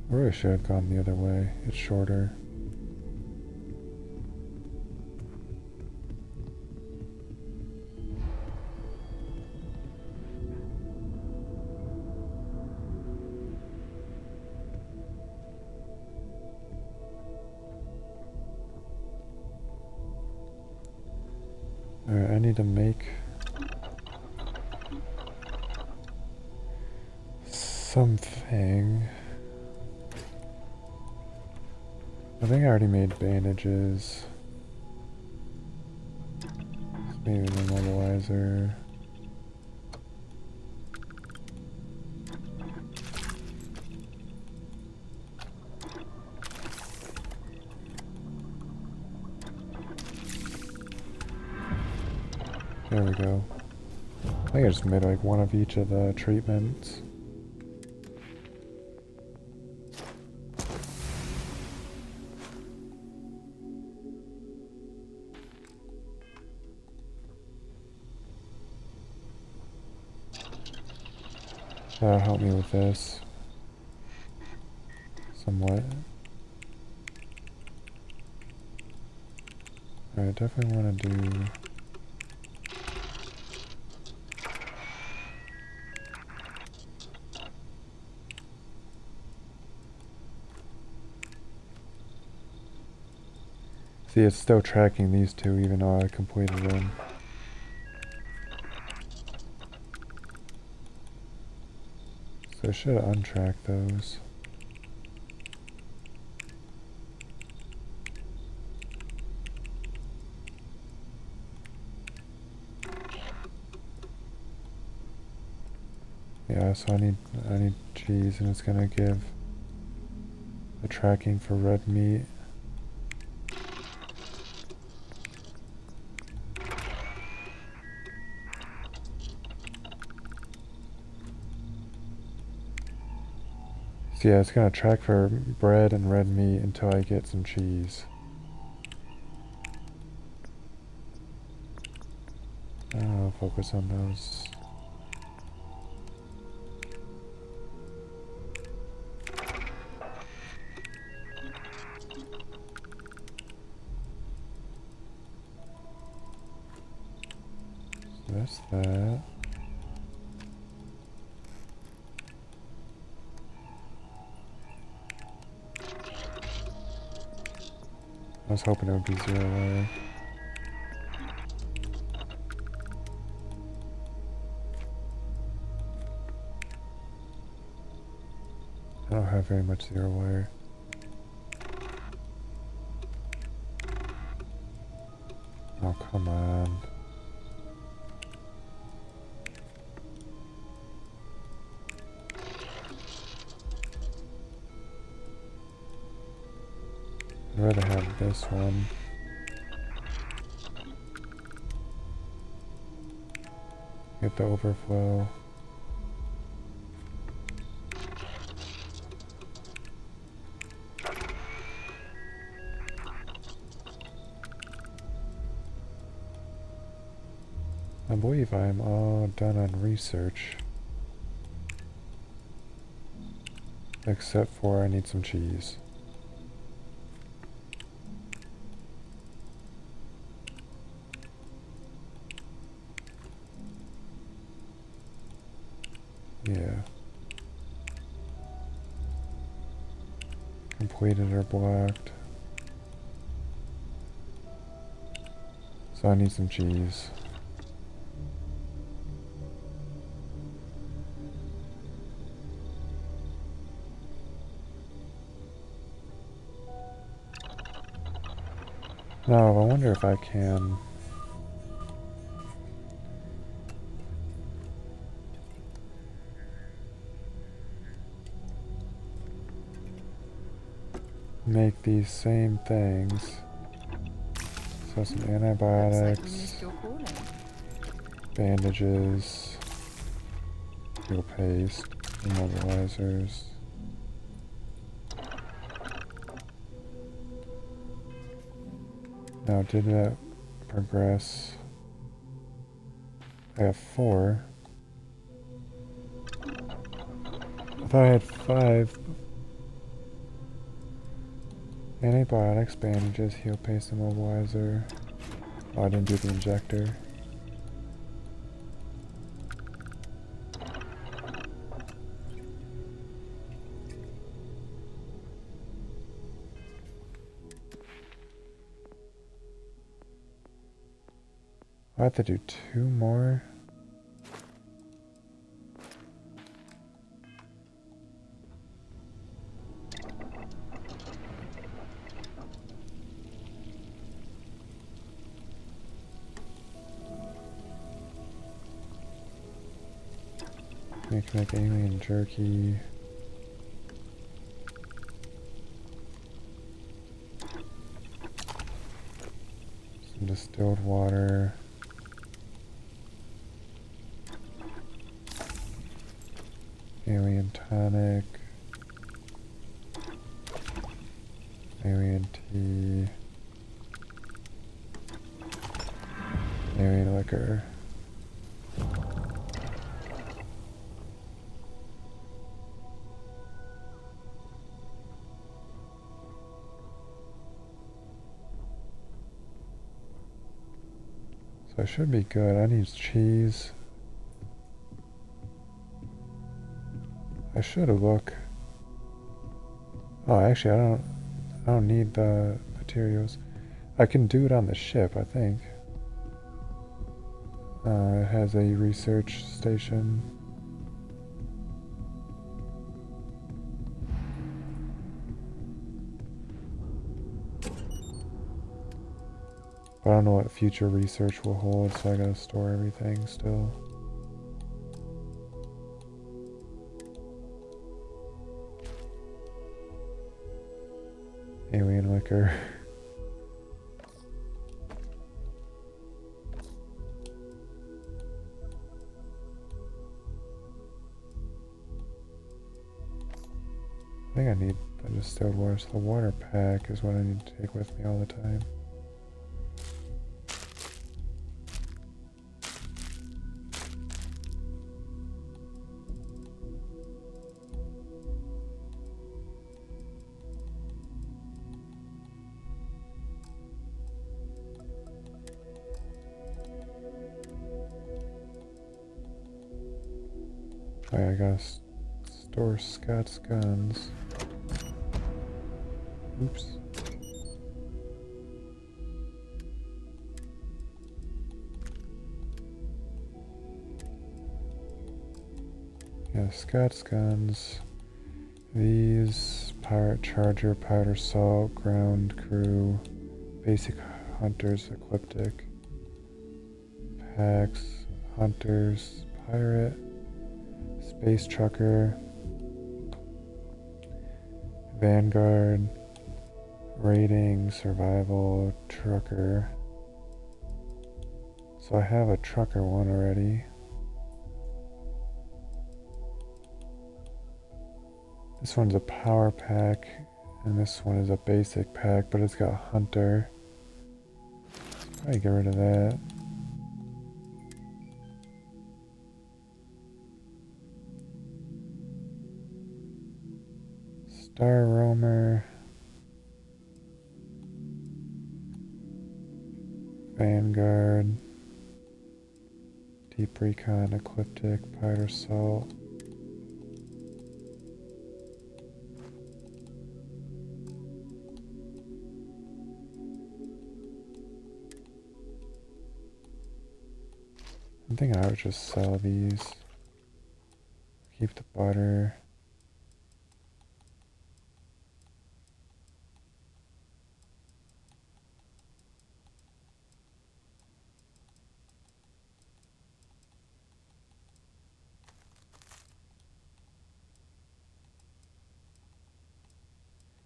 I really should have gone the other way. It's shorter. Alright, I need to make something. I think I already made bandages. Maybe an immobilizer. There we go. I think I just made like one of each of the treatments. That'll help me with this. Somewhat. Alright, definitely want to do... See, it's still tracking these two even though I completed them. So I should untrack those. Yeah, so I need cheese, and it's gonna give the tracking for red meat. So yeah, it's gonna track for bread and red meat until I get some cheese. I'll focus on those. So that's that. I was hoping it would be 0 layer. I don't have very much 0 wire. Oh, come on. I'd rather have this one. Get the overflow. I believe I'm all done on research. Except for I need some cheese. Yeah. Completed or blocked. So I need some cheese. Now, I wonder if I can... make these same things. So some antibiotics, bandages, steel paste, immobilizers. Now, did that progress? I have 4. I thought I had 5. Antibiotics, bandages, heal paste, immobilizer. Oh, I didn't do the injector. I have to do 2 more. You can make alien jerky. Some distilled water. Alien tonic. Alien tea. Alien liquor. So I should be good. I need cheese. I should look. Oh, actually, I don't need the materials. I can do it on the ship, I think. It has a research station. But I don't know what future research will hold, so I gotta store everything still. Alien liquor. I think I need the distilled water, so the water pack is what I need to take with me all the time. I gotta store Scott's guns. Oops. Yeah, Scott's guns. These, pirate charger, powder salt, ground crew, basic hunters, ecliptic, packs, hunters, pirate, space trucker, vanguard, raiding, survival, trucker. So I have a trucker one already. This one's a power pack, and this one is a basic pack, but it's got hunter. Probably get rid of that. Star roamer. Vanguard. Deep recon, ecliptic, powder salt. I'm thinking I would just sell these. Keep the butter.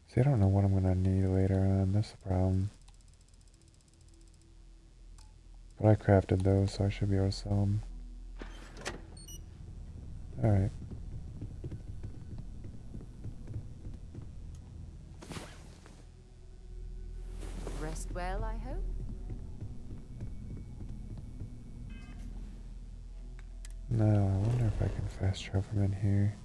See, I don't know what I'm gonna need later on, that's the problem. But I crafted those, so I should be able to sell them. Alright. Rest well, I hope? No, I wonder if I can fast travel from in here.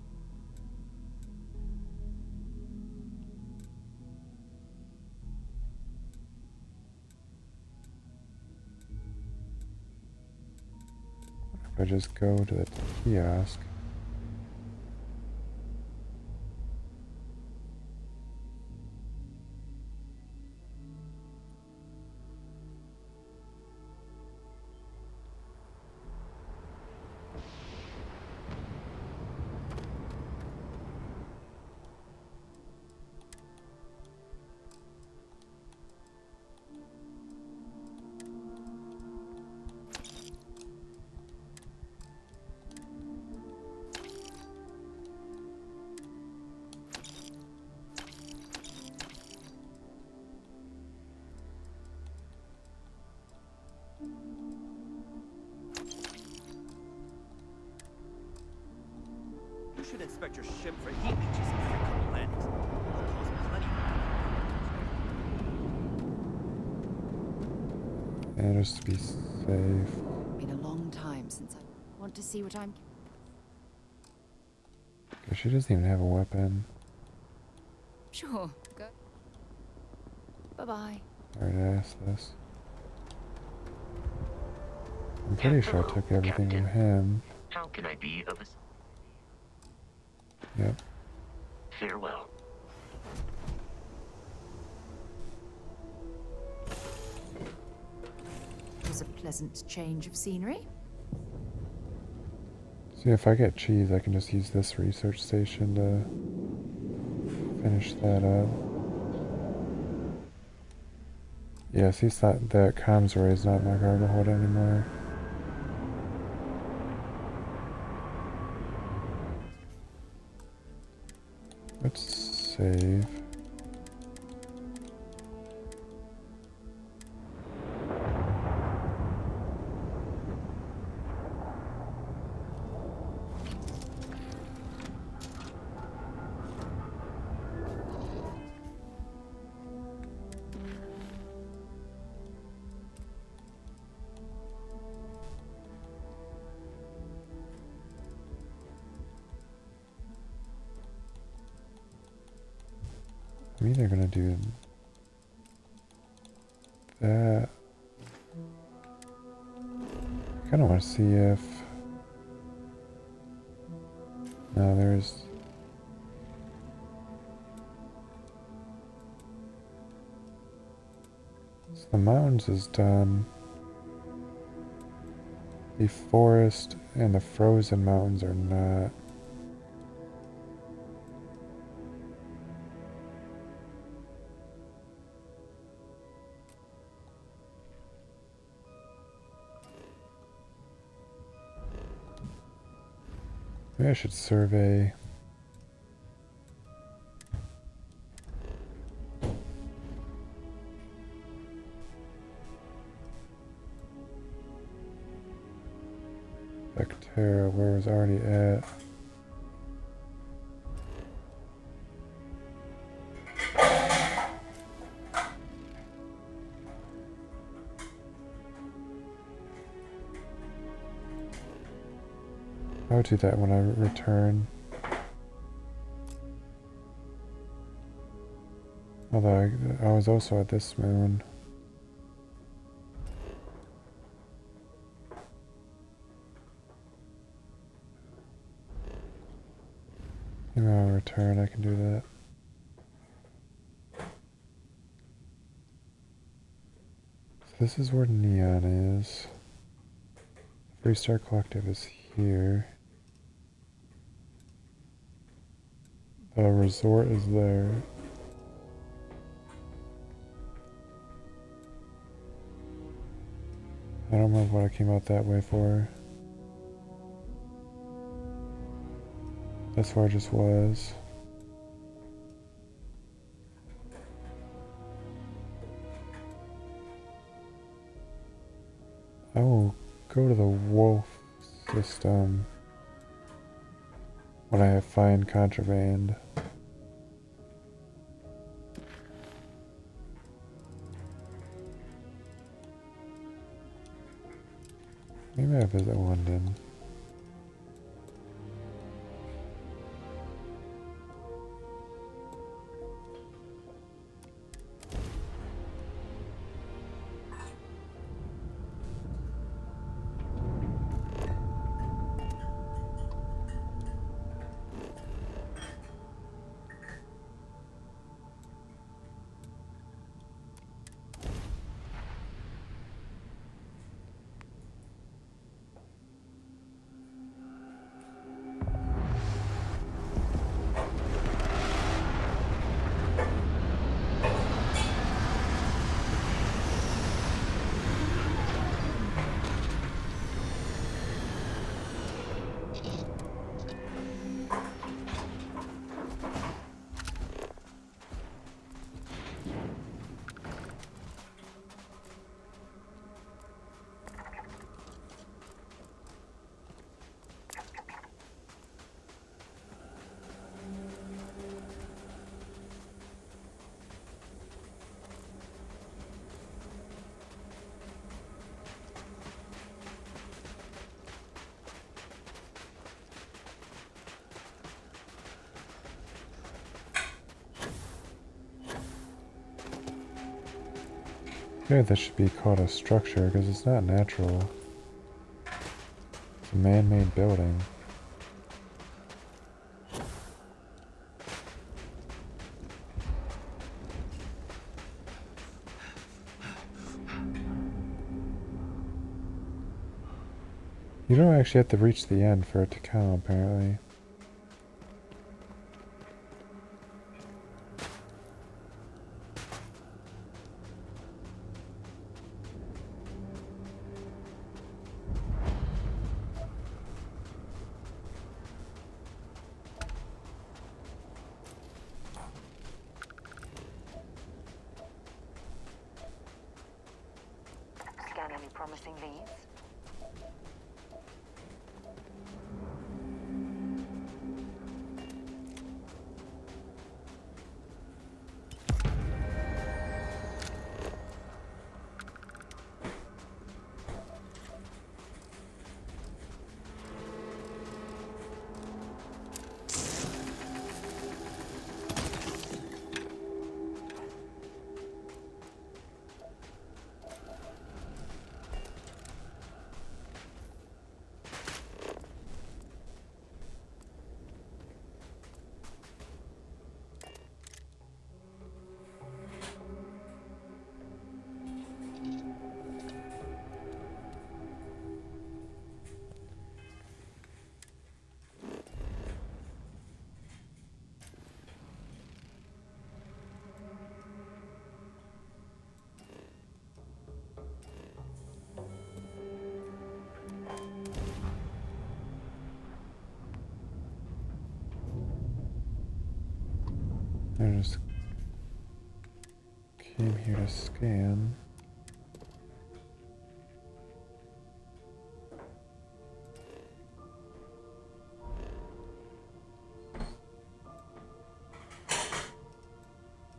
I just go to the kiosk. You should inspect your ship for heat leeches every couple landings. It'll cause plenty of And just to be safe. Been a long time since I want to see what I'm... Cause she doesn't even have a weapon. Sure, go. Bye-bye. Alright, I asked this. I'm pretty sure I took everything from him. How can I be of assistance? Yep. Farewell. It was a pleasant change of scenery. See, if I get cheese, I can just use this research station to finish that up. Yeah, see, it's not, that comms array is not in my cargo hold anymore. Let's save. I'm either gonna do that. I kinda wanna see if... No, there's... So the mountains is done. The forest and the frozen mountains are not. Maybe I should survey. Vectera, where it was already at. I'll do that when I return. Although I was also at this moon. Maybe I'll return, I can do that. So this is where Neon is. Free Star Collective is here. The resort is there. I don't remember what I came out that way for. That's where I just was. I will go to the wolf system when I find contraband. Maybe I visit London. Yeah, that should be called a structure because it's not natural. It's a man-made building. You don't actually have to reach the end for it to count, apparently. Scan any promising leads? I just came here to scan.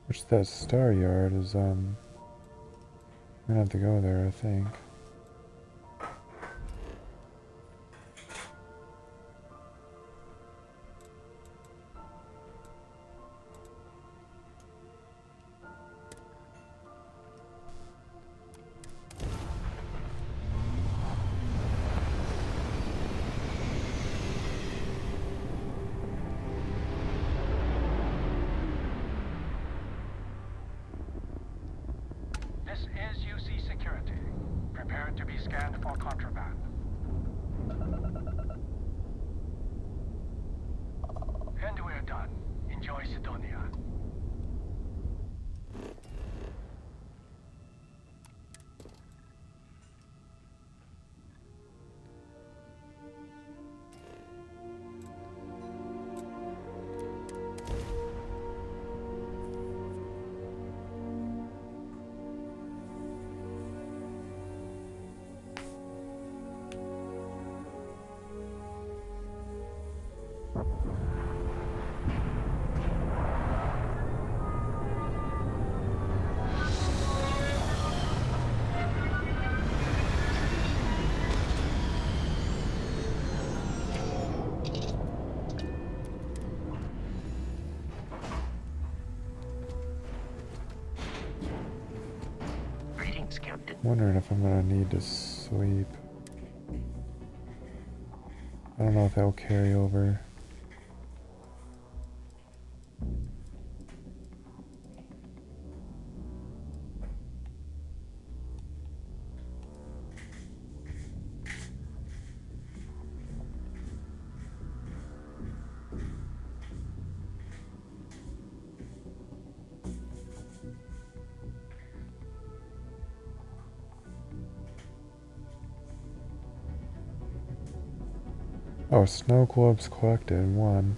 Which that star yard is, I'm gonna have to go there, I think. This is UC Security. Prepare to be scanned for contraband. And we're done. Enjoy Sidonia. Greetings, Captain. Wondering if I'm gonna need to sleep. I don't know if that'll carry over. Oh, snow globes collected, 1.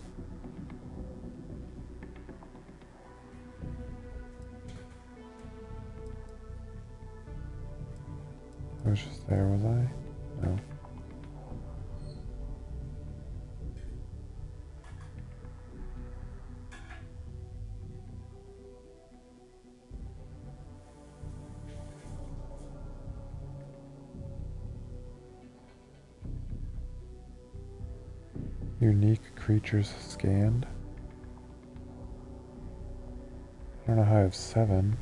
I was just there, was I? No. Unique creatures scanned. I don't know how I have 7.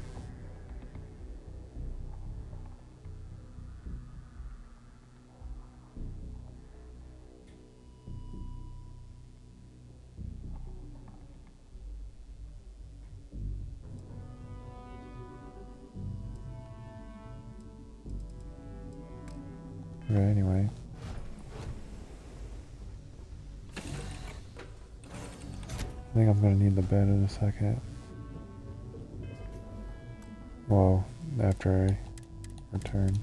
Okay, anyway. I think I'm gonna need the bed in a second. Well, after I return.